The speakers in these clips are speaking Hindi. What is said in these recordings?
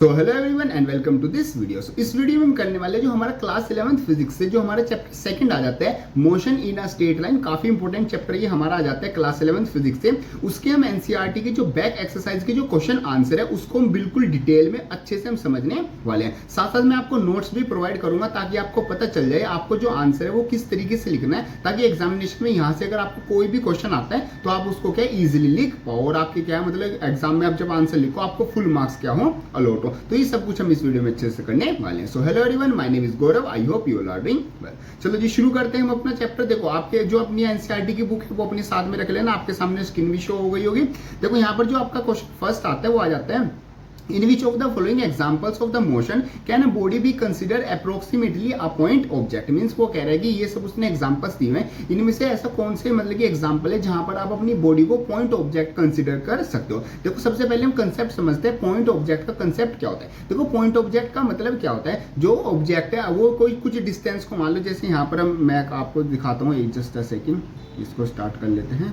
तो hello everyone and welcome to this video. इस वीडियो में हम करने वाले जो हमारा क्लास 11th फिजिक्स से जो हमारा चैप्टर सेकंड आ जाता है motion in a straight line, काफी इंपॉर्टेंट चैप्टर ये हमारा आ जाता है क्लास 11th फिजिक्स से। उसके हम एनसीईआरटी के जो बैक एक्सरसाइज के जो क्वेश्चन आंसर है उसको हम बिल्कुल डिटेल में अच्छे से हम समझने वाले हैं। साथ साथ मैं आपको नोट्स भी प्रोवाइड करूंगा ताकि आपको पता चल जाए आपको जो आंसर है वो किस तरीके से लिखना है, ताकि एग्जामिनेशन में यहाँ से अगर आपको कोई भी क्वेश्चन आता है तो आप उसको क्या इजिली लिख पाओ और आपके क्या मतलब एग्जाम में आप जब आंसर लिखो आपको फुल मार्क्स क्या हो अलॉट हो। तो ये सब कुछ इस वीडियो में अच्छे से करने वाले हैं। So hello everyone, my name is Gaurav, I hope you are doing well. चलो जी शुरू करते हैं हम अपना चैप्टर। देखो आपके जो अपनी एनसीईआरटी की बुक है वो अपने साथ में रख लेना, आपके सामने स्क्रीन भी शो हो गई होगी। देखो यहाँ पर जो आपका क्वेश्चन फर्स्ट आता है वो आ जाता है In which of the following examples of the motion can a body be considered approximately a point object? Means वो कह रहा है कि ये सब उसने एग्जांपल्स दिए हैं, इनमें से ऐसा कौन से मतलब कि एग्जांपल है जहां पर आप अपनी बॉडी को पॉइंट ऑब्जेक्ट कंसीडर कर सकते हो। देखो सबसे पहले हम कंसेप्ट समझते हैं, पॉइंट ऑब्जेक्ट का कंसेप्ट क्या होता है। देखो पॉइंट ऑब्जेक्ट का मतलब क्या होता है, जो ऑब्जेक्ट है वो कोई कुछ डिस्टेंस को मान लो, जैसे यहाँ पर मैं आपको दिखाता हूँ, जस्ट अ सेकेंड, इसको स्टार्ट कर लेते हैं।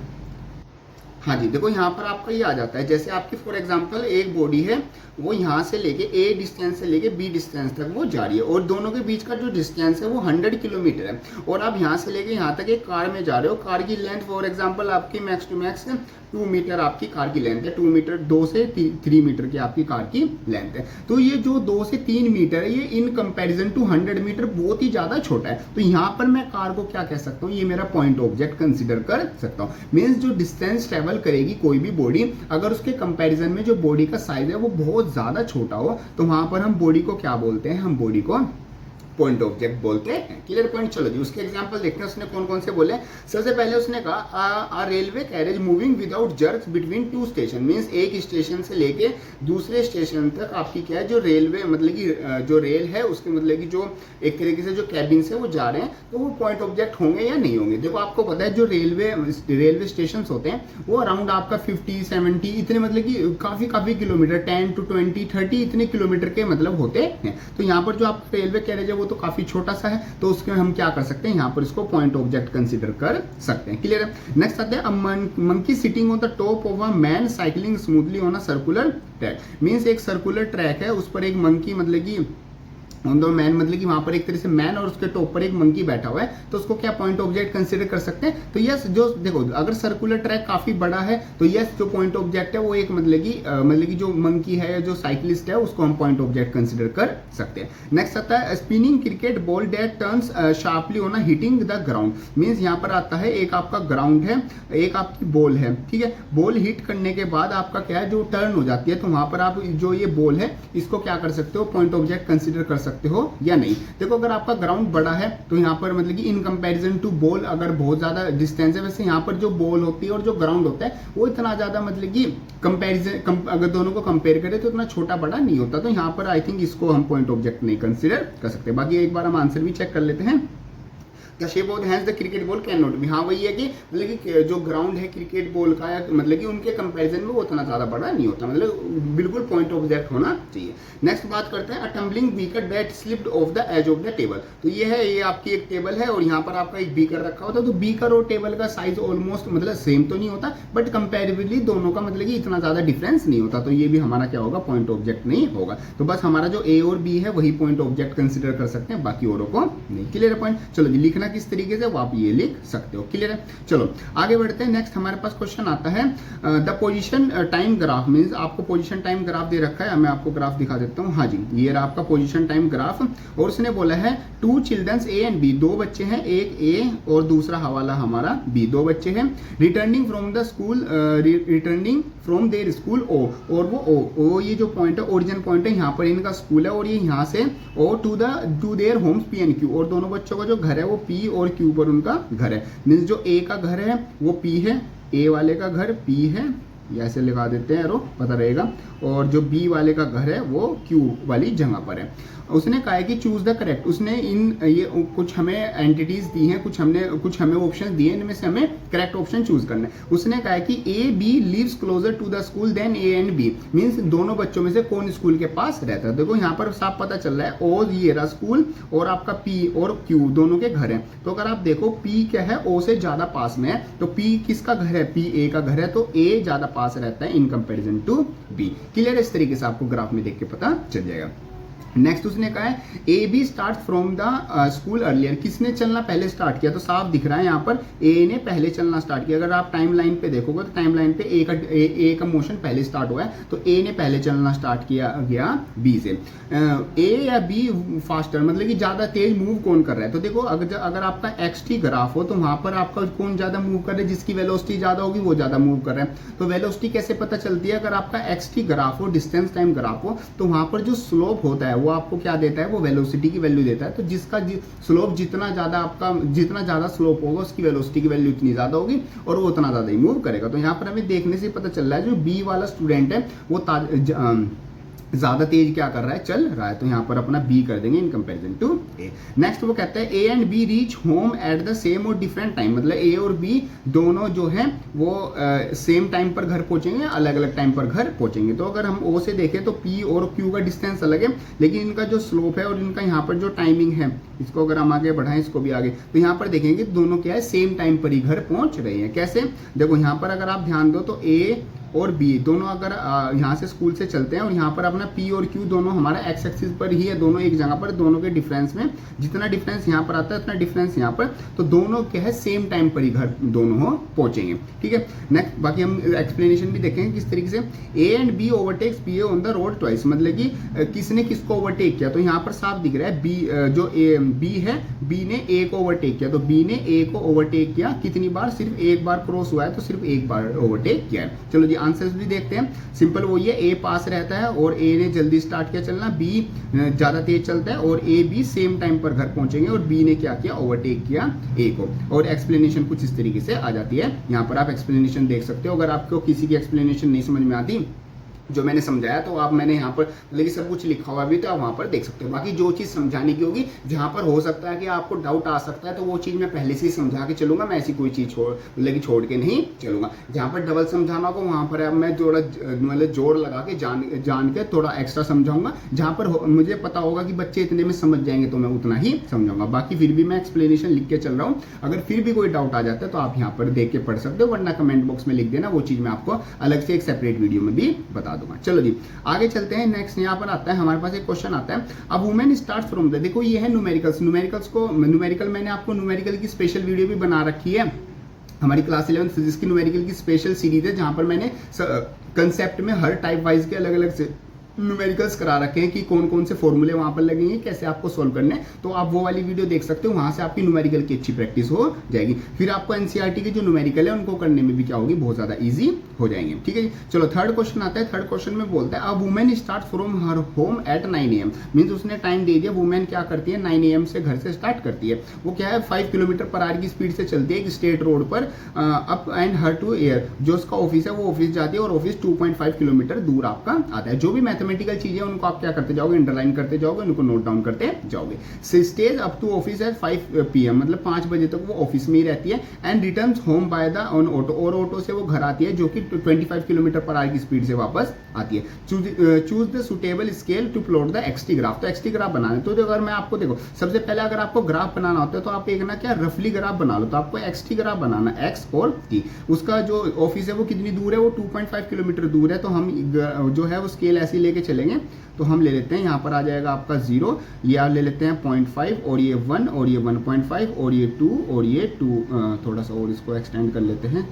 हाँ जी देखो यहाँ पर आपका ये आ जाता है, जैसे आपकी फॉर एग्जांपल एक बॉडी है वो यहाँ से लेके ए डिस्टेंस से लेके बी डिस्टेंस तक वो जा रही है और दोनों के बीच का जो डिस्टेंस है वो 100 किलोमीटर है और आप यहाँ से लेके यहाँ तक एक कार में जा रहे हो। कार की लेंथ फॉर एग्जांपल आपकी मैक्स टू मैक्स 2 मीटर आपकी कार की लेंथ है, 2 मीटर 2 से 3 मीटर की आपकी कार की लेंथ है। तो ये जो 2 से 3 मीटर है ये इन कंपैरिजन टू 100 मीटर बहुत ही ज्यादा छोटा है। तो यहाँ पर मैं कार को क्या कह सकता हूँ, ये मेरा पॉइंट ऑब्जेक्ट कंसिडर कर सकता हूँ। मीन्स जो डिस्टेंस ट्रेवल करेगी कोई भी बॉडी, अगर उसके कंपैरिजन में जो बॉडी का साइज है वो बहुत ज्यादा छोटा हो तो वहां पर हम बॉडी को क्या बोलते हैं, हम बॉडी को पॉइंट ऑब्जेक्ट बोलते हैं। Clear point. चलो जी उसके एग्जांपल देखते हैं उसने कौन कौन से बोले। सबसे पहले उसने कहा a railway carriage moving without jerk between 2 station. Means एक स्टेशन से लेके दूसरे स्टेशन तक आपकी क्या है जो रेलवे मतलब कि जो रेल है उसके मतलब कि जो एक तरीके से जो कैबिन से वो जा रहे हैं तो वो पॉइंट ऑब्जेक्ट होंगे या नहीं होंगे। देखो आपको पता है जो रेलवे स्टेशन होते हैं वो अराउंड आपका 50-70 इतने मतलब कि काफी किलोमीटर 10 to 20 30 इतने किलोमीटर के मतलब होते हैं। तो यहाँ पर जो आपका रेलवे कैरेज है वो तो काफी छोटा सा है, तो उसके हम क्या कर सकते हैं, यहाँ पर इसको पॉइंट ऑब्जेक्ट कंसीडर कर सकते हैं। क्लियर है। नेक्स्ट आते हैं monkey sitting on the top of a man cycling smoothly on a circular track. Means एक सर्कुलर ट्रैक है उस पर एक मंकी मतलब कि ऑन द मैन मतलब कि वहां पर एक तरह से मैन और उसके टॉप पर एक मंकी बैठा हुआ है, तो उसको क्या पॉइंट ऑब्जेक्ट कंसीडर कर सकते हैं। तो यस जो देखो अगर सर्कुलर ट्रैक काफी बड़ा है तो यस जो पॉइंट ऑब्जेक्ट है वो एक मतलब कि जो मंकी है जो साइकिलिस्ट है उसको हम पॉइंट ऑब्जेक्ट कंसीडर कर सकते हैं। नेक्स्ट आता है spinning cricket ball that turns sharply on hitting the ground. Means यहाँ पर आता है एक आपका ग्राउंड है, एक आपकी बॉल है, ठीक है। बॉल हिट करने के बाद आपका क्या है जो टर्न हो जाती है, तो वहां पर आप जो ये बॉल है इसको क्या कर सकते हो, पॉइंट ऑब्जेक्ट कंसीडर कर सकते हो या नहीं। देखो अगर आपका ग्राउंड बड़ा है तो यहाँ पर मतलब कि इन कंपैरिजन टू बॉल अगर बहुत ज्यादा डिस्टेंस है, वैसे यहाँ पर जो बॉल होती है और जो ग्राउंड होता है वो इतना ज्यादा मतलब कि कंपैरिजन अगर दोनों को कंपेयर करें तो इतना छोटा बड़ा नहीं होता। तो यहाँ पर आई थिंक इसको हम पॉइंट ऑब्जेक्ट नहीं कंसीडर कर सकते। बाकी एक बार हम आंसर भी चेक कर लेते हैं। The shape of the hands the cricket ball can not B. हाँ वही है कि मतलब कि जो ग्राउंड है क्रिकेट बॉल का या मतलब कि उनके कंपैरिजन में वो उतना ज्यादा बड़ा नहीं होता, मतलब बिल्कुल पॉइंट ऑब्जेक्ट होना चाहिए। नेक्स्ट बात करते हैं a tumbling beaker that slipped off the edge of the table. तो ये है, ये आपकी एक टेबल है और यहाँ पर आपका एक बीकर रखा होता है। तो बीकर और टेबल का साइज ऑलमोस्ट मतलब सेम तो नहीं होता बट कंपेरेटिवली दोनों का मतलब कि इतना ज्यादा डिफरेंस नहीं होता, तो ये भी हमारा क्या होगा, पॉइंट ऑब्जेक्ट नहीं होगा। तो बस हमारा जो ए और बी है वही पॉइंट ऑब्जेक्ट कंसिडर कर सकते हैं, बाकी औरों को नहीं। क्लियर है पॉइंट। चलो जी लिखना किस तरीके से आप ये लिख सकते हो। क्लियर है। चलो आगे बढ़ते हैं। नेक्स्ट हमारे पास क्वेश्चन आता है the position time graph. Means आपको पोजीशन टाइम ग्राफ दे रखा है, मैं आपको ग्राफ दिखा देता हूं। हाँ जी ये रहा आपका पोजीशन टाइम ग्राफ और उसने बोला है 2 चिल्ड्रंस ए एंड बी, 2 बच्चे हैं, एक ए और दूसरा हवाला हमारा बी, 2 बच्चे हैं। Returning from the school, returning from their school ओ, और वो ओ ये जो पॉइंट है ओरिजिन पॉइंट है, यहाँ पर इनका स्कूल है और ये यहाँ से ओ to their homes P and Q, और दोनों बच्चों का जो घर है वो पी और क्यू पर उनका घर है। मीन्स जो ए का घर है वो पी है, ए वाले का घर पी है, या ऐसे लगा देते हैं एरो पता रहेगा, और जो बी वाले का घर है वो क्यू वाली जगह पर है। उसने कहा है कि चूज द करेक्ट। उसने इन ये कुछ हमें एंटिटीज दी हैं, कुछ हमें ऑप्शन दिए, इनमें से हमें करेक्ट ऑप्शन चूज करना है। उसने कहा है कि A B lives closer to the school than A and B. Means दोनों बच्चों में से कौन स्कूल के पास रहता है। देखो यहाँ पर साफ पता चल रहा है ओ ये रहा स्कूल और आपका पी और क्यू दोनों के घर है। तो अगर आप देखो पी क्या है, ओ से ज्यादा पास में है, तो पी किसका घर है, पी ए का घर है, तो ए ज्यादा पास रहता है in comparison to B. Clear, इस तरीके से आपको ग्राफ में देख के पता चल जाएगा। नेक्स्ट उसने कहा है A B start from the school earlier, किसने चलना पहले स्टार्ट किया, तो साफ दिख रहा है यहाँ पर ए ने पहले चलना स्टार्ट किया। अगर आप टाइम लाइन पे देखोगे तो टाइम लाइन पे ए का मोशन पहले स्टार्ट हुआ है, तो ए ने पहले चलना स्टार्ट किया गया बी से। ए या बी फास्टर, मतलब कि ज्यादा तेज मूव कौन कर रहा है, तो देखो अगर आपका एक्स टी ग्राफ हो तो वहां पर आपका कौन ज्यादा मूव कर रहा है, जिसकी वेलोसिटी ज्यादा होगी वो ज्यादा मूव कर रहा है। तो वेलोसिटी कैसे पता चलती है, अगर आपका एक्स टी ग्राफ हो, डिस्टेंस टाइम ग्राफ हो, तो वहां पर जो स्लोप होता है वो आपको क्या देता है, वो वेलोसिटी की वैल्यू देता है। तो जिसका स्लोप जितना ज्यादा स्लोप होगा उसकी वेलोसिटी की वैल्यू इतनी ज्यादा होगी और वो उतना ज्यादा ही मूव करेगा। तो यहाँ पर हमें देखने से पता चल रहा है जो बी वाला स्टूडेंट है वो ज्यादा तेज क्या कर रहा है, चल रहा है। तो यहाँ पर अपना बी कर देंगे in comparison to A. Next वो कहता है A and B reach home at the same or different time, मतलब ए और बी दोनों जो है वो सेम टाइम पर घर पहुंचेंगे, अलग अलग टाइम पर घर पहुंचेंगे। तो अगर हम ओ से देखें तो पी और क्यू का डिस्टेंस अलग है, लेकिन इनका जो स्लोप है और इनका यहाँ पर जो टाइमिंग है, इसको अगर हम आगे बढ़ाएं, इसको भी आगे, तो यहाँ पर देखेंगे दोनों क्या है, सेम टाइम पर ही घर पहुंच रहे हैं। कैसे, देखो यहाँ पर अगर आप ध्यान दो तो ए और बी दोनों अगर यहाँ से स्कूल से चलते हैं और यहाँ पर अपना पी और क्यू दोनों हमारा एक्स एक्सिस पर ही है, दोनों एक जगह पर, दोनों के डिफरेंस में जितना डिफरेंस यहाँ पर आता है उतना डिफरेंस यहाँ पर, तो दोनों क्या है सेम टाइम पर ही घर दोनों पहुंचेंगे। ठीक है, नेक्स्ट बाकी हम एक्सप्लेनेशन भी देखेंगे किस तरीके से। A and B overtakes P on the road twice, मतलब कि किसने किसको ओवरटेक किया, तो यहाँ पर साफ दिख रहा है बी जो बी है, बी ने ए को ओवरटेक किया, तो बी ने ए को ओवरटेक किया कितनी बार, सिर्फ एक बार क्रॉस हुआ है, तो सिर्फ एक बार ओवरटेक किया है। चलो जी आंसर्स भी देखते हैं। सिंपल वही है, ए पास रहता है और ए ने जल्दी स्टार्ट किया चलना, बी ज्यादा तेज चलता है और ए बी सेम टाइम पर घर पहुंचेंगे और बी ने क्या किया, ओवरटेक किया ए को। और एक्सप्लेनेशन कुछ इस तरीके से आ जाती है, यहाँ पर आप एक्सप्लेनेशन देख सकते हो। अगर आपको किसी की एक्सप्लेनेशन नहीं समझ में आती जो मैंने समझाया, तो आप मैंने यहाँ पर मतलब कि सब कुछ लिखा हुआ भी तो आप वहाँ पर देख सकते हो। बाकी जो चीज़ समझाने की होगी, जहाँ पर हो सकता है कि आपको डाउट आ सकता है, तो वो चीज़ मैं पहले से ही समझा के चलूंगा, मैं ऐसी कोई चीज़ छोड़ के नहीं चलूंगा। जहाँ पर डबल समझाना होगा वहाँ पर मैं थोड़ा मतलब जोर लगा के जान के थोड़ा एक्स्ट्रा समझाऊंगा। जहाँ पर मुझे पता होगा कि बच्चे इतने में समझ जाएंगे तो मैं उतना ही समझाऊंगा। बाकी फिर भी मैं एक्सप्लेनेशन लिख के चल रहा हूँ, अगर फिर भी कोई डाउट आ जाता है तो आप यहाँ पर देख के पढ़ सकते हो, वरना कमेंट बॉक्स में लिख देना, वो चीज़ मैं आपको अलग से एक सेपरेट वीडियो में भी बता दूंगा। चलो जी आगे चलते हैं। नेक्स्ट यहाँ पर आता है हमारे पास एक क्वेश्चन आता है, अब वुमेन स्टार्ट फ्रॉम द, देखो ये है न्यूमेरिकल मैंने आपको न्यूमेरिकल की स्पेशल वीडियो भी बना रखी है। हमारी क्लास 11 फिजिक्स की न्यूमेरिकल की स्पेशल सीरीज है, जहां पर मैंने कंसेप्ट में हर टाइप वाइज के अलग अलग से न्यूमेरिकल्स करा रखे हैं कि कौन कौन से फॉर्मूले वहां पर लगेंगे, कैसे आपको सोल्व करने, तो आप वो वाली वीडियो देख सकते हो, वहां से आपकी न्यूमेरिकल की अच्छी प्रैक्टिस हो जाएगी। फिर आपको एनसीईआरटी के जो न्यूमेरिकल है उनको करने में भी क्या होगी, बहुत ज्यादा इजी हो जाएंगे। ठीक है, चलो थर्ड क्वेश्चन आता है। थर्ड क्वेश्चन में बोलता है, a women start from her home at 9 AM, means उसने टाइम दे दिया, वुमेन क्या करती है 9 AM से घर से स्टार्ट करती है। वो क्या है 5 km/h की स्पीड से चलती है एक स्ट्रेट रोड पर up and her to air, जो उसका ऑफिस है वो ऑफिस जाती है और ऑफिस 2.5 किलोमीटर दूर आपका आता है। जो भी मैथमेटिकल चीजें उनको आप क्या करते जाओगे, अंडरलाइन करते जाओगे, उनको नोट डाउन करते जाओगे। Stage up to office at 5 PM, मतलब 5 बजे तक वो ऑफिस में ही रहती है। And returns home by the on auto, और ऑटो से वो घर आती है जो कि 25 km/h की स्पीड से वापस आती है। Choose the suitable scale to plot the XT graph, तो एक्सटी ग्राफ बनाना है। तो अगर मैं आपको देखो, सबसे पहले अगर आपको ग्राफ बनाना होता है तो आप एक ना क्या रफली ग्राफ बना लो, तो आपको एक्सटी ग्राफ बनाना, एक्स और टी। उसका जो ऑफिस है वो कितनी दूर है, वो 2.5 किलोमीटर दूर है। तो हम जो है वो स्केल ऐसे लेके चलेंगे, तो हम ले लेते हैं यहाँ पर आ जाएगा आपका 0, ये आप ले लेते हैं 0.5 और ये 1 और ये 1.5 और ये 2 और ये 2, थोड़ा सा और इसको एक्सटेंड कर लेते हैं,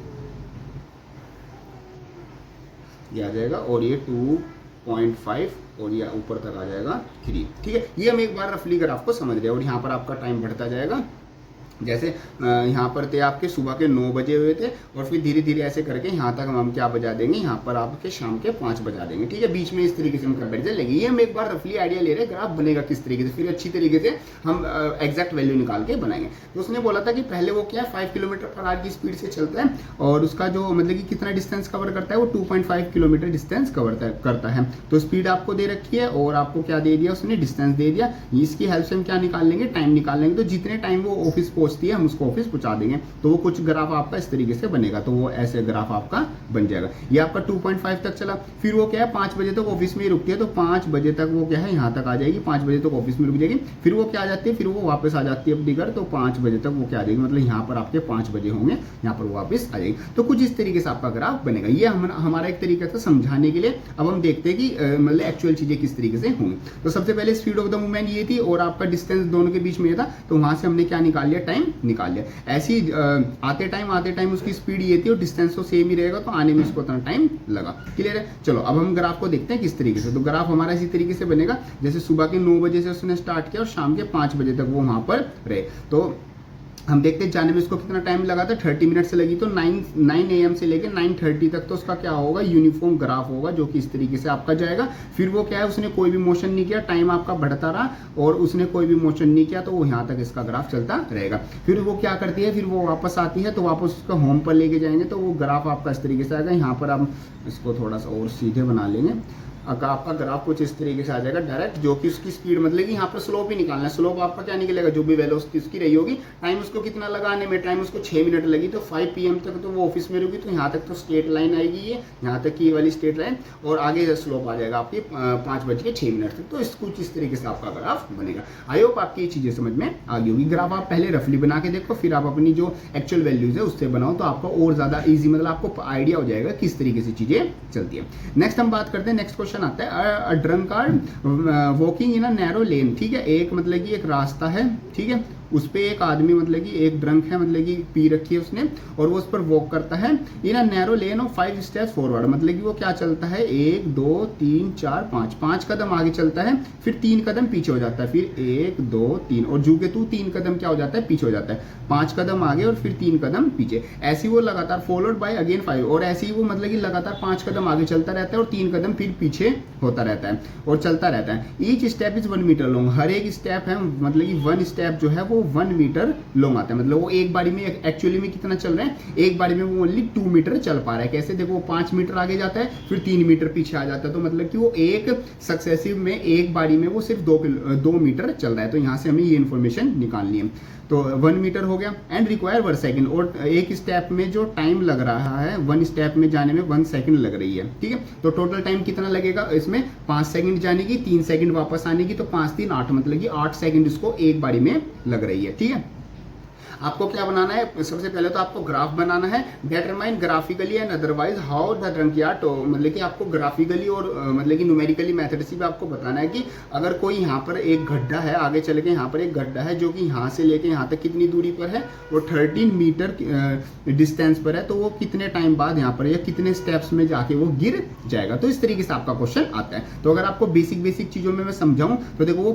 ये आ जाएगा और ये 2.5 और ये ऊपर तक आ जाएगा 3। ठीक है, ये हम एक बार रफली ग्राफ को समझ रहे हैं। और यहाँ पर आपका टाइम बढ़ता जाएगा, जैसे यहाँ पर थे आपके सुबह के 9 बजे हुए थे और फिर धीरे धीरे ऐसे करके यहाँ तक हम क्या बजा देंगे, यहाँ पर आपके शाम के 5 बजा देंगे। ठीक है, बीच में इस तरीके से हम कंपेरिजन लेंगे। ये हम एक बार रफली आइडिया ले रहे हैं ग्राफ बनेगा किस तरीके से, फिर अच्छी तरीके से हम एग्जैक्ट वैल्यू निकाल के बनाएंगे। तो उसने बोला था कि पहले वो क्या 5 km/h की स्पीड से चलता है और उसका जो मतलब कि कितना डिस्टेंस कवर करता है, वो 2.5 किलोमीटर डिस्टेंस कवर करता है। तो स्पीड आपको दे रखी है और आपको क्या दे दिया, उसने डिस्टेंस दे दिया। इसकी हेल्प से हम क्या निकाल लेंगे, टाइम निकाल लेंगे। तो जितने टाइम वो ऑफिस पहुंचती है हम उसको ऑफिस पहुंचा देंगे। तो वो कुछ ग्राफ आपका इस तरीके से बनेगा, तो वो ऐसे ग्राफ आपका बन जाएगा। ये आपका 2.5 तक चला, फिर वो क्या है 5 बजे तक ऑफिस में ही रुकती है, तो 5 बजे तक वो क्या है यहाँ तक आ जाएगी, 5 बजे तक ऑफिस में रुक जाएगी, फिर वो क्या आ जाती है, फिर वो वापस आ जाती है अपनी घर, तो 5 बजे तक वो क्या आ जाएगी, मतलब यहाँ पर आपके 5 बजे होंगे, यहाँ पर वापस आ जाएगी। तो कुछ इस तरीके से आपका ग्राफ बनेगा। ये हमारा एक तरीका था समझाने के लिए। अब हम देखते हैं कि मतलब एक्चुअल चीजें किस तरीके से होंगी। तो सबसे पहले स्पीड ऑफ द मूवमेंट ये थी और आपका डिस्टेंस दोनों के बीच में था, तो वहां से हमने क्या निकाल लिया, टाइम निकाल लिया। ऐसे ही आते टाइम उसकी स्पीड ये थी और डिस्टेंस तो सेम ही रहेगा, तो आने में इसको उतना टाइम लगा। क्लियर है। चलो अब हम ग्राफ को देखते हैं किस तरीके से। तो ग्राफ हमारा इसी तरीके से बनेगा, जैसे सुबह के 9 बजे से उसने स्टार्ट किया और शाम के 5 बजे तक वो वहां पर रहे। तो हम देखते हैं जाने में इसको कितना टाइम लगा था, 30 मिनट से लगी, तो 9 AM से लेकर 9:30 तक तो उसका क्या होगा, यूनिफॉर्म ग्राफ होगा, जो कि इस तरीके से आपका जाएगा। फिर वो क्या है, उसने कोई भी मोशन नहीं किया, टाइम आपका बढ़ता रहा और उसने कोई भी मोशन नहीं किया, तो वो यहाँ तक इसका ग्राफ चलता रहेगा। फिर वो क्या करती है, फिर वो वापस आती है, तो वापस उसका होम पर लेके जाएंगे, तो वो ग्राफ आपका इस तरीके से आएगा। यहाँ पर हम इसको थोड़ा सा और सीधे बना लेंगे, अगर आपका ग्राफ कुछ इस तरीके से आ जाएगा डायरेक्ट, जो कि उसकी स्पीड मतलब कि यहाँ पर स्लोप ही निकालना है। स्लोप आपका क्या निकलेगा, जो भी वेलोसिटी उसकी रही होगी, टाइम उसको कितना लगाने में, टाइम उसको 6 मिनट लगी, तो 5 PM तक तो वो ऑफिस में रुकी, तो यहाँ तक तो स्ट्रेट लाइन आएगी, ये यहाँ तक की वाली स्ट्रेट लाइन, और आगे स्लोप आ जाएगा आपकी 5:06 तक। तो कुछ इस तरीके से आपका ग्राफ बनेगा। आई होप आपकी ये चीजें समझ में आ गई होगी। ग्राफ आप पहले रफली बना के देखो, फिर आप अपनी जो एक्चुअल वैल्यूज है उससे बनाओ, तो आपको और ज्यादा ईजी, मतलब आपको आइडिया हो जाएगा किस तरीके से चीजें चलती है। नेक्स्ट हम बात करते हैं, नेक्स्ट क्वेश्चन आता है, drunkard walking in a narrow lane. ठीक है, एक मतलब कि एक रास्ता है, ठीक है, उस पे एक आदमी मतलब कि एक ड्रंक है, मतलब कि पी रखी है उसने, और वो उस पर वॉक करता है in a narrow lane of 5 steps forward. मतलब कि वो क्या चलता है, 1 2 3 4 5 कदम आगे चलता है, फिर 3 कदम पीछे हो जाता है, फिर 1 2 3 और जू के तू 3 कदम क्या हो जाता है, पीछे हो जाता है, 5 कदम आगे और फिर 3 कदम पीछे। ऐसी वो लगातार फॉलोड बाय अगेन 5, और ऐसे ही वो मतलब कि लगातार 5 कदम आगे चलता रहता है और 3 कदम फिर पीछे होता रहता है और चलता रहता है। Each step is 1 metre long. हर एक स्टेप है, मतलब कि 1 स्टेप जो है वो 1 मीटर लॉन्ग आता है। मतलब वो एक बारी में एक्चुअली में कितना चल रहा है, एक बारी में वो ओनली 2 मीटर चल पा रहा है। कैसे, देखो 5 मीटर आगे जाता है, फिर 3 मीटर पीछे आ जाता है, तो मतलब कि वो एक सक्सेसिव में एक बारी में वो सिर्फ 2 मीटर चल रहा है। तो यहाँ से हमें ये इन्फॉर्मेशन निकालनी है। तो 1 मीटर हो गया, एंड रिक्वायर 1 सेकंड, और एक स्टेप में जो टाइम लग रहा है 1 स्टेप में जाने में 1 सेकंड लग रही है। ठीक है, तो टोटल टाइम कितना लगेगा इसमें, 5 सेकंड जाने की, 3 सेकंड वापस आने की, तो 5 3 8, मतलब कि 8 सेकंड इसको एक बारी में लग रही है। ठीक है, आपको क्या बनाना है, सबसे पहले तो आपको ग्राफ बनाना है। Determine graphically and otherwise how the drunk yard, तो मतलब कि आपको ग्राफिकली और मतलब कि न्यूमेरिकली मेथड से भी आपको बताना है कि अगर कोई यहाँ पर एक गड्ढा है, आगे चल के यहाँ पर एक गड्ढा है जो कि यहाँ से लेके यहाँ तक कितनी दूरी पर है, वो 13 मीटर डिस्टेंस पर है, तो वो कितने टाइम बाद यहाँ पर या कितने स्टेप्स में जाके वो गिर जाएगा। तो इस तरीके से आपका क्वेश्चन आता है। तो अगर आपको बेसिक चीजों में मैं समझाऊं तो देखो, वो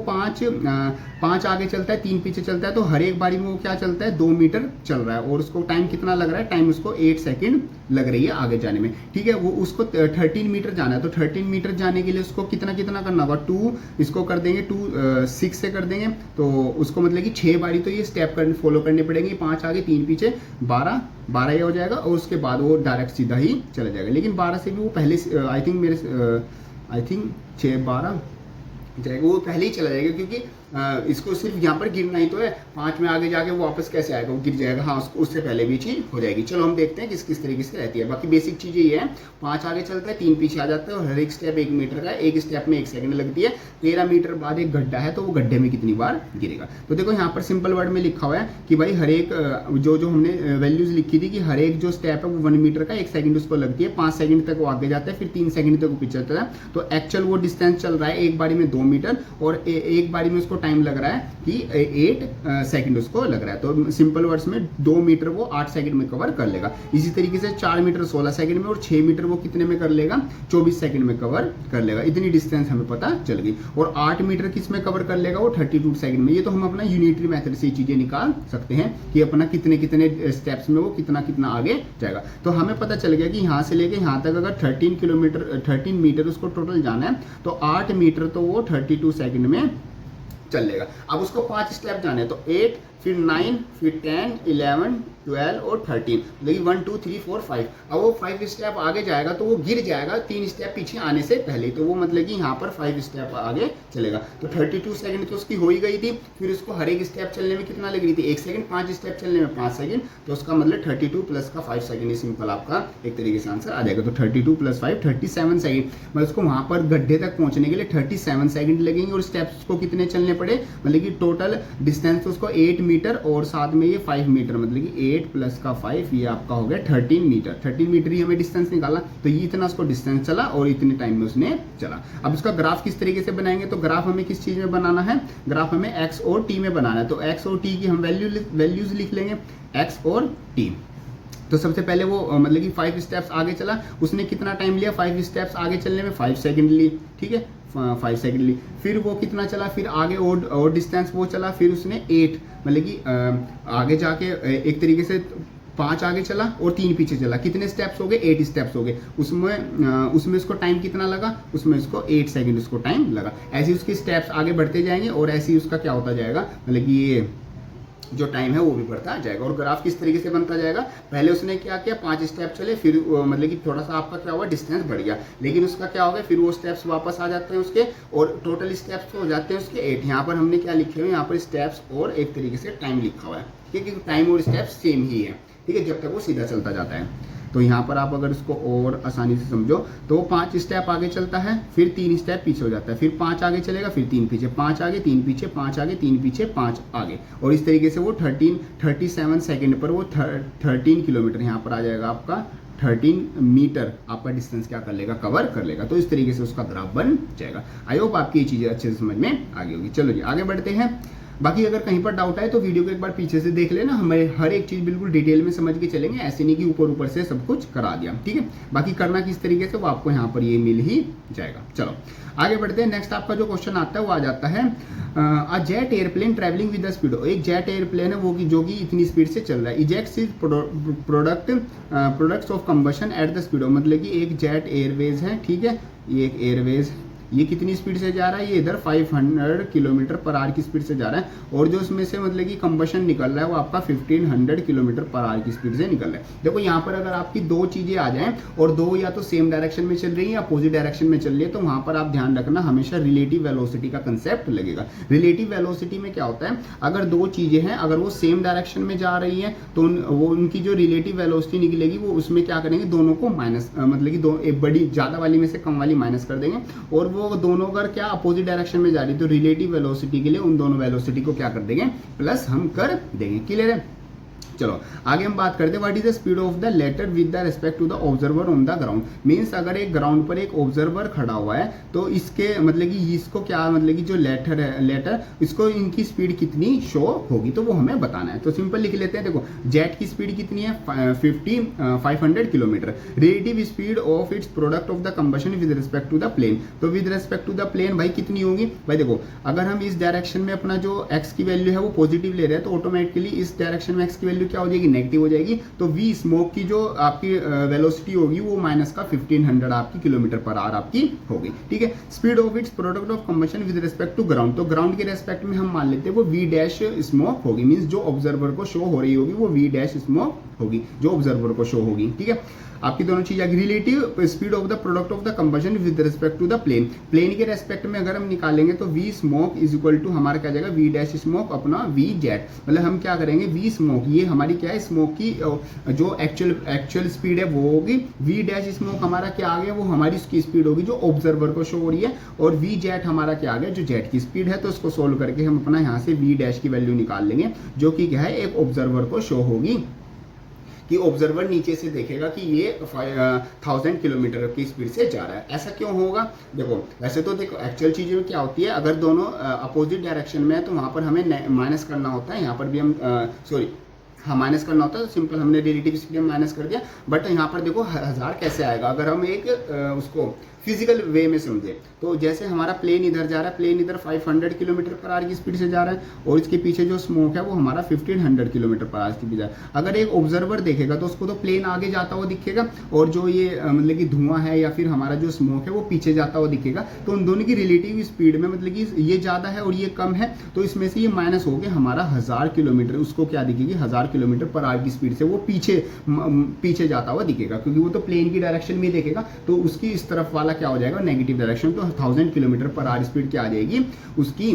5 आगे चलता है, 3 पीछे चलता है, तो हर एक बारी में वो क्या चलता है, 2 मीटर चल रहा है, और उसको टाइम कितना लग रहा है, टाइम उसको 8 सेकंड लग रही है आगे जाने में। ठीक है, वो उसको 13 मीटर जाना है, तो 13 मीटर जाने के लिए उसको कितना करना होगा, 2 इसको कर देंगे, 2 6 से कर देंगे, तो उसको मतलब कि 6 बारी तो ये स्टेप फॉलो करने पड़ेंगे, 5 आगे 3 पीछे, 12 ये हो जाएगा, और उसके बाद वो डायरेक्ट सीधा ही चला जाएगा। लेकिन 12 से भी वो पहले आई थिंक 6 12 जाएगा, वो पहले ही चला जाएगा, क्योंकि इसको सिर्फ यहाँ पर गिरना ही तो है, 5 में आगे जाके वो वापस कैसे आएगा, वो गिर जाएगा। हाँ, उससे पहले भी चीज हो जाएगी। चलो हम देखते हैं किस तरीके से रहती है। बाकी बेसिक चीजें ये है, 5 आगे चलता है, 3 पीछे आ जाता है, और हर एक स्टेप 1 मीटर का है, एक स्टेप में 1 सेकंड लगती है। 13 मीटर बाद एक गड्ढा है, तो वो गड्ढे में कितनी बार गिरेगा। तो देखो यहाँ पर सिंपल वर्ड में लिखा हुआ है कि भाई हर एक जो हमने वैल्यूज लिखी थी कि हर एक जो स्टेप है वो 1 मीटर का, 1 सेकंड उसको लगती है, 5 सेकंड तक वो आगे जाता है, फिर 3 सेकंड तक वो पीछे जाता है। तो एक्चुअल वो डिस्टेंस चल रहा है एक बारी में 2 मीटर, और एक बारी में उसको टाइम लग रहा है कि 8 सेकंड उसको लग रहा है। तो सिंपल वर्ड्स में 2 मीटर वो 8 सेकंड में कवर कर लेगा। इसी तरीके से 4 मीटर 16 सेकंड में, और 6 मीटर वो कितने में कर लेगा, 24 सेकंड में कवर कर लेगा। इतनी डिस्टेंस हमें पता चल गई। और 8 मीटर किस में कवर कर लेगा, वो 32 सेकंड में। ये तो हम अपना यूनिटरी मेथड से चीजें निकाल सकते हैं कि अपना कितने स्टेप्स में वो कितना आगे जाएगा। तो हमें पता चल गया कि यहाँ से लेके यहाँ तक अगर 13 मीटर उसको टोटल जाना है, तो 8 मीटर तो वो 32 सेकंड में चल लेगा। अब उसको 5 स्टेप जाने, तो 8 फिर 9, फिर 10, 11, 12 और 13, लेकिन 1 2 3 4 5। अब वो 5 स्टेप आगे जाएगा तो वो गिर जाएगा 3 स्टेप पीछे आने से पहले, तो वो मतलब कि यहाँ पर 5 स्टेप आगे चलेगा। तो 32 सेकंड तो उसकी हो ही गई थी। फिर उसको हर एक स्टेप चलने में कितना लग रही थी, 1 सेकंड, 5 स्टेप चलने में 5 सेकंड, तो उसका मतलब 32 प्लस का 5 सेकंड, सिंपल आपका एक तरीके से आंसर आ जाएगा। तो 32 प्लस 5 37 सेकंड, मतलब उसको वहाँ पर गड्ढे तक पहुँचने के लिए 37 सेकंड लगेंगे। और स्टेप्स को कितने चलने पड़े, मतलब कि टोटल डिस्टेंस तो उसको 8 मीटर और साथ में ये 5 मीटर, मतलब कि 8 प्लस का 5 ये आपका हो गया 13 मीटर। 13 मीटर ही हमें डिस्टेंस निकाला, तो ये इतना उसको डिस्टेंस चला और इतने टाइम में उसने चला। अब इसका ग्राफ किस तरीके से बनाएंगे, तो ग्राफ हमें किस चीज में बनाना है, ग्राफ हमें एक्स और टी में बनाना है। तो एक्स और टी की हम वैल्यूज लिख लेंगे, एक्स और टी। तो सबसे पहले वो मतलब कि 5 स्टेप्स आगे चला, उसने कितना टाइम लिया, 5 स्टेप्स आगे चलने में 5 सेकंड ली, ठीक है, 5 सेकंड ली। फिर वो कितना चला, फिर आगे और डिस्टेंस वो चला, फिर उसने 8 मतलब कि आगे जाके एक तरीके से 5 आगे चला और 3 पीछे चला, कितने स्टेप्स हो गए, 8 स्टेप्स हो गए। उसमें उसको टाइम कितना लगा, उसमें उसको 8 सेकंड उसको टाइम लगा। ऐसे ही उसके स्टेप्स आगे बढ़ते जाएंगे और ऐसे ही उसका क्या होता जाएगा, मतलब कि ये जो टाइम है वो भी बढ़ता जाएगा। और ग्राफ किस तरीके से बनता जाएगा, पहले उसने क्या किया, 5 स्टेप चले, फिर मतलब कि थोड़ा सा आपका क्या हुआ, डिस्टेंस बढ़ गया, लेकिन उसका क्या हो गया, फिर वो स्टेप्स वापस आ जाते हैं उसके, और टोटल स्टेप्स हो जाते हैं उसके 8। यहाँ पर हमने क्या लिखे हुए, यहाँ पर स्टेप्स और एक तरीके से टाइम लिखा हुआ है, क्योंकि टाइम और स्टेप्स सेम ही है, ठीक है, जब तक वो सीधा चलता जाता है। तो यहाँ पर आप अगर इसको और आसानी से समझो तो वो 5 स्टेप आगे चलता है, फिर 3 स्टेप पीछे हो जाता है, फिर 5 आगे चलेगा, फिर 3 पीछे, 5 आगे 3 पीछे, 5 आगे 3 पीछे, 5 आगे, और इस तरीके से वो 37 सेकंड पर वो 13 किलोमीटर यहाँ पर आ जाएगा आपका 13 मीटर आपका डिस्टेंस क्या कर लेगा, कवर कर लेगा। तो इस तरीके से उसका ग्राफ बन जाएगा। आई होप आपकी ये चीज़ें अच्छे से समझ में आ गई होगी। चलो जी आगे बढ़ते हैं। बाकी अगर कहीं पर डाउट आए तो वीडियो को एक बार पीछे से देख लेना, हमें हर एक चीज़ बिल्कुल डिटेल में समझ के चलेंगे, ऐसे नहीं कि ऊपर ऊपर से सब कुछ करा दिया, ठीक है। बाकी करना किस तरीके से वो आपको यहाँ पर ये मिल ही जाएगा। चलो आगे बढ़ते हैं। नेक्स्ट आपका जो क्वेश्चन आता है वो आ जाता है a jet airplane travelling with the speed. एक जेट एयरप्लेन है वो जो कि इतनी स्पीड से चल रहा है। Ejects is products of combustion at the speed, मतलब कि एक जेट एयरवेज है, ठीक है, ये एक एयरवेज, ये कितनी स्पीड से जा रहा है, ये इधर 500 किलोमीटर पर आवर की स्पीड से जा रहा है, और जो इसमें से मतलब कि कंबशन निकल रहा है वो आपका 1500 किलोमीटर पर आवर की स्पीड से निकल रहा है। देखो यहाँ पर अगर आपकी दो चीजें आ जाएं और दो या तो सेम डायरेक्शन में चल रही है या अपोजिट डायरेक्शन में चल रही है, तो वहां पर आप ध्यान रखना हमेशा रिलेटिव वेलोसिटी का कंसेप्ट लगेगा। रिलेटिव वेलोसिटी में क्या होता है, अगर दो चीजें हैं, अगर वो सेम डायरेक्शन में जा रही है तो वो उनकी जो रिलेटिव वेलोसिटी निकलेगी वो उसमें क्या करेंगे, दोनों को माइनस मतलब कि दो एक बड़ी ज्यादा वाली में से कम वाली माइनस कर देंगे, और वो दोनों अगर क्या अपोजिट डायरेक्शन में जा रही तो रिलेटिव वेलोसिटी के लिए उन दोनों वेलोसिटी को क्या कर देंगे, प्लस हम कर देंगे। क्लियर है। चलो आगे हम बात करते हैं what is the speed of the letter with the respect to the observer on the ground. Means अगर एक ग्राउंड पर एक ऑब्जर्वर खड़ा हुआ है तो इसके मतलब कि इसको क्या मतलब कि जो लेटर है, लेटर इसको इनकी स्पीड कितनी शो होगी तो वो हमें बताना है। तो सिंपल लिख लेते हैं। देखो जेट की स्पीड कितनी है 500 kilometre. Relative speed of its product of the combustion with respect to the plane. तो with respect to the plane भाई कितनी होगी, भाई देखो अगर हम इस डायरेक्शन में अपना जो एक्स की वैल्यू है वो पॉजिटिव ले रहे हैं तो ऑटोमेटिकली इस डायरेक्शन में एक्स की वैल्यू क्या हो जाएगी, नेगेटिव हो जाएगी। तो वी स्मोक की जो आपकी वेलोसिटी होगी वो माइनस का 1500 आपकी किलोमीटर पर आवर आपकी होगी, ठीक है। Speed of its product of combustion with respect to ground, तो ग्राउंड के रेस्पेक्ट में हम मान लेते हैं वो वी डैश स्मोक होगी। मींस जो ऑब्जर्वर को शो हो रही होगी वो वी डैश स्मोक होगी जो ऑब्जर्वर को शो होगी, ठीक है। आपकी दोनों चीज relative speed of the product of the combustion with respect to the plane. Plane के रेस्पेक्ट में अगर हम निकालेंगे तो V smoke is equal to हमारा क्या जाएगा, वी डैश स्मोक अपना वी जेट। मतलब हम क्या करेंगे, वी स्मोक ये हमारी क्या है, स्मोक की जो एक्चुअल स्पीड है वो होगी। वी डैश स्मोक हमारा क्या आ गया, वो हमारी उसकी स्पीड होगी जो ऑब्जर्वर को शो हो रही है, और वी जेट हमारा क्या आ गया, जो जेट की स्पीड है। तो इसको सोल्व करके हम अपना यहाँ से वी डैश की वैल्यू निकाल लेंगे जो कि क्या है, एक ऑब्जर्वर को शो होगी कि ऑब्जर्वर नीचे से देखेगा कि ये 1000 किलोमीटर की स्पीड से जा रहा है। ऐसा क्यों होगा, देखो वैसे तो देखो एक्चुअल चीज़ में क्या होती है, अगर दोनों अपोजिट डायरेक्शन में है तो वहाँ पर हमें माइनस करना होता है। यहाँ पर भी हम हाँ माइनस करना होता है, तो सिंपल हमने रिलेटिव स्पीड में माइनस कर दिया। बट यहाँ पर देखो 1000 कैसे आएगा, अगर हम एक उसको फिजिकल वे में समझे तो जैसे हमारा प्लेन इधर जा रहा है, प्लेन इधर 500 किलोमीटर पर आवर की स्पीड से जा रहा है और इसके पीछे जो स्मोक है वो हमारा 1500 किलोमीटर पर आवर की स्पीड है। अगर एक ऑब्जर्वर देखेगा तो उसको तो प्लेन आगे जाता हुआ दिखेगा और जो ये मतलब कि धुआं है या फिर हमारा जो स्मोक है वो पीछे जाता हुआ दिखेगा। तो उन दोनों की रिलेटिव स्पीड में मतलब कि ये ज़्यादा है और ये कम है, तो इसमें से ये माइनस हो गया हमारा 1000 किलोमीटर, उसको क्या दिखेगी 1000 किलोमीटर पर आवर की स्पीड से वो पीछे जाता हुआ दिखेगा, क्योंकि वो तो प्लेन की डायरेक्शन में देखेगा तो उसकी इस तरफ वाला क्या हो जाएगा नेगेटिव डायरेक्शन। तो 1000 किलोमीटर पर आवर स्पीड क्या आ जाएगी, उसकी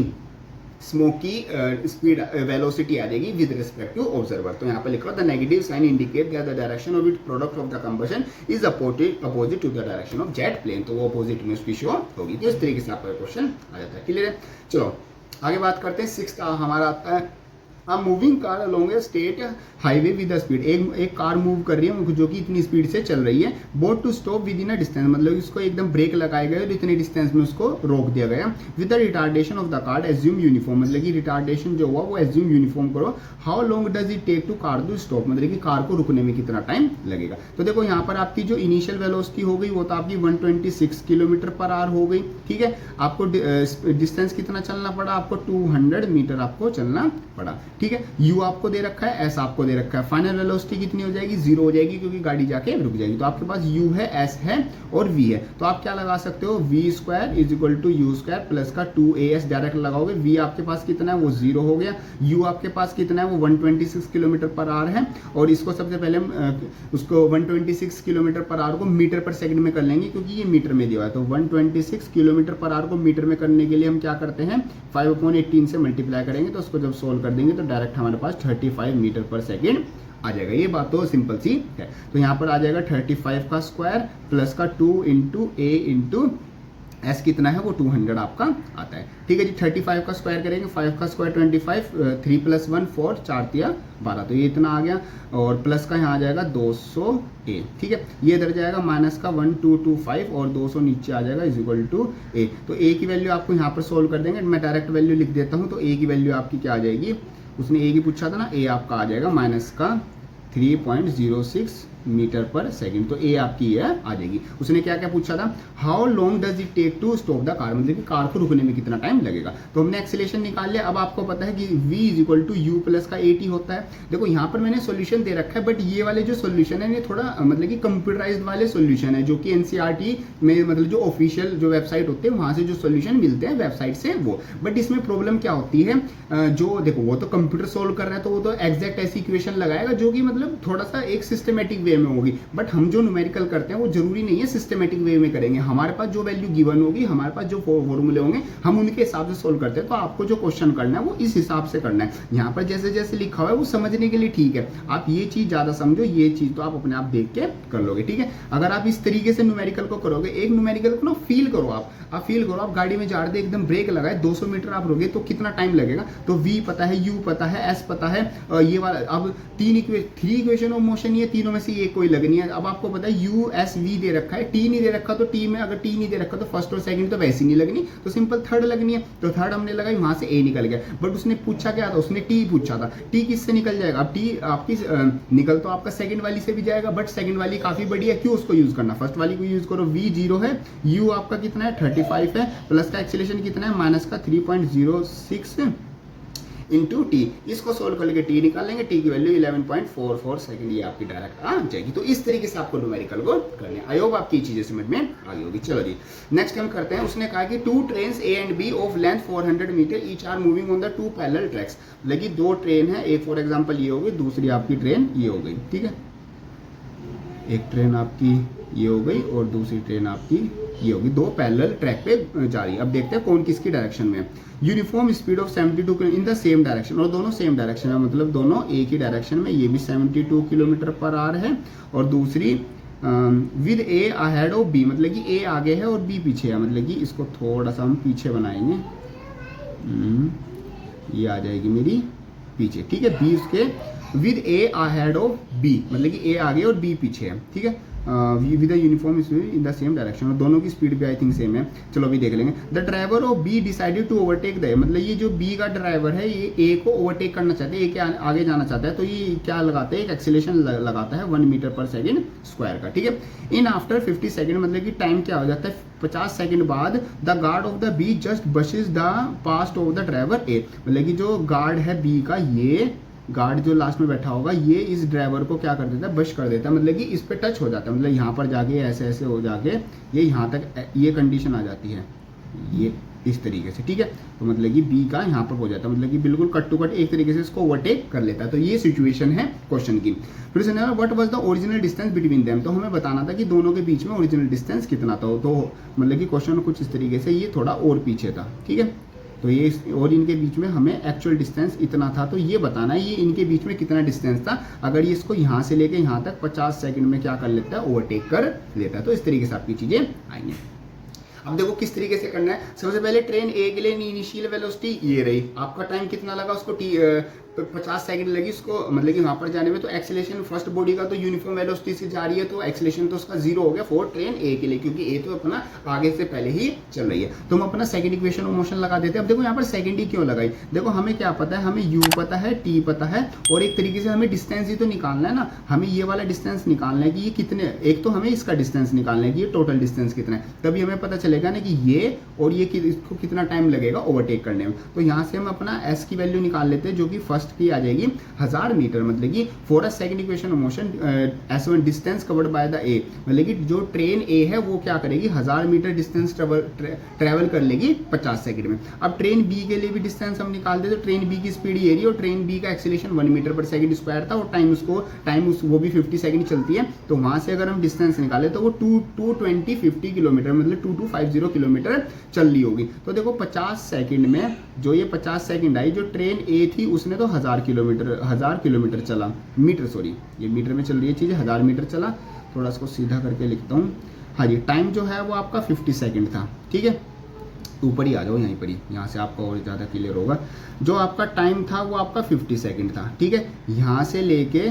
स्मोक की स्पीड वेलोसिटी आ जाएगी विद रिस्पेक्ट टू ऑब्जर्वर। तो यहाँ पर लिखा the negative sign indicate that the direction of it product of the combustion is opposite to the direction of jet plane, तो वो अपोजिट में उसकी शो होगी। तो इस तरीके से आपका क्वेश्चन आ जाता है। क्लियर है? चलो आगे बात करते हैं। 6 हमारा आता है a moving car along A state highway with the speed, एक कार मूव कर रही है जो कि इतनी स्पीड से चल रही है, boat to stop within a distance, मतलब इसको एकदम ब्रेक लगाए गए और इतने डिस्टेंस में उसको रोक दिया गया। With the retardation of the car assume uniform, मतलब कि रिटार्डेशन जो हुआ वो एज्यूम यूनिफॉर्म करो। How long does it take to car to stop, मतलब कि कार को रुकने में कितना टाइम लगेगा। तो देखो यहाँ पर आपकी जो इनिशियल वेलोसिटी हो गई वो तो आपकी 126 किलोमीटर पर आवर हो गई। ठीक है, आपको डिस्टेंस कितना चलना पड़ा, आपको 200 मीटर आपको चलना पड़ा। ठीक है, यू आपको दे रखा है, एस आपको दे रखा है। फाइनल वेलोसिटी कितनी हो जाएगी, 0 हो जाएगी क्योंकि गाड़ी जाके रुक जाएगी। तो आपके पास यू है, एस है और वी है, तो आप क्या लगा सकते हो, V square is equal to you square plus का 2as डायरेक्ट लगाओगे। वी आपके पास कितना है, वो 0 हो गया। यू आपके पास कितना है, वो 126 किलोमीटर पर आवर है और इसको सबसे पहले उसको 126 किलोमीटर पर आवर को मीटर पर सेकंड में कर लेंगे क्योंकि ये मीटर में दिया हुआ है। तो 126 किलोमीटर पर आवर को मीटर में करने के लिए हम क्या करते हैं, 5/18 से मल्टीप्लाई करेंगे, तो उसको जब सोल्व कर देंगे तो डायरेक्ट हमारे पास 35 मीटर पर सेकेंड आ जाएगा। ये बात तो सिंपल सी है। तो यहाँ पर आ जाएगा 35 का स्क्वायर प्लस का 2 इंटू ए इंटू एस कितना है वो 200 आपका आता है। ठीक है जी, 35 का स्क्वायर करेंगे, 5 का स्क्वायर 25, 3 + 1 4, 4 × 12, तो ये इतना आ गया और प्लस का यहाँ आ जाएगा 200 ए। ठीक है, ये इधर जाएगा माइनस का 1225 और 200 नीचे आ जाएगा इज इक्वल टू ए। तो ए की वैल्यू आपको यहाँ पर सोल्व कर देंगे, मैं डायरेक्ट वैल्यू लिख देता हूँ। तो ए की वैल्यू आपकी क्या आ जाएगी, उसने ए की पूछा था ना, ए आपका आ जाएगा माइनस का 3.06 मीटर पर सेकंड, तो ए आपकी है आ जाएगी। उसने क्या क्या पूछा था, how long does it take to stop the car, मतलब कि कार को रुकने में कितना टाइम लगेगा। तो हमने एक्सेलेरेशन निकाल लिया। अब आपको पता है कि v is equal to you plus का at होता है। देखो यहाँ पर मैंने सोल्यूशन दे रखा है, बट ये वाले जो सोल्यूशन है ये थोड़ा मतलब कि कंप्यूटराइज्ड वाले सोल्यूशन है, जो कि एनसीईआरटी में मतलब जो ऑफिशियल जो वेबसाइट होते हैं वहाँ से जो सोल्यूशन मिलते हैं वेबसाइट से वो। बट इसमें प्रॉब्लम क्या होती है, जो देखो वो तो कंप्यूटर सोल्व कर रहा है तो वो तो एग्जैक्ट ऐसी इक्वेशन लगाएगा जो कि मतलब थोड़ा सा एक सिस्टमेटिक वे में होगी, बट हम जो न्यूमेरिकल करते हैं वो जरूरी नहीं है सिस्टमेटिक वे में करेंगे। हमारे पास जो वैल्यू गिवन होगी, हमारे पास जो फॉर्मूले होंगे, हम उनके हिसाब से सोल्व करते हैं। तो आपको जो क्वेश्चन करना है वो इस हिसाब से करना है। यहाँ पर जैसे जैसे लिखा हुआ है वो समझने के लिए ठीक है, आप ये चीज ज्यादा समझो, ये चीज तो आप अपने आप देख के कर लोगे। ठीक है, अगर आप इस तरीके से न्यूमेरिकल को करोगे, एक न्यूमेरिकल को ना फील करो, आप फील करो, आप गाड़ी में जा रहे एकदम ब्रेक लगाए 200 मीटर आप रोगे तो कितना टाइम लगेगा। तो v पता है, u पता है, s पता है, ये वाला अब 3 इक्वेशन ऑफ मोशन, ये तीनों में से ये कोई लगनी है। अब आपको पता है u s v दे रखा है, t नहीं दे रखा, तो t में अगर t नहीं दे रखा तो फर्स्ट और सेकंड तो वैसे नहीं लगनी, तो सिंपल थर्ड लगनी है। तो थर्ड हमने लगाई, वहां से a निकल गया। बट उसने पूछा क्या था, उसने t पूछा था, t किससे निकल जाएगा। अब t आपकी निकल तो आपका सेकंड वाली से भी जाएगा, बट सेकंड वाली काफी बड़ी है, क्यों उसको यूज करना, फर्स्ट वाली को यूज करो। v 0 है, u आपका कितना है 35 है, प्लस का एक्सीलरेशन कितना है माइनस का 3.06 इंटू टी, इसको सोल्व करके टी निकाल लेंगे, टी की वैल्यू 11.44 सेकंड, ये आपकी डायरेक्ट आ जाएगी। तो इस तरीके से आपको न्यूमेरिकल को करने, आई होप आपकी चीजें समझ में आ गई होगी। चलो जी नेक्स्ट हम करते हैं। उसने कहा कि 2 trains A and B of length 400 metre each are moving on the 2 parallel tracks, लगी 2 ट्रेन है, एक फॉर एग्जाम्पल ये हो गई, दूसरी आपकी ट्रेन ये हो गई। ठीक है, एक ट्रेन आपकी ये हो गई और दूसरी ट्रेन आपकी ये होगी, 2 पैरेलल ट्रैक पे जा रही है। अब देखते हैं कौन किसकी डायरेक्शन में। Uniform speed of 72 in the same direction, और दोनों सेम डायरेक्शन है, मतलब दोनों एक ही डायरेक्शन में, ये भी 72 किलोमीटर पर आवर है और दूसरी with A ahead of B, मतलब कि ए आगे है और बी पीछे है, मतलब कि इसको थोड़ा सा हम पीछे बनाएंगे, ये आ जाएगी मेरी पीछे। ठीक है, बी उसके with A ahead of B, मतलब कि ए आगे और बी पीछे है। ठीक है, with uniform in the same direction, और दोनों की स्पीड भी आई थिंक सेम है। चलो अभी देख लेंगे। The driver of B decided to overtake the, मतलब ये जो बी का ड्राइवर है ये ए को ओवरटेक करना चाहते हैं, ए के आगे जाना चाहता है, तो ये क्या लगाते हैं, एक एक्सीलरेशन लगाता है 1 मीटर पर सेकेंड स्क्वायर का, ठीक है। इन आफ्टर 50 सेकेंड, मतलब कि टाइम क्या हो जाता है 50 सेकंड बाद, the guard of the B just passes the past of the driver A, मतलब कि जो गार्ड है बी का, ये गार्ड जो लास्ट में बैठा होगा ये इस ड्राइवर को क्या कर देता है, बश कर देता है, मतलब कि इस पे टच हो जाता है, मतलब यहाँ पर जाके ऐसे ऐसे हो जाके ये यहाँ तक ये कंडीशन आ जाती है, ये इस तरीके से, ठीक है। तो मतलब कि बी का यहाँ पर हो जाता है, मतलब कि बिल्कुल कट टू कट एक तरीके से इसको ओवरटेक कर लेता है। तो ये सिचुएशन है क्वेश्चन की। फिर से what was the original distance between them, तो हमें बताना था कि दोनों के बीच में ओरिजिनल डिस्टेंस कितना था। तो मतलब कि क्वेश्चन कुछ इस तरीके से, ये थोड़ा और पीछे था, ठीक है। तो ये और इनके बीच में हमें एक्चुअल डिस्टेंस इतना था, तो ये बताना है ये इनके बीच में कितना डिस्टेंस था। अगर ये इसको यहाँ से लेके यहाँ तक 50 सेकंड में क्या कर लेता है, ओवरटेक कर लेता है। तो इस तरीके से आपकी चीजें आएंगी। अब देखो किस तरीके से करना है। सबसे पहले ट्रेन ए के लिए इनिशियल वेलोसिटी ये रही, आपका टाइम कितना लगा उसको 50 सेकंड लगी उसको, मतलब कि वहां पर जाने में। तो एक्सीलरेशन फर्स्ट बॉडी का तो यूनिफॉर्म वेलोसिटी से जा रही है, तो एक्सीलरेशन तो उसका 0 हो गया फॉर ट्रेन ए के लिए, क्योंकि ए तो अपना आगे से पहले ही चल रही है। तो हम अपना सेकंड इक्वेशन ऑफ मोशन लगा देते हैं। अब देखो यहाँ पर सेकंड ही क्यों लगाई, देखो हमें क्या पता है, हमें यू पता है, टी पता है, और एक तरीके से हमें डिस्टेंस ही तो निकालना है ना, हमें ये वाला डिस्टेंस निकालना है कि ये कितने, एक तो हमें इसका डिस्टेंस निकालना है कि ये टोटल डिस्टेंस कितना है, तभी हमें पता चलेगा ना कि ये और ये इसको कितना टाइम लगेगा ओवरटेक करने में। तो यहाँ से हम अपना एस की वैल्यू निकाल लेते हैं, जो कि फर्स्ट की आ जाएगी 1000 मीटर, मतलब कि for a second equation of motion S1 distance covered by the ए, मतलब कि जो ट्रेन ए है वो क्या करेगी 1000 मीटर डिस्टेंस ट्रेवल कर लेगी 50 सेकंड में। अब ट्रेन बी के लिए भी डिस्टेंस हम निकाल दे, तो ट्रेन बी की स्पीड ये रही, और ट्रेन बी का एक्सीलरेशन 1 मीटर पर सेकंड स्क्वायर था, और टाइम वो भी 50 सेकंड चलती है। तो वहां से अगर हम डिस्टेंस निकाले तो वो 220 किलोमीटर, मतलब 2250 किलोमीटर चल रही होगी। तो देखो 50 सेकंड में जो ये 50 सेकंड आई, जो ट्रेन ए थी उसने तो 1000 किलोमीटर चला, मीटर सॉरी, ये मीटर में चल रही है चीज़, 1000 मीटर चला। थोड़ा इसको सीधा करके लिखता हूँ। हाँ जी, टाइम जो है वो आपका 50 सेकंड था, ठीक है। ऊपर ही आ जाओ, यहीं पर ही, यहाँ से आपका और ज़्यादा क्लियर होगा। जो आपका टाइम था वो आपका 50 सेकंड था, ठीक है। यहाँ से लेके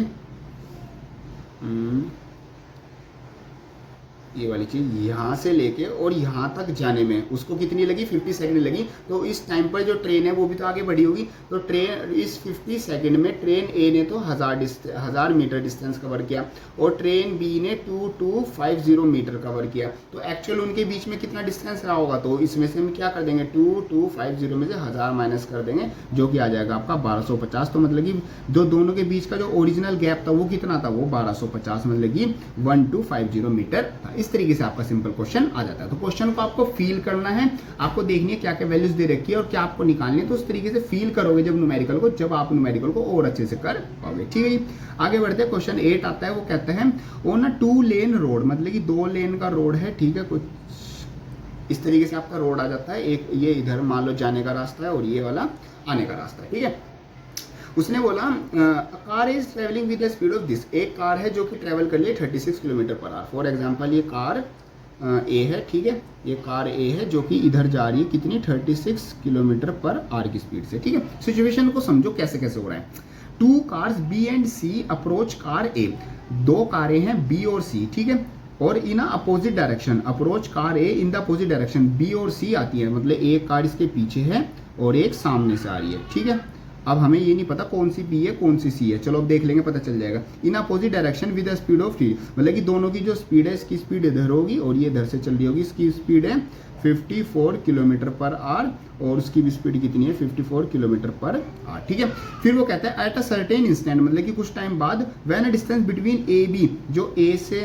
ये वाली चीज यहाँ से लेके और यहाँ तक जाने में उसको कितनी लगी, 50 सेकंड लगी। तो इस टाइम पर जो ट्रेन है वो भी तो आगे बढ़ी होगी। तो ट्रेन इस 50 सेकंड में ट्रेन ए ने तो 1000 मीटर डिस्टेंस कवर किया, और ट्रेन बी ने 2250 मीटर कवर किया। तो एक्चुअल उनके बीच में कितना डिस्टेंस रहा होगा, तो इसमें से हम क्या कर देंगे, 2250 में से 1000 माइनस कर देंगे, जो कि आ जाएगा आपका 1250। तो मतलब कि जो दोनों के बीच का जो ओरिजिनल गैप था वो कितना था, वो 1250, मतलब कि 1250 मीटर था। इस तरीके से आपका सिंपल क्वेश्चन आ जाता है। तो क्वेश्चन को आपको फील करना है, आपको देखनी है क्या क्या वैल्यूज दे रखी है और क्या आपको निकालनी है। तो उस तरीके से फील करोगे जब न्यूमेरिकल को, जब आप न्यूमेरिकल को और अच्छे से कर पाओगे, ठीक है जी। आगे बढ़ते हैं, क्वेश्चन 8 आता है, वो कहते हैं ऑन अ 2 लेन रोड, मतलब कि 2 लेन का रोड है, ठीक है। कुछ इस तरीके से आपका रोड आ जाता है, एक ये इधर मान लो जाने का रास्ता है और ये वाला आने का रास्ता है, ठीक है। उसने बोला car is travelling with the speed of this, एक कार है जो कि ट्रेवल कर लिए 36 किलोमीटर पर आवर। फॉर एग्जांपल ये कार ए है, ठीक है, ये कार ए है जो कि इधर जा रही है कितनी, 36 किलोमीटर पर आवर की स्पीड से, ठीक है। सिचुएशन को समझो कैसे कैसे हो रहा है। 2 cars B and C approach car A, 2 कारें हैं बी और सी, ठीक है, और in opposite direction, approach car A in the opposite direction, B और सी आती है, मतलब एक कार इसके पीछे है और एक सामने से आ रही है, ठीक है। अब हमें ये नहीं पता कौन सी बी है कौन सी सी है, चलो अब देख लेंगे, पता चल जाएगा। इन opposite direction with the speed of T, मतलब कि दोनों की जो स्पीड है, इसकी स्पीड इधर होगी और ये इधर से चल रही होगी। इसकी स्पीड है 54 किलोमीटर पर आवर और उसकी भी स्पीड कितनी है, 54 किलोमीटर पर आवर, ठीक है। फिर वो कहता है एट अ सर्टेन इंस्टेंट, मतलब कि कुछ टाइम बाद, when a distance between A B, जो ए से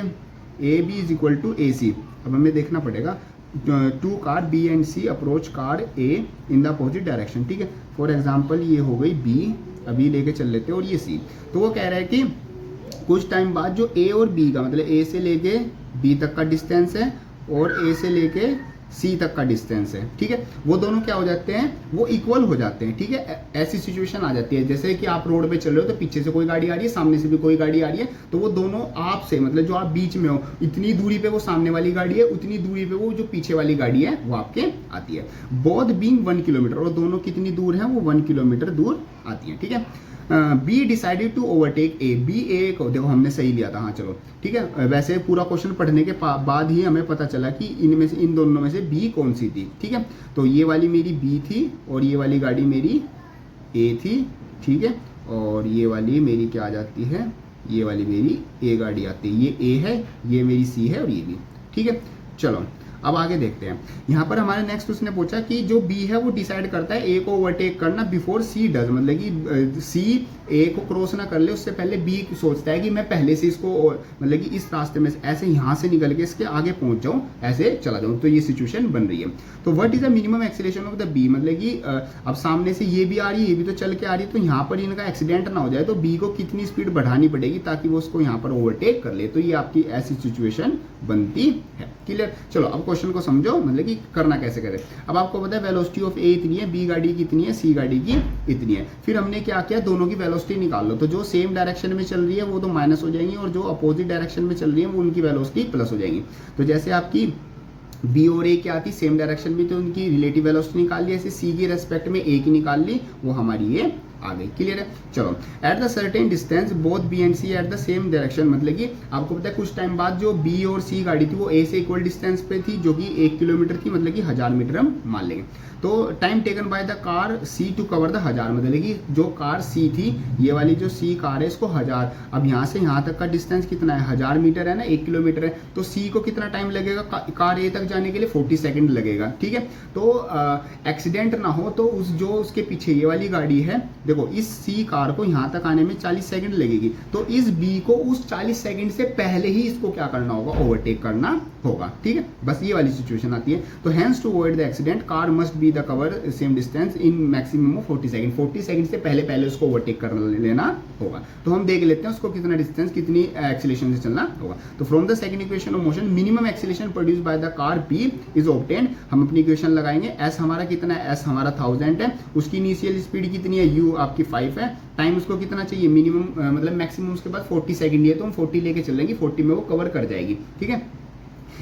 A B is equal to A C. अब हमें देखना पड़ेगा, 2 car B and C approach car A in the opposite direction, ठीक है। फॉर एग्जाम्पल ये हो गई बी, अभी लेके चल लेते हैं, और ये सी। तो वो कह रहा है कि कुछ टाइम बाद जो ए और बी का, मतलब ए से लेके बी तक का डिस्टेंस है और ए से लेके सी तक का डिस्टेंस है, ठीक है, वो दोनों क्या हो जाते हैं, वो इक्वल हो जाते हैं, ठीक है। ऐसी सिचुएशन आ जाती है जैसे कि आप रोड पे चल रहे हो तो पीछे से कोई गाड़ी आ रही है, सामने से भी कोई गाड़ी आ रही है, तो वो दोनों आपसे मतलब जो आप बीच में हो इतनी दूरी पे वो सामने वाली गाड़ी है, उतनी दूरी पे वो जो पीछे वाली गाड़ी है वो आपके आती है। बोथ बीइंग 1 किलोमीटर, और दोनों कितनी दूर है, वो 1 किलोमीटर दूर आती है, ठीक है। B decided to overtake A, B A को देखो हमने सही लिया था, हाँ चलो ठीक है। वैसे पूरा क्वेश्चन पढ़ने के बाद ही हमें पता चला कि इनमें से इन दोनों में से बी कौन सी थी, ठीक है। तो ये वाली मेरी बी थी और ये वाली गाड़ी मेरी ए थी, ठीक है, और ये वाली मेरी क्या आ जाती है, ये वाली मेरी ए गाड़ी आती है, ये ए है, ये मेरी सी है और ये भी, ठीक है। चलो अब आगे देखते हैं। यहाँ पर हमारे नेक्स्ट उसने पूछा कि जो बी है वो डिसाइड करता है ए को ओवरटेक करना बिफोर सी डज, मतलब कि सी ए को क्रॉस ना कर ले उससे पहले बी सोचता है कि मैं पहले से इसको मतलब कि इस रास्ते में ऐसे यहाँ से निकल के इसके आगे पहुंच जाऊँ, ऐसे चला जाऊँ, तो ये सिचुएशन बन रही है। तो what is the minimum acceleration of the B, मतलब कि अब सामने से ये भी आ रही है, ये भी तो चल के आ रही है, तो यहाँ पर इनका एक्सीडेंट ना हो जाए तो बी को कितनी स्पीड बढ़ानी पड़ेगी ताकि वो उसको यहाँ पर ओवरटेक कर ले, तो ये आपकी ऐसी सिचुएशन बनती है। क्लियर। चलो अब क्वेश्चन को समझो, मतलब कि करना कैसे करें। अब आपको पता है वेलोसिटी ऑफ ए इतनी है, बी गाड़ी की इतनी है, सी गाड़ी की इतनी है। फिर हमने क्या किया, दोनों की वेलोसिटी निकाल लो, तो जो सेम डायरेक्शन में चल रही है वो तो माइनस हो जाएंगी और जो अपोजिट डायरेक्शन में चल रही है वो उनकी वेलोसिटी प्लस हो जाएंगी। तो जैसे आपकी बी और ए क्या आती सेम डायरेक्शन में, तो उनकी रिलेटिव वेलोसिटी निकाल ली, ऐसे सी की रेस्पेक्ट में ए की निकाल ली, वो हमारी ये आ गई। क्लियर है। चलो at the certain distance both B and C at the same direction, मतलब कि आपको पता है कुछ टाइम बाद जो बी और सी गाड़ी थी वो ए से इक्वल डिस्टेंस पे थी, जो कि 1 किलोमीटर थी, मतलब कि 1000 मीटर हम मान लेंगे। तो time taken by the car C to cover the 1000, मतलब कि जो कार सी थी, ये वाली जो सी कार है इसको 1000, अब यहाँ से यहाँ तक का डिस्टेंस कितना है, 1000 मीटर है ना, 1 किलोमीटर है, तो सी को कितना टाइम लगेगा कार ए तक जाने के लिए, 40 सेकंड लगेगा। ठीक है। तो एक्सीडेंट ना हो तो उस जो उसके पीछे ये वाली गाड़ी है, देखो इस सी कार को यहाँ तक आने में 40 सेकंड लगेगी, तो इस बी को उस 40 सेकंड से पहले ही इसको क्या करना होगा, ओवरटेक करना होगा। ठीक है, बस ये वाली सिचुएशन आती है। तो hence to avoid the accident car must be the cover same distance in maximum of 40 second, 40 second से पहले उसको ओवरटेक कर लेना होगा। तो हम देख लेते हैं उसको कितना डिस्टेंस, कितनी एक्सीलरेशन से चलना होगा। तो from the second equation of motion minimum acceleration produce by the car P is obtained, हम अपनी इक्वेशन लगाएंगे, एस हमारा कितना है, एस हमारा 1000 है, उसकी इनिशियल स्पीड कितनी है, यू आपकी 5 है, टाइम उसको कितना चाहिए, मिनिमम मतलब मैक्सिमम उसके बाद 40 सेकंड है, तो हम 40 लेके चलेंगे, 40 में वो कवर कर जाएगी। ठीक है,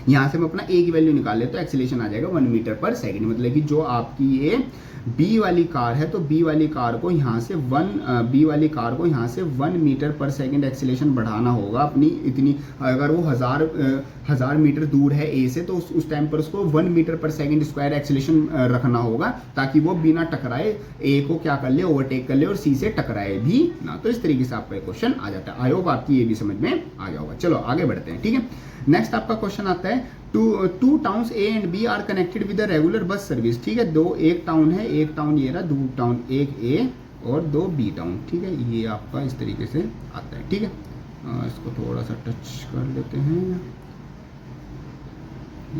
यहाँ से हम अपना ए की वैल्यू निकाल ले तो एक्सीलरेशन आ जाएगा 1 मीटर पर सेकंड, मतलब कि जो आपकी ये बी वाली कार है तो बी वाली कार को यहाँ से 1 मीटर पर सेकंड एक्सीलरेशन बढ़ाना होगा अपनी इतनी, अगर वो हजार मीटर दूर है ए से तो उस टाइम पर उसको 1 मीटर पर सेकंड स्क्वायर एक्सीलरेशन रखना होगा ताकि वो बिना टकराए ए को क्या कर ले, ओवरटेक कर ले और सी से टकराए भी ना। तो इस तरीके से आपका क्वेश्चन आ जाता है। आई होप आपकी ये भी समझ में आ गया होगा। चलो आगे बढ़ते हैं। ठीक है, नेक्स्ट आपका क्वेश्चन आता है two towns A and B are connected with the regular bus service. ठीक है, एक टाउन है, एक टाउन ये रहा, 2 टाउन, एक ए और 2 बी टाउन। ठीक है, ये आपका इस तरीके से आता है। ठीक है, इसको थोड़ा सा टच कर लेते हैं,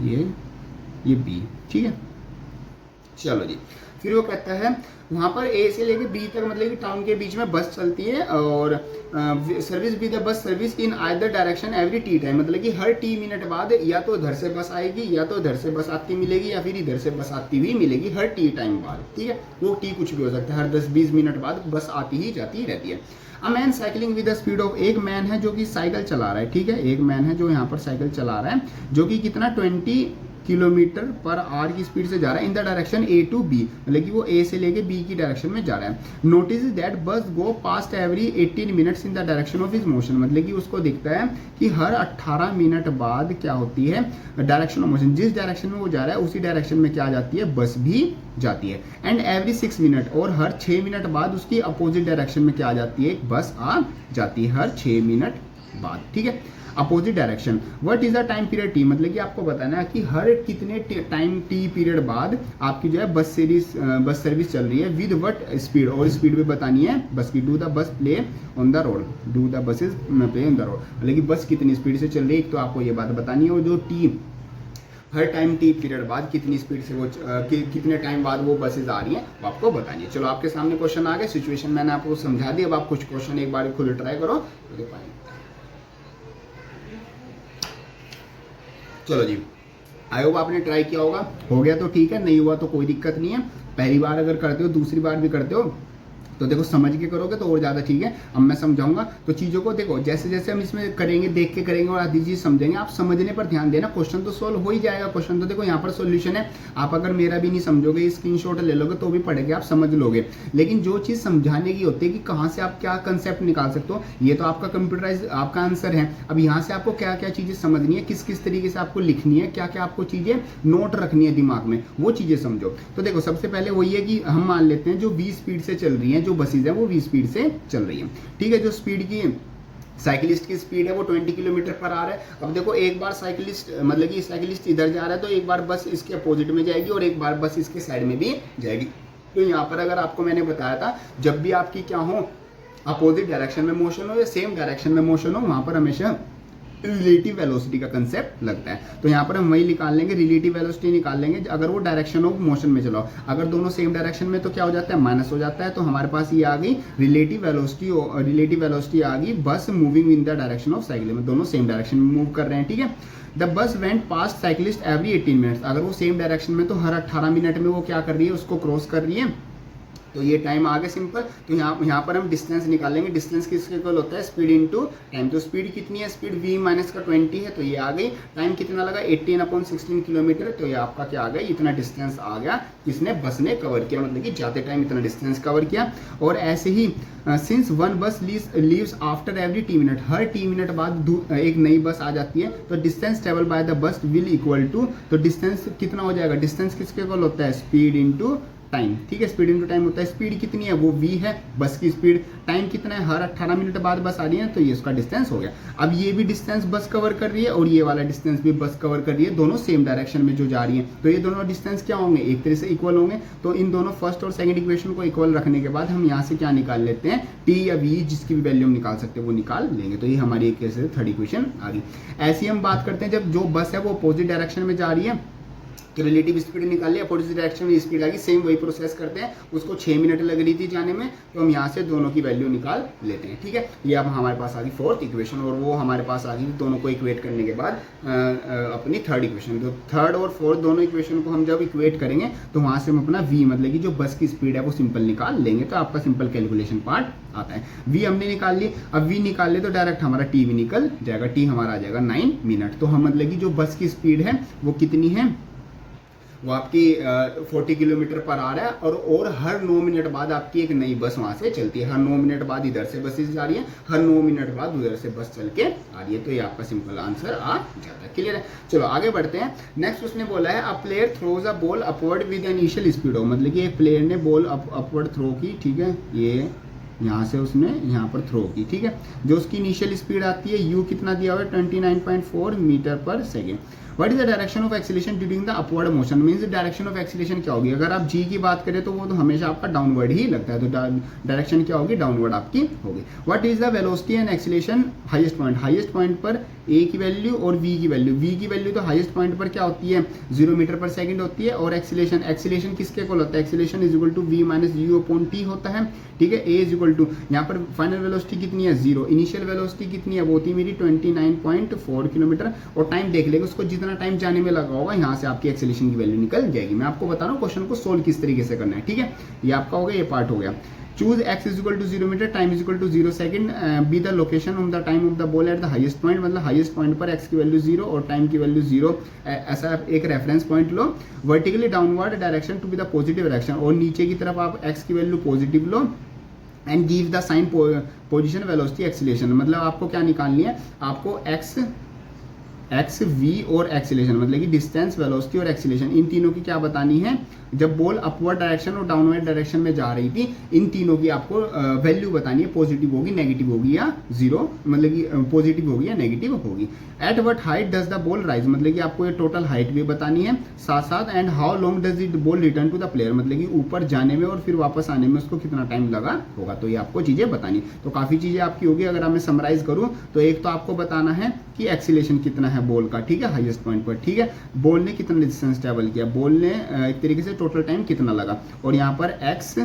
ये बी। ठीक है, चलो जी, फिर वो कहता है वहाँ पर ए से लेके बी तक मतलब कि टाउन के बीच में बस चलती है और service be the bus service in either direction every T time, मतलब कि हर टी मिनट बाद या तो इधर से बस आएगी या तो इधर से बस आती मिलेगी या फिर इधर से बस आती हुई मिलेगी हर टी टाइम बाद। ठीक है, वो टी कुछ भी हो सकता है, हर 10-20 मिनट बाद बस आती ही जाती रहती है। A man cycling with the speed of, एक मैन है जो कि साइकिल चला रहा है। ठीक है, एक मैन है जो यहाँ पर साइकिल चला रहा है जो कि कितना 20 किलोमीटर पर आवर की स्पीड से जा रहा है in the direction A to B, मतलब कि वो ए से लेके बी की डायरेक्शन में जा रहा है। Notice that bus go past every 18 minutes in the direction of his motion, मतलब कि उसको दिखता है कि हर 18 मिनट बाद क्या होती है, डायरेक्शन ऑफ मोशन, जिस डायरेक्शन में वो जा रहा है उसी डायरेक्शन में क्या जाती है, बस भी जाती है। एंड एवरी 6 मिनट, और हर 6 मिनट बाद उसकी अपोजिट डायरेक्शन में क्या आ जाती है, एक बस आ जाती है हर 6 मिनट बाद। ठीक है, opposite direction. What is the time period T, मतलब कि आपको बताना है कि हर कितने टाइम टी पीरियड बाद आपकी जो है बस सर्विस चल रही है, विद व्हाट स्पीड, और स्पीड भी बतानी है बस की। Do the bus play on the road, do the buses play on the road, मतलब कि बस कितनी स्पीड से चल रही है, एक तो आपको ये बात बतानी है, और जो टी हर टाइम टी पीरियड बाद कितनी स्पीड से वो कितने टाइम बाद वो बसेज आ रही हैं वो आपको बतानी है। चलो आपके सामने क्वेश्चन आ गए, सिचुएशन मैंने आपको समझा दी, अब आप कुछ क्वेश्चन एक बार खुद ट्राई करो तो दे पाएंगे। चलो जी, आई होप आपने ट्राई किया होगा, हो गया तो ठीक है, नहीं हुआ तो कोई दिक्कत नहीं है। पहली बार अगर करते हो, दूसरी बार भी करते हो तो देखो समझ के करोगे तो और ज़्यादा ठीक है। अब मैं समझाऊंगा तो चीज़ों को देखो, जैसे जैसे हम इसमें करेंगे, देख के करेंगे और आधी चीज़ समझेंगे। आप समझने पर ध्यान देना, क्वेश्चन तो सोल्व हो ही जाएगा। क्वेश्चन तो देखो यहाँ पर सोल्यूशन है, आप अगर मेरा भी नहीं समझोगे, स्क्रीनशॉट ले लोगे तो भी पढ़ के आप समझ लोगे। लेकिन जो चीज़ समझाने की होती है कि कहाँ से आप क्या कंसेप्ट निकाल सकते हो, ये तो आपका कंप्यूटराइज आपका आंसर है। अब यहाँ से आपको क्या क्या चीज़ें समझनी है, किस किस तरीके से आपको लिखनी है, क्या क्या आपको चीज़ें नोट रखनी है दिमाग में, वो चीज़ें समझो। तो देखो सबसे पहले वही है कि हम मान लेते हैं जो 20 स्पीड से चल रही है, जो बसेज है वो 20 स्पीड से चल रही है, ठीक है। जो स्पीड की साइकिलिस्ट की स्पीड है वो 20 किलोमीटर पर आ रहा है। अब देखो एक बार साइकिलिस्ट मतलब कि साइकिलिस्ट इधर जा रहा है तो एक बार बस इसके अपोजिट में जाएगी और एक बार बस इसके साइड में भी जाएगी। तो यहाँ पर अगर आपको मैंने बताया था, जब भी आपकी क्या हो, अपोजिट डायरेक्शन में मोशन हो या सेम डायरेक्शन में मोशन हो, वहां पर हमेशा रिलेटिव वेलोसिटी का कंसेप्ट लगता है। तो यहाँ पर हम वही निकाल लेंगे, रिलेटिव वेलोसिटी निकाल लेंगे अगर वो डायरेक्शन ऑफ मोशन में चलाओ। अगर दोनों सेम डायरेक्शन में तो क्या हो जाता है, माइनस हो जाता है। तो हमारे पास ये आ गई रिलेटिव वेलोसिटी आ गई बस moving in the direction of cycle में, दोनों सेम डायरेक्शन में मूव कर रहे हैं, ठीक है। The bus went past cyclist every 18 minutes, अगर वो सेम डायरेक्शन में तो हर 18 मिनट में वो क्या कर रही है, उसको क्रॉस कर रही है। तो ये टाइम आ गया सिंपल। तो यहाँ पर हम डिस्टेंस निकालेंगे, डिस्टेंस किसके इक्वल होता है, स्पीड इनटू टाइम। तो स्पीड कितनी है, स्पीड v माइनस का 20 है, तो ये आ गई। टाइम कितना लगा, 18/16 किलोमीटर। तो ये आपका क्या आ गया, इतना डिस्टेंस आ गया, किसने, बस ने कवर किया, मतलब कि जाते टाइम इतना डिस्टेंस कवर किया। और ऐसे ही since one bus leaves after every T minute, हर टी मिनट बाद एक नई बस आ जाती है, तो distance travel by the bus will equal to, तो डिस्टेंस कितना हो जाएगा, डिस्टेंस किसके इक्वल होता है, स्पीड इनटू टाइम, ठीक है। स्पीड इनटू टाइम होता है, स्पीड कितनी है वो v है बस की स्पीड, टाइम कितना है, हर 18 मिनट बाद बस आ रही है, तो ये उसका डिस्टेंस हो गया। अब ये भी डिस्टेंस बस कवर कर रही है और ये वाला डिस्टेंस भी बस कवर कर रही है, दोनों सेम डायरेक्शन में जो जा रही है। तो ये दोनों डिस्टेंस क्या होंगे, एक तरह से इक्वल होंगे। तो इन दोनों फर्स्ट और सेकंड इक्वेशन को इक्वल रखने के बाद हम यहाँ से क्या निकाल लेते हैं, t या v जिसकी भी वैल्यू हम निकाल सकते हैं वो निकाल लेंगे। तो ये हमारी एक तरह से थर्ड इक्वेशन आ गई। ऐसी हम बात करते हैं जब जो बस है वो अपोजिट डायरेक्शन में जा रही है, तो रिलेटिव स्पीड निकाल लिया, अपोजिट डायरेक्शन में स्पीड आ गई, सेम वही प्रोसेस करते हैं। उसको 6 मिनट लग रही थी जाने में, तो हम यहाँ से दोनों की वैल्यू निकाल लेते हैं, ठीक है। ये अब हमारे पास आ गई फोर्थ इक्वेशन, और वो हमारे पास आ गई दोनों को इक्वेट करने के बाद अपनी थर्ड इक्वेशन। तो थर्ड और फोर्थ दोनों इक्वेशन को हम जब इक्वेट करेंगे तो वहाँ से हम अपना v मतलब कि जो बस की स्पीड है वो सिंपल निकाल लेंगे। तो आपका सिंपल कैलकुलेशन पार्ट आता है। v हमने निकाल ली, अब v निकाल ले तो डायरेक्ट हमारा t भी निकल जाएगा, t हमारा आ जाएगा 9 मिनट। तो हम मतलब कि जो बस की स्पीड है वो कितनी है, वो आपकी 40 किलोमीटर पर आ रहा है, और हर 9 मिनट बाद आपकी एक नई बस वहां से चलती है। हर 9 मिनट बाद इधर से बसेस जा रही है, हर 9 मिनट बाद उधर से बस चल के आ रही है। तो ये आपका सिंपल आंसर आ जाता है। क्लियर है, चलो आगे बढ़ते हैं। नेक्स्ट उसने बोला है, a player throws a ball upward with initial speed हो, मतलब कि एक प्लेयर ने बॉल अपवर्ड थ्रो की, ठीक है, ये यहाँ से उसने यहाँ पर थ्रो की, ठीक है। जो उसकी इनिशियल स्पीड आती है u कितना दिया हुआ है, 29.4 मीटर पर second. What is the direction of acceleration during the upward motion, means direction of acceleration क्या होगी। अगर आप जी की बात करें तो वो तो हमेशा आपका डाउनवर्ड ही लगता है, तो डायरेक्शन क्या होगी, डाउनवर्ड आपकी होगी। What is the velocity and acceleration highest point, highest point पर a की वैल्यू और v की वैल्यू, v की वैल्यू तो हाईएस्ट पॉइंट पर क्या होती है, 0 मीटर पर सेकंड होती है। और एक्सीलरेशन किसके इक्वल होता है, acceleration is equal to v minus u upon t होता है, ठीक है। a इज इक्वल टू, यहाँ पर फाइनल वेलोसिटी कितनी है 0, इनिशियल वेलोसिटी कितनी है, वो थी मेरी 29.4 किलोमीटर, और टाइम देख लेंगे उसको, जितना टाइम जाने में लगा होगा यहाँ से आपकी एक्सीलरेशन की वैल्यू निकल जाएगी। मैं आपको बता रहा हूँ क्वेश्चन को सोल्व किस तरीके से करना है, ठीक है। ये आपका हो गया, ये पार्ट हो गया। Choose x is equal to 0 metre, time is equal to 0 second, be the location of the time of the ball at the highest point, मतलब हाईएस्ट पॉइंट पर x की वैल्यू 0 और टाइम की वैल्यू 0, ऐसा एक रेफरेंस पॉइंट लो। Vertically downward direction to be the positive direction, और नीचे की तरफ आप x की वैल्यू पॉजिटिव लो, and give the sign position velocity acceleration, मतलब आपको क्या निकालनी है, आपको एक्स v और एक्सीलरेशन मतलब कि डिस्टेंस, वेलोसिटी और एक्सीलरेशन, इन तीनों की क्या बतानी है। जब बॉल अपवर्ड डायरेक्शन और डाउनवर्ड डायरेक्शन में जा रही थी, इन तीनों की आपको वैल्यू बतानी है, पॉजिटिव होगी, नेगेटिव होगी या जीरो, मतलब कि पॉजिटिव होगी या नेगेटिव होगी। At what height does the ball rise, मतलब कि आपको ये टोटल हाइट भी बतानी है साथ साथ। And how long does it ball return to the player, मतलब कि ऊपर जाने में और फिर वापस आने में उसको कितना टाइम लगा होगा। तो ये आपको चीजें बतानी, तो काफी चीजें आपकी होगी। अगर मैं समराइज करूं तो एक तो आपको बताना है कि एक्सीलरेशन कितना है बॉल का, ठीक है, हाईएस्ट पॉइंट पर, ठीक है। बॉल ने कितना डिस्टेंस ट्रेवल किया, बॉल ने एक तरीके से टोटल टाइम कितना लगा, और यहाँ पर x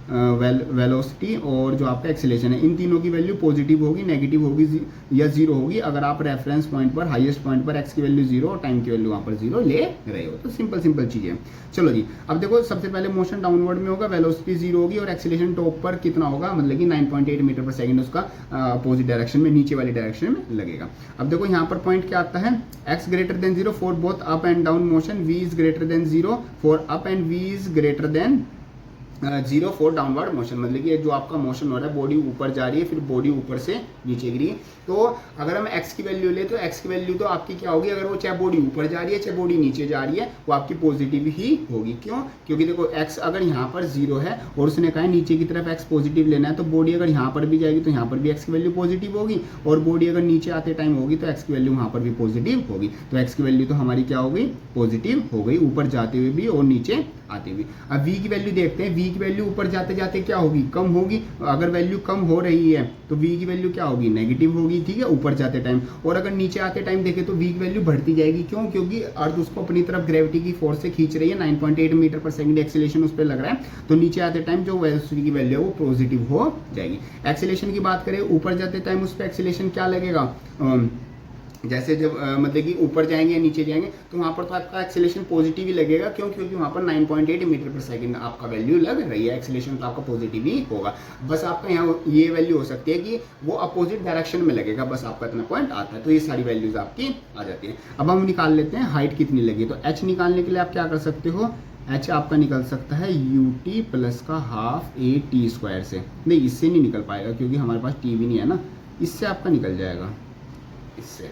वेलोसिटी और जो आपका एक्सेलेरेशन है, इन तीनों की वैल्यू पॉजिटिव होगी, नेगेटिव होगी या जीरो होगी अगर आप रेफरेंस पॉइंट पर, हाईएस्ट पॉइंट पर एक्स की वैल्यू जीरो और टाइम की वैल्यू वहाँ पर जीरो ले रहे हो। तो सिंपल चीज़ें। चलो जी, अब देखो सबसे पहले मोशन डाउनवर्ड में होगा, वेलोसिटी जीरो होगी और एक्सेलेरेशन टॉप पर कितना होगा, मतलब कि 9.8 मीटर पर सेकंड उसका अपोजिट डायरेक्शन में, नीचे वाली डायरेक्शन में लगेगा। अब देखो यहाँ पर पॉइंट क्या आता है, x greater than zero for both up and down motion, v is greater than zero for up and v is greater than zero for downward motion, मतलब कि जो आपका मोशन हो रहा है, बॉडी ऊपर जा रही है, फिर बॉडी ऊपर से नीचे गिरी। तो अगर हम x की वैल्यू ले तो x की वैल्यू तो आपकी क्या होगी, अगर वो चाहे बॉडी ऊपर जा रही है चाहे बॉडी नीचे जा रही है, वो आपकी पॉजिटिव ही होगी। क्यों? क्योंकि देखो x अगर यहाँ पर जीरो है और उसने कहा है नीचे की तरफ x पॉजिटिव लेना है, तो बॉडी अगर यहाँ पर भी जाएगी तो यहाँ पर भी x की वैल्यू पॉजिटिव होगी, और बॉडी अगर नीचे आते टाइम होगी तो x की वैल्यू वहाँ पर भी पॉजिटिव होगी। तो x की वैल्यू तो हमारी क्या हो गई, पॉजिटिव हो गई, ऊपर जाते हुए भी और नीचे आते हुए। अब v की वैल्यू देखते हैं, v की वैल्यू ऊपर जाते जाते क्या होगी, कम होगी। अगर वैल्यू कम हो रही है तो v की वैल्यू क्या होगी, नेगेटिव होगी, ठीक है, ऊपर जाते टाइम। और अगर नीचे आते टाइम देखें तो v की वैल्यू बढ़ती जाएगी। क्यों? क्योंकि अर्थ उसको अपनी तरफ ग्रेविटी की फोर्स से खींच रही है, 9.8 मीटर पर सेकंड एक्सेलेरेशन उस पर लग रहा है, तो नीचे आते टाइम जो वेलोसिटी की वैल्यू है वो पॉजिटिव हो जाएगी। एक्सेलेरेशन की बात करें, ऊपर जाते टाइम उस पर एक्सेलेरेशन क्या लगेगा, जैसे जब मतलब कि ऊपर जाएंगे या नीचे जाएंगे तो वहाँ पर तो आपका एक्सेलेरेशन पॉजिटिव ही लगेगा। क्यों? क्योंकि वहाँ पर 9.8 मीटर पर सेकंड आपका वैल्यू लग रही है, एक्सेलेरेशन तो आपका पॉजिटिव ही होगा। बस आपका यहाँ ये वैल्यू हो सकती है कि वो अपोजिट डायरेक्शन में लगेगा, बस आपका इतना पॉइंट आता है। तो ये सारी वैल्यूज आपकी आ जाती है। अब हम निकाल लेते हैं हाइट कितनी लगी। तो h निकालने के लिए आप क्या कर सकते हो, h आपका निकल सकता है ut प्लस का हाफ a t स्क्वायर से। नहीं, इससे नहीं निकल पाएगा क्योंकि हमारे पास t भी नहीं है ना, इससे आपका निकल जाएगा, इससे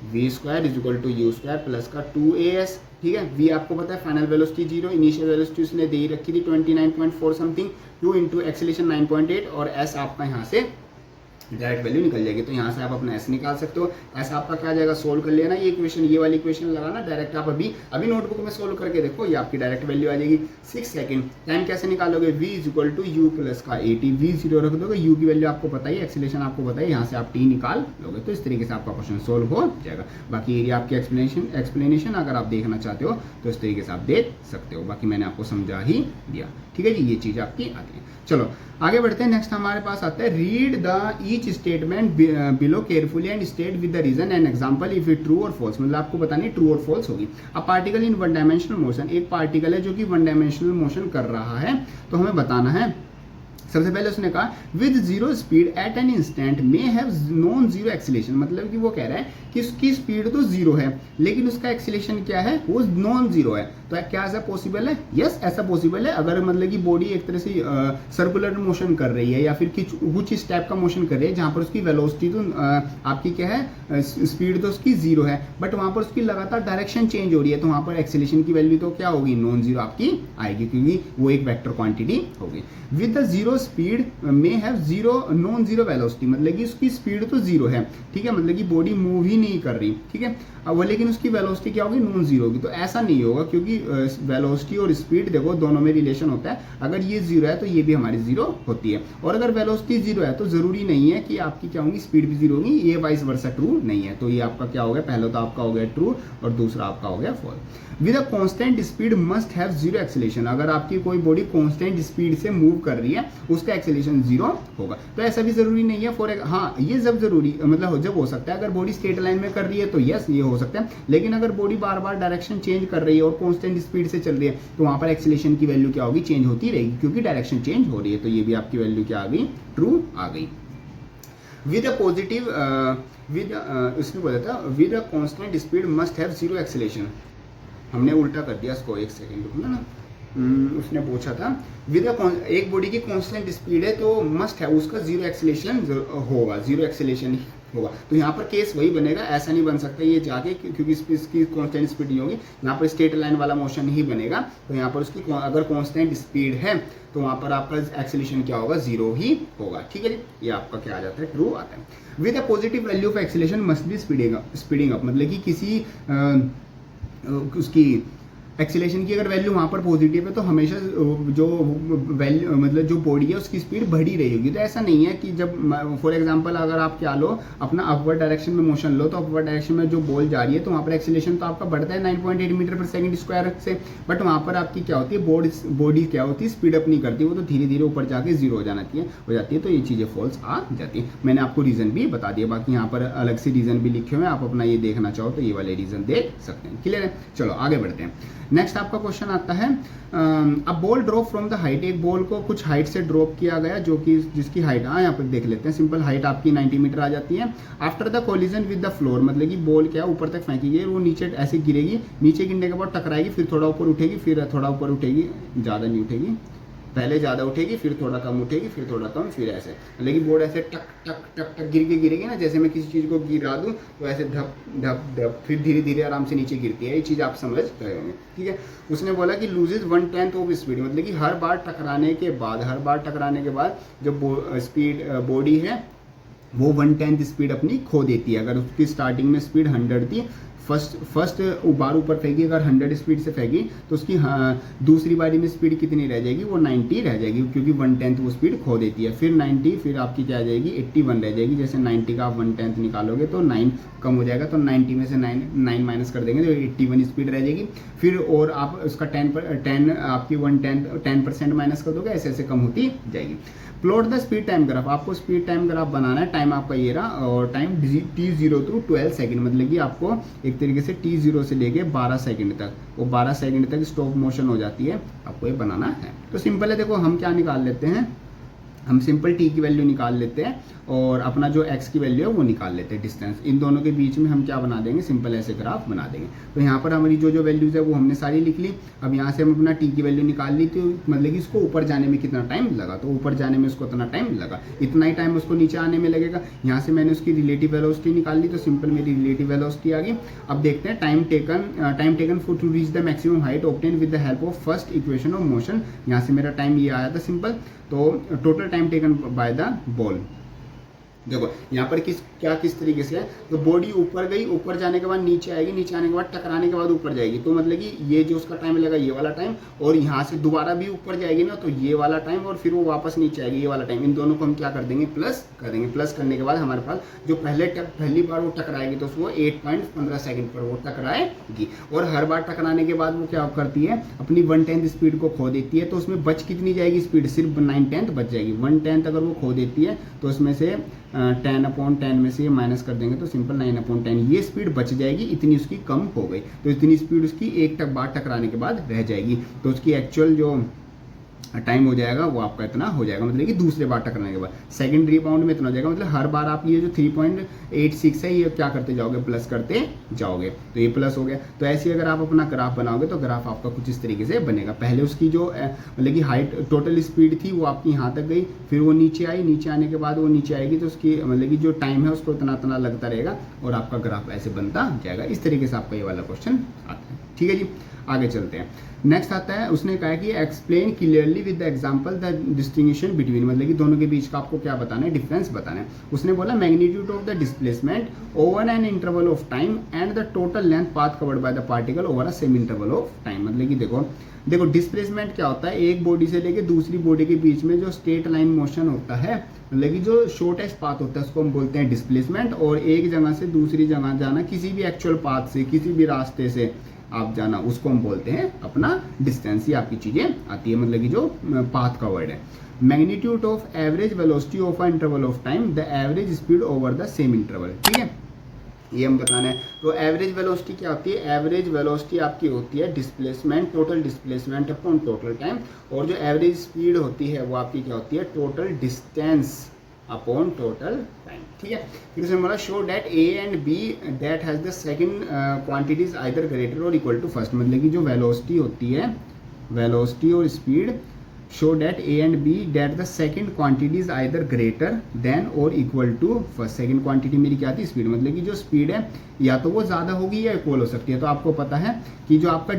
v square is equal to you square plus का 2as। ठीक है, v आपको पता है final velocity zero, initial velocity उसने दे ही रखी थी 29.4 समथिंग, 2 इंटू एक्सेलेरेशन 9.8 और s आपका यहाँ से डायरेक्ट वैल्यू निकल जाएगी। तो यहाँ से आप अपना s निकाल सकते हो। s आपका क्या आ जाएगा, सोल्व कर लेना ये इक्वेशन, ये वाली इक्वेशन लगाना डायरेक्ट, आप अभी नोटबुक में सोल्व करके देखो, ये आपकी डायरेक्ट वैल्यू आ जाएगी 6 सेकंड। टाइम कैसे निकालोगे, v is equal to you plus का 80, v जीरो रख दोगे, u की वैल्यू आपको पता ही, एक्सेलेरेशन आपको पता है, यहाँ से आप t निकाल लोगे। तो इस तरीके से आपका क्वेश्चन सोल्व हो जाएगा। बाकी एरिया आपकी एक्सप्लेनेशन अगर आप देखना चाहते हो तो इस तरीके से आप देख सकते हो, बाकी मैंने आपको समझा ही दिया। ठीक है जी, ये चीज़ आपकी आती है। चलो आगे बढ़ते हैं। नेक्स्ट हमारे पास आता है, read the each statement below carefully and state with the reason and example if it true और फॉल्स। मतलब आपको बतानी ट्रू और फॉल्स होगी। अब particle in one dimensional motion, एक पार्टिकल है जो कि वन डायमेंशनल मोशन कर रहा है, तो हमें बताना है। सबसे पहले उसने कहा with zero speed at an instant may have non zero acceleration, मतलब कि वो कह रहा है कि उसकी स्पीड तो जीरो है लेकिन उसका एक्सीलेशन क्या है, वो नॉन जीरो है। तो क्या ऐसा पॉसिबल है? यस, ऐसा पॉसिबल है। अगर मतलब कि बॉडी एक तरह से सर्कुलर मोशन कर रही है या फिर कुछ इस टाइप का मोशन कर रही है जहाँ पर उसकी वेलोसिटी तो आपकी क्या है, स्पीड तो उसकी जीरो है, बट वहाँ पर उसकी लगातार डायरेक्शन चेंज हो रही है, तो वहाँ पर एक्सीलेशन की वैल्यू तो क्या होगी, नॉन जीरो आपकी आएगी, क्योंकि वो एक वेक्टर क्वांटिटी होगी। विद द जीरो स्पीड में have zero non zero velocity, मतलब कि उसकी स्पीड तो जीरो है, ठीक है, मतलब कि बॉडी मूव ही नहीं कर रही, ठीक है, अब वो लेकिन उसकी वेलोसिटी क्या होगी, नॉन जीरो होगी। तो ऐसा नहीं होगा, क्योंकि वेलोसिटी और स्पीड देखो दोनों में रिलेशन होता है। अगर ये जीरो है तो ये भी हमारी जीरो होती है, और अगर वेलोसिटी जीरो है तो जरूरी नहीं है कि आपकी क्या होगी, स्पीड भी जीरो होगी। ये वाइस वर्सा ट्रू नहीं है। तो ये आपका क्या हो गया, पहला तो आपका हो गया ट्रू और दूसरा आपका हो गया false. With a constant speed must have zero acceleration, अगर आपकी कोई बॉडी कांस्टेंट स्पीड से मूव कर रही है उसका एक्सेलेरेशन जीरो होगा। तो ऐसा भी जरूरी नहीं है। हाँ, ये जब जरूरी मतलब जब हो सकता है, अगर बॉडी स्ट्रेट लाइन में कर रही है तो यस ये हो सकता है, लेकिन अगर बॉडी बार बार डायरेक्शन चेंज कर रही है और कांस्टेंट स्पीड से चल रही है तो वहां पर एक्सेलेरेशन की वैल्यू क्या होगी, चेंज होती रहेगी, क्योंकि डायरेक्शन चेंज हो रही है। तो ये भी आपकी वैल्यू क्या आ गई, ट्रू आ गई। विद अ पॉजिटिव इसमें बोला था with a constant speed must have zero acceleration, हमने उल्टा कर दिया इसको, एक सेकेंड रुकना ना। उसने पूछा था विद एक बॉडी की कांस्टेंट स्पीड है तो मस्ट है उसका जीरो एक्सेलेरेशन होगा, जीरो एक्सेलेरेशन होगा। तो यहाँ पर केस वही बनेगा, ऐसा नहीं बन सकता ये जाके, क्योंकि इसकी कांस्टेंट स्पीड नहीं होगी, यहाँ पर स्ट्रेट लाइन वाला मोशन ही बनेगा। तो यहाँ पर उसकी अगर कांस्टेंट स्पीड है तो वहाँ पर आपका एक्सेलेरेशन क्या होगा, जीरो ही होगा, ठीक है जी। ये आपका क्या आ जाता है, ट्रू आता है। With a positive value of acceleration must be speeding up, मतलब कि किसी उसकी एक्सीलरेशन की अगर वैल्यू वहाँ पर पॉजिटिव है तो हमेशा जो वैल्यू मतलब जो बॉडी है उसकी स्पीड बढ़ी रहेगी। तो ऐसा नहीं है कि जब फॉर एग्जांपल अगर आप क्या लो अपना अपवर्ड डायरेक्शन में मोशन लो तो अपवर्ड डायरेक्शन में जो बॉल जा रही है तो वहाँ पर एक्सीलरेशन तो आपका बढ़ता है 9.8 मीटर पर सेकंड स्क्वायर से, बट वहाँ पर आपकी क्या होती है बॉडी क्या होती है स्पीड अप नहीं करती, वो तो धीरे धीरे ऊपर जाके जीरो हो जाती है। तो ये चीज़ें फॉल्स आ जाती है। मैंने आपको रीज़न भी बता दिया, बाकी यहाँ पर अलग से रीज़न भी लिखे हुए हैं, आप अपना ये देखना चाहो तो ये वाले रीज़न देख सकते हैं। क्लियर है? चलो आगे बढ़ते हैं। नेक्स्ट आपका क्वेश्चन आता है अब ball drop from the height, एक बॉल को कुछ हाइट से ड्रॉप किया गया जो कि जिसकी हाइट यहाँ पर देख लेते हैं, सिंपल हाइट आपकी 90 मीटर आ जाती है। After the collision with the floor, मतलब कि बॉल क्या ऊपर तक फेंकी गई, वो नीचे ऐसे गिरेगी, नीचे गिरने के बाद टकराएगी, फिर थोड़ा ऊपर उठेगी, फिर थोड़ा ऊपर उठेगी, ज़्यादा नहीं उठेगी, पहले ज़्यादा उठेगी फिर थोड़ा कम उठेगी, फिर थोड़ा कम, फिर ऐसे, लेकिन बोर्ड ऐसे टक टक टक टक गिर के गिरेगी ना, जैसे मैं किसी चीज़ को गिरा दूँ तो ऐसे धप धप धप, फिर धीरे धीरे आराम से नीचे गिरती है। ये चीज़ आप समझ रहे होंगे। ठीक है, उसने बोला कि लूजेज 1/10 ऑफ स्पीड, मतलब कि हर बार टकराने के बाद जो स्पीड बॉडी है वो 1/10 स्पीड अपनी खो देती है। अगर उसकी स्टार्टिंग में स्पीड 100 थी, फर्स्ट बार ऊपर फेंकी, अगर 100 स्पीड से फेंकी तो उसकी दूसरी बारी में स्पीड कितनी रह जाएगी, वो 90 रह जाएगी, क्योंकि 1/10 वो स्पीड खो देती है। फिर 90, फिर आपकी क्या आ जाएगी 81 रह जाएगी। जैसे 90 का आप 1/10 निकालोगे तो 9 कम हो जाएगा, तो 90 में से 9 माइनस कर देंगे तो 81 स्पीड रह जाएगी। फिर और आप उसका 10 आपकी 10% माइनस कर दोगे, ऐसे ऐसे कम होती जाएगी। Plot the speed time graph, आपको स्पीड टाइम ग्राफ बनाना है। टाइम आपका ये रहा और टाइम t0 to 12 सेकंड, मतलब कि आपको एक तरीके से t0 से लेके 12 सेकंड तक, वो 12 सेकंड तक स्टॉप मोशन हो जाती है, आपको ये बनाना है। तो सिंपल है, देखो हम क्या निकाल लेते हैं, हम सिंपल t की वैल्यू निकाल लेते हैं और अपना जो x की वैल्यू है वो निकाल लेते हैं, डिस्टेंस। इन दोनों के बीच में हम क्या बना देंगे, सिंपल ऐसे ग्राफ बना देंगे। तो यहाँ पर हमारी जो वैल्यूज़ है वो हमने सारी लिख ली। अब यहाँ से हम अपना t की वैल्यू निकाल ली, तो मतलब कि इसको ऊपर जाने में कितना टाइम लगा, तो ऊपर जाने में उसको इतना टाइम लगा, इतना ही टाइम उसको नीचे आने में लगेगा। यहाँ से मैंने उसकी रिलेटिव वेलोसिटी निकाल ली, तो सिंपल मेरी रिलेटिव वेलोसिटी आ गई। अब देखते हैं time taken for to reach the maximum height obtain with the help of first equation of motion. यहाँ से मेरा टाइम ये आया था सिंपल, तो total time taken by the ball. देखो यहाँ पर किस तरीके से है, तो बॉडी ऊपर गई, ऊपर जाने के बाद नीचे आएगी, नीचे आने के बाद टकराने के बाद ऊपर जाएगी, तो मतलब कि ये जो उसका टाइम लगा ये वाला टाइम, और यहाँ से दोबारा भी ऊपर जाएगी ना तो ये वाला टाइम, और फिर वो वापस नीचे आएगी ये वाला टाइम। इन दोनों को हम क्या कर देंगे, प्लस कर देंगे। प्लस करने के बाद हमारे पास जो पहली बार वो टकराएगी तो वो 8.15 सेकंड पर वो टकराएगी, और हर बार टकराने के बाद वो क्या करती है, अपनी 1/10 स्पीड को खो देती है। तो उसमें बच कितनी जाएगी स्पीड, सिर्फ 9/10 बच जाएगी। 1/10 अगर वो खो देती है तो उसमें से 10/10 में से माइनस कर देंगे तो सिंपल 9/10 ये स्पीड बच जाएगी, इतनी उसकी कम हो गई। तो इतनी स्पीड उसकी एक बार टकराने के बाद रह जाएगी, तो उसकी एक्चुअल जो टाइम हो जाएगा वो आपका इतना हो जाएगा, मतलब कि दूसरे बार टकराने के बाद। सेकंड रिबाउंड में इतना हो जाएगा, मतलब हर बार आप ये जो 3.86 है ये क्या करते जाओगे, प्लस करते जाओगे, तो ये प्लस हो गया। तो ऐसे अगर आप अपना ग्राफ बनाओगे तो ग्राफ आपका कुछ इस तरीके से बनेगा। पहले उसकी जो मतलब कि हाइट टोटल स्पीड थी वो आपकी यहाँ तक गई, फिर वो नीचे आई, नीचे आने के बाद वो नीचे आएगी तो उसकी मतलब कि जो टाइम है उसको इतना लगता रहेगा और आपका ग्राफ ऐसे बनता जाएगा। इस तरीके से आपका ये वाला क्वेश्चन आता है। ठीक है जी, आगे चलते हैं। नेक्स्ट आता है, उसने कहा कि explain clearly with the example the distinction between, मतलब कि दोनों के बीच का आपको क्या बताना है, डिफरेंस बताना है। उसने बोला magnitude of the displacement over an interval of time and the total length path covered by the particle over a same interval of time. मतलब कि देखो डिस्प्लेसमेंट क्या होता है, एक बॉडी से लेके दूसरी बॉडी के बीच में जो स्ट्रेट लाइन मोशन होता है, मतलब कि जो शॉर्टेस्ट पाथ होता है उसको हम बोलते हैं डिस्प्लेसमेंट। और एक जगह से दूसरी जगह जाना, किसी भी एक्चुअल पाथ से, किसी भी रास्ते से आप जाना, उसको हम बोलते हैं अपना डिस्टेंस। ये आपकी चीजें आती है, मतलब कि जो पाथ का वर्ड है। Magnitude of average velocity of a interval of time, the average speed over the same interval. ठीक है, ये हम बताना है। तो एवरेज वेलोसिटी क्या होती है, एवरेज वेलोसिटी आपकी होती है displacement, total displacement upon total time, और जो एवरेज स्पीड होती है वो आपकी क्या होती है, total distance upon total time. ठीक है, फिर उसने बोला show that A and B that has the second quantities either greater or equal to first, मतलब कि जो वेलोसिटी होती है, वेलोसिटी और speed show that A and B that the second quantity is either greater than or equal to first. Second quantity मेरी क्या थी, स्पीड, मतलब कि जो स्पीड है या तो वो ज़्यादा होगी या इक्वल हो सकती है। तो आपको पता है कि जो आपका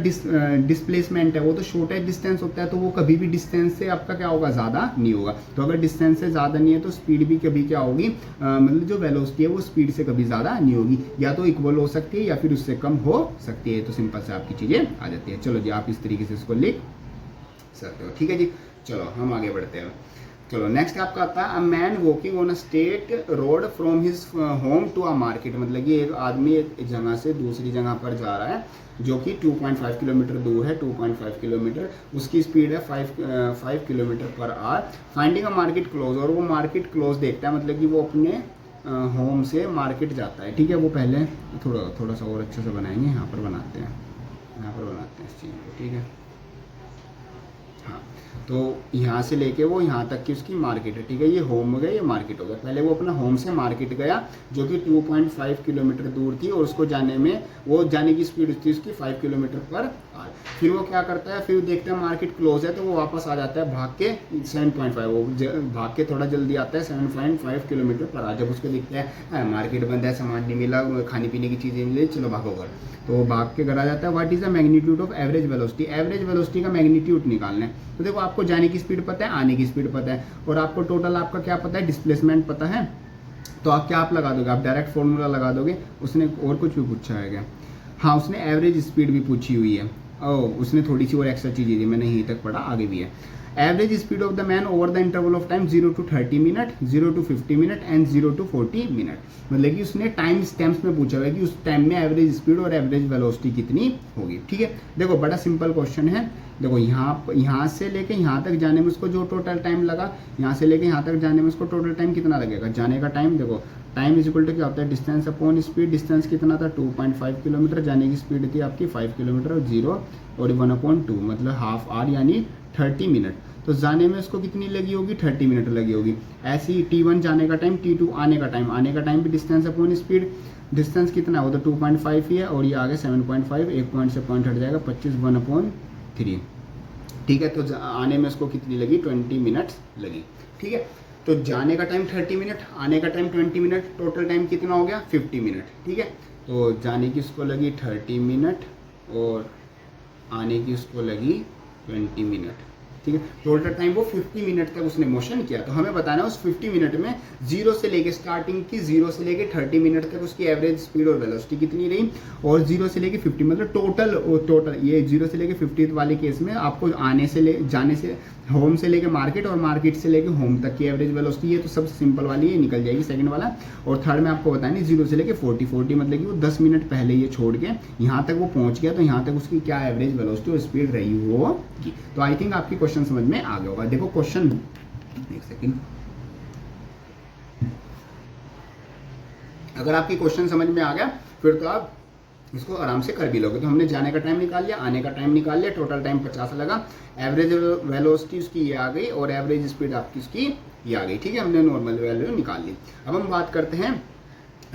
डिस्प्लेसमेंट है वो तो शॉर्टेज डिस्टेंस होता है, तो वो कभी भी डिस्टेंस से आपका क्या होगा, ज़्यादा नहीं होगा। तो अगर डिस्टेंस से ज़्यादा नहीं है तो स्पीड भी कभी क्या होगी, मतलब जो वेलोसिटी है वो स्पीड से कभी ज़्यादा नहीं होगी, या तो इक्वल हो सकती है या फिर उससे कम हो सकती है। तो सिंपल से आपकी चीज़ें आ जाती है। चलो जी, आप इस तरीके से इसको लिख सकते हो। ठीक है जी, चलो हम आगे बढ़ते हैं। चलो नेक्स्ट आपका आता है a man walking on a state road from his home to a market. मतलब कि एक आदमी एक जगह से दूसरी जगह पर जा रहा है जो कि 2.5 किलोमीटर दूर है, 2.5 किलोमीटर, उसकी स्पीड है 5 किलोमीटर पर our. Finding a market close, और वो मार्केट क्लोज देखता है, मतलब कि वो अपने होम से मार्केट जाता है। ठीक है, वो पहले थोड़ा सा और अच्छे से बनाएंगे, यहाँ पर बनाते हैं इस चीज़ को। ठीक है, हाँ, तो यहाँ से लेके वो यहाँ तक की उसकी मार्केट है। ठीक है, ये होम हो गया, ये मार्केट हो गया। पहले वो अपना होम से मार्केट गया जो कि 2.5 किलोमीटर दूर थी, और उसको जाने में वो जाने की स्पीड थी उसकी 5 किलोमीटर पर आवर। फिर वो क्या करता है, फिर देखता है मार्केट क्लोज है, तो वो वापस आ जाता है भाग के 7.5, वो भाग के थोड़ा जल्दी आता है 7.5 किलोमीटर पर आवर। जब उसको दिखता है मार्केट बंद है, सामान नहीं मिला, खाने पीने की चीज़ें मिली, चलो भागो घर, तो वो भाग के घर आ जाता है। What is the magnitude of average velocity, average velocity का मैग्नीट्यूड निकालना है। तो देखो, आपको जाने की स्पीड पता है, आने की स्पीड पता है, और आपको टोटल आपका क्या पता है, डिस्प्लेसमेंट पता है। तो आप क्या आप लगा दोगे, आप डायरेक्ट फॉर्मूला लगा दोगे। उसने और कुछ भी पूछा है क्या, हाँ उसने एवरेज स्पीड भी पूछी हुई है, उसने थोड़ी सी और एक्स्ट्रा चीज़ें दी, मैंने यहीं तक पढ़ा, आगे भी है। Average speed of the man over the interval of time 0 to 30 minute, 0 to 50 minute and 0 to 40 minute. मतलब कि उसने टाइम स्टैम्प्स में पूछा हुआ है कि उस टाइम में एवरेज स्पीड और एवरेज वेलोसिटी कितनी होगी। ठीक है, देखो बड़ा सिंपल क्वेश्चन है। देखो यहाँ से लेके यहाँ तक जाने में उसको जो टोटल टाइम लगा, यहाँ से लेके यहाँ तक जाने में उसको टोटल टाइम कितना लगेगा, जाने का टाइम। देखो टाइम इज इक्वल टू क्या होता है, डिस्टेंस अपॉन स्पीड। डिस्टेंस कितना था, 2.5 किलोमीटर, जाने की स्पीड थी आपकी 5 किलोमीटर, और 0 और 1/2 मतलब हाफ आवर यानी 30 मिनट। तो जाने में उसको कितनी लगी होगी, 30 मिनट लगी होगी। ऐसे ही T1 जाने का टाइम, T2 आने का टाइम, आने का टाइम भी डिस्टेंस अपॉन स्पीड। डिस्टेंस कितना है, वो तो 2.5 ही है, और ये आगे 7.5, एक पॉइंट से पॉइंट हट जाएगा, 25 1/3। ठीक है, तो आने में उसको कितनी लगी, 20 मिनट्स लगी। ठीक है, तो जाने का टाइम 30 मिनट, आने का टाइम 20 मिनट, टोटल टाइम कितना हो गया, 50 मिनट। ठीक है, तो जाने की उसको लगी 30 मिनट और आने की उसको लगी 20 मिनट। ठीक है, टोटल टाइम वो 50 मिनट तक उसने मोशन किया। तो हमें बताना है उस 50 मिनट में जीरो से लेके स्टार्टिंग की 0 से लेके 30 मिनट तक उसकी एवरेज स्पीड और वेलोसिटी कितनी रही, और 0 से लेके 50 मतलब टोटल ये 0 से लेके 50 वाले केस में आपको जाने से होम से लेके मार्केट और मार्केट से लेके होम तक की एवरेज वेलोसिटी, ये तो सबसे सिंपल वाली है, निकल जाएगी सेकंड वाला। और थर्ड में आपको बताएं 0 से लेके 40 मतलब कि वो 10 मिनट पहले ये छोड़ के यहाँ तक वो पहुँच गया, तो यहाँ तक उसकी क्या एवरेज वेलोसिटी और स्पीड रही होगी। तो आई थिंक आपकी क्वेश्चन समझ में आ गया होगा। देखो क्वेश्चन, एक सेकेंड, अगर आपकी क्वेश्चन समझ में आ गया फिर तो आप इसको आराम से कर भी लोगे। तो हमने जाने का टाइम निकाल लिया, आने का टाइम निकाल लिया, टोटल टाइम 50 लगा, एवरेज वेलोसिटी उसकी ये आ गई, और एवरेज स्पीड आपकी उसकी ये आ गई। ठीक है, हमने नॉर्मल वैल्यू निकाल ली। अब हम बात करते हैं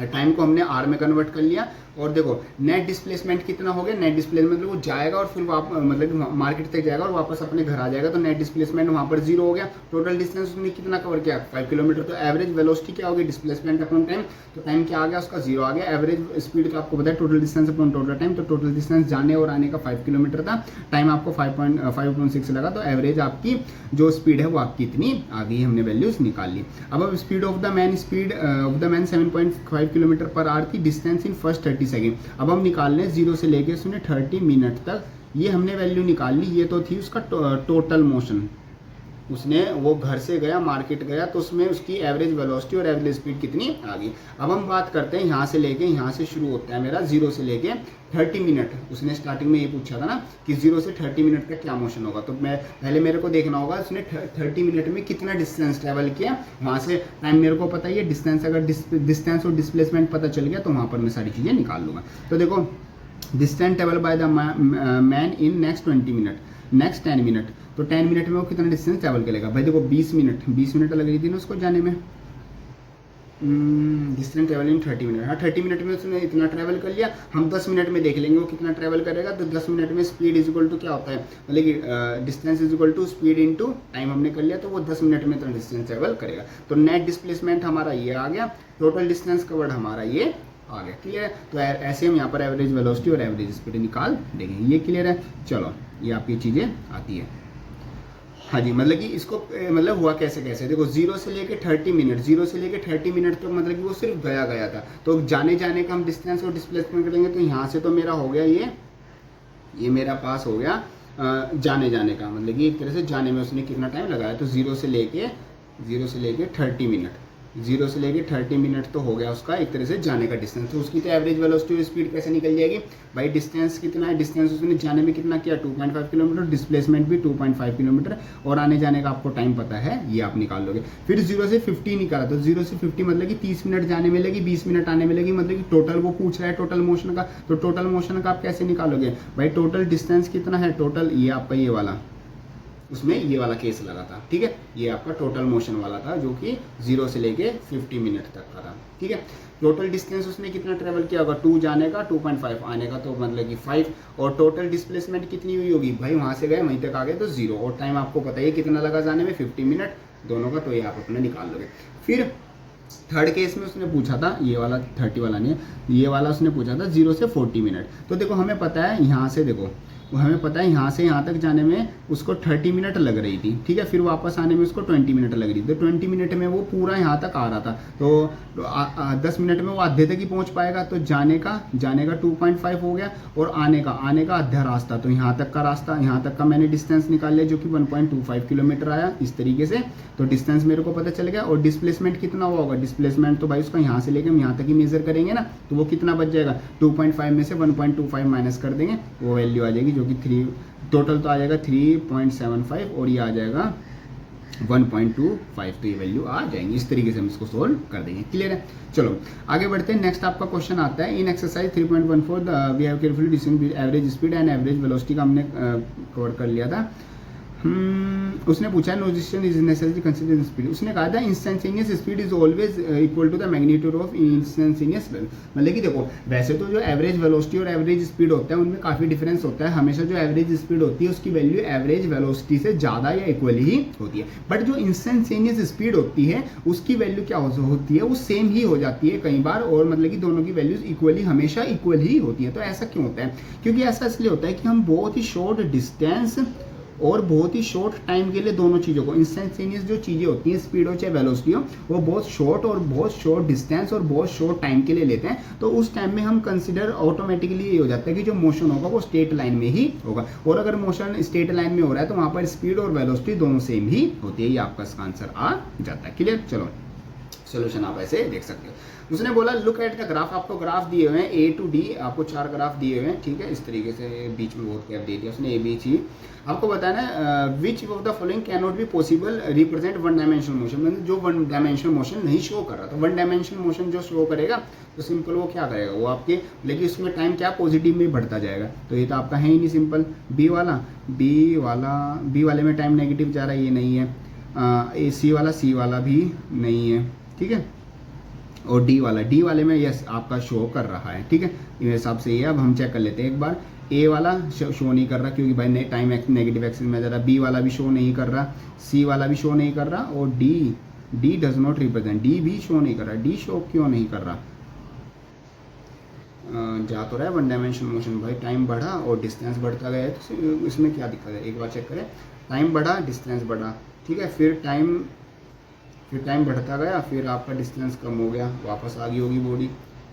टाइम को हमने आर में कन्वर्ट कर लिया, और देखो नेट डिस्प्लेसमेंट कितना हो गया, नेट डिस्प्लेसमेंट मतलब वो जाएगा और फिर मतलब मार्केट तक जाएगा और वापस अपने घर आ जाएगा, तो नेट डिस्प्लेसमेंट वहाँ पर 0 हो गया। टोटल डिस्टेंस उसने कितना कवर किया, 5 किलोमीटर। तो एवरेज वेलोसिटी क्या होगी, डिस्प्लेसमेंट अपॉन टाइम, तो टाइम क्या आ गया उसका 0 आ गया। एवरेज स्पीड तो आपको पता है total distance upon total time, तो टोटल डिस्टेंस जाने और आने का 5 किलोमीटर था, टाइम आपको 5.6 लगा, तो एवरेज आपकी जो स्पीड है वो आपकी इतनी आ गई, हमने वैल्यूज निकाल ली। अब speed of the man 7.5 kilometre पर आवर थी, डिस्टेंस इन फर्स्ट 30 सेकेंड। अब हम निकाल लें 0 से लेके उसने 30 मिनट तक, ये हमने वैल्यू निकाल ली। ये तो थी उसका टोटल मोशन, उसने वो घर से गया मार्केट गया, तो उसमें उसकी एवरेज वेलोसिटी और एवरेज स्पीड कितनी आ गई। अब हम बात करते हैं यहाँ से लेके, यहाँ से शुरू होता है मेरा 0 से लेके 30 मिनट। उसने स्टार्टिंग में ये पूछा था ना कि 0 से 30 मिनट का क्या मोशन होगा, तो मैं पहले मेरे को देखना होगा उसने 30 मिनट में कितना डिस्टेंस ट्रैवल किया। वहाँ से टाइम मेरे को पता ही है, डिस्टेंस अगर डिस्टेंस और डिस्प्लेसमेंट पता चल गया तो वहाँ पर मैं सारी चीज़ें निकाल लूँगा। तो देखो distance travel by the man in next 20 minute, next 10 minute, तो 10 मिनट में वो कितना डिस्टेंस ट्रैवल करेगा। भाई देखो 20 मिनट लग रही थी ना उसको जाने में, डिस्टेंस ट्रेवल इन 30 मिनट, हाँ 30 मिनट में उसने इतना ट्रैवल कर लिया, हम 10 मिनट में देख लेंगे वो कितना ट्रैवल करेगा। तो 10 मिनट में स्पीड इज इक्वल टू क्या होता है, मतलब कि distance is equal to speed into time हमने कर लिया, तो वो 10 मिनट में इतना डिस्टेंस ट्रैवल करेगा। तो नेट डिस्प्लेसमेंट हमारा ये आ गया, टोटल डिस्टेंस कवर्ड हमारा ये आ गया। क्लियर है। तो ऐसे हम यहाँ पर एवरेज वेलोसिटी और एवरेज स्पीड निकाल देंगे। ये क्लियर है। चलो ये आपकी चीज़ें आती है। हाँ जी, मतलब कि इसको मतलब हुआ कैसे कैसे, देखो 0 से लेके 30 मिनट, 0 से लेके 30 मिनट तक मतलब कि वो सिर्फ गया था। तो जाने जाने का हम डिस्टेंस और डिस्प्लेसमेंट करेंगे, तो यहाँ से तो मेरा हो गया ये मेरा पास हो गया जाने का, मतलब कि एक तरह से जाने में उसने कितना टाइम लगाया। तो 0 से लेके 30 मिनट, 0 से लेके 30 मिनट तो हो गया उसका एक तरह से जाने का डिस्टेंस। तो उसकी तो एवरेज वेलोसिटी और स्पीड कैसे निकल जाएगी भाई, डिस्टेंस कितना है, डिस्टेंस उसने जाने में कितना किया 2.5 किलोमीटर, डिस्प्लेसमेंट भी 2.5 किलोमीटर, और आने जाने का आपको टाइम पता है, ये आप निकाल लोगे। फिर 0 से 50 निकाला, तो 0 से 50 मतलब कि 30 मिनट जाने में लगी, 20 मिनट आने में लगी, मतलब कि टोटल वो पूछ रहा है टोटल मोशन का। तो टोटल मोशन का आप कैसे निकालोगे भाई, टोटल डिस्टेंस कितना है, टोटल ये आपका ये वाला, उसमें ये वाला केस लगा था। ठीक है, ये आपका टोटल मोशन वाला था जो कि 0 से लेके 50 मिनट तक का था। ठीक है, टोटल डिस्टेंस उसने कितना ट्रेवल किया होगा, 2 जाने का, 2.5 आने का, तो मतलब कि 5, और टोटल डिस्प्लेसमेंट कितनी हुई होगी भाई, वहाँ से गए वहीं तक आ गए तो 0, और टाइम आपको पता है कितना लगा जाने में, 50 मिनट दोनों का, तो ये आप अपने निकाल लोगे। फिर थर्ड केस में उसने पूछा था, ये वाला 30 वाला नहीं है, ये वाला उसने पूछा था 0 से 40 मिनट। तो देखो हमें पता है यहाँ से, देखो हमें पता है यहाँ से यहाँ तक जाने में उसको 30 मिनट लग रही थी। ठीक है, फिर वापस आने में उसको 20 मिनट लग रही थी। तो 20 मिनट में वो पूरा यहाँ तक आ रहा था, तो 10 मिनट में वो आधे तक ही पहुँच पाएगा। तो जाने का 2.5 हो गया, और आने का आधा रास्ता, तो यहाँ तक का रास्ता, यहाँ तक का मैंने डिस्टेंस निकाल लिया जो कि 1.25 किलोमीटर आया इस तरीके से। तो डिस्टेंस मेरे को पता चल गया। और डिस्प्लेसमेंट कितना हुआ होगा, डिस्प्लेसमेंट तो भाई उसका यहाँ से लेके हम यहाँ तक ही मेजर करेंगे ना, तो वो कितना बच जाएगा, 2.5 में से 1.25 माइनस कर देंगे, वो वैल्यू आ जाएगी जो कि 3, टोटल तो आ जाएगा 3.75, और ये आ जाएगा 1.25, तो ये वैल्यू आ जाएंगी। इस तरीके से हम इसको सोल्व कर देंगे। क्लियर है। चलो आगे बढ़ते हैं। नेक्स्ट आपका क्वेश्चन आता है, in exercise 3.14 we have carefully distinguish average speed and average velocity का हमने कवर कर लिया था। उसने पूछा no decision is necessary consider speed. उसने कहा था instantaneous speed is always equal to the magnitude of instantaneous, मतलब कि देखो वैसे तो जो एवरेज वेलोसिटी और एवरेज स्पीड होता है उनमें काफ़ी डिफरेंस होता है। हमेशा जो एवरेज स्पीड होती है उसकी वैल्यू एवरेज वेलोसिटी से ज़्यादा या इक्वली ही होती है, बट जो इंस्टेंटेनियस स्पीड होती है उसकी वैल्यू क्या होती है, वो सेम ही हो जाती है कई बार, और मतलब कि दोनों की वैल्यूज इक्वली हमेशा इक्वल ही होती है। तो ऐसा क्यों होता है, क्योंकि ऐसा इसलिए होता है कि हम बहुत ही शॉर्ट डिस्टेंस और बहुत ही शॉर्ट टाइम के लिए दोनों चीज़ों को, इंस्टेंटेनियस जो चीज़ें होती हैं स्पीड हो चाहे वेलोसिटी हो, वो बहुत शॉर्ट और बहुत शॉर्ट डिस्टेंस और बहुत शॉर्ट टाइम के लिए लेते हैं। तो उस टाइम में हम कंसिडर ऑटोमेटिकली ये हो जाता है कि जो मोशन होगा वो स्ट्रेट लाइन में ही होगा, और अगर मोशन स्ट्रेट लाइन में हो रहा है तो वहाँ पर स्पीड और वेलोसिटी दोनों सेम ही होती है। ये आपका इसका आंसर आ जाता है। क्लियर। चलो सोल्यूशन आप ऐसे देख सकते हो। उसने बोला लुक एट द ग्राफ, आपको ग्राफ दिए हुए हैं A to D, आपको 4 ग्राफ दिए हुए हैं। ठीक है, इस तरीके से बीच में बहुत गैप दे दिया उसने, A B C। आपको बताना है which of the following can not be possible represent one dimensional motion, मतलब जो वन डायमेंशनल मोशन नहीं शो कर रहा। तो वन डायमेंशनल मोशन जो शो करेगा तो सिंपल वो क्या करेगा, वो आपके लेकिन उसमें टाइम क्या पॉजिटिव में बढ़ता जाएगा। तो ये तो आपका है ही नहीं सिंपल। बी वाले में टाइम नेगेटिव जा रहा है, ये नहीं है। सी वाला भी नहीं है। ठीक है, और डी वाले में यस आपका शो कर रहा है। ठीक है, इस हिसाब से ये अब हम चेक कर लेते हैं एक बार। ए वाला शो नहीं कर रहा क्योंकि भाई टाइम नेगेटिव एक्सिस में जा रहा। बी वाला भी शो नहीं कर रहा, सी वाला भी शो नहीं कर रहा, और D does not represent, D भी शो नहीं कर रहा। डी शो क्यों नहीं कर रहा, जा तो रहा है वन डायमेंशन मोशन भाई, टाइम बढ़ा और डिस्टेंस बढ़ता गया है, तो इसमें क्या दिक्कत है, एक बार चेक करें। टाइम बढ़ा डिस्टेंस बढ़ा, ठीक है, फिर टाइम बढ़ता गया, फिर आपका डिस्टेंस कम हो गया, वापस आ गई होगी बॉडी,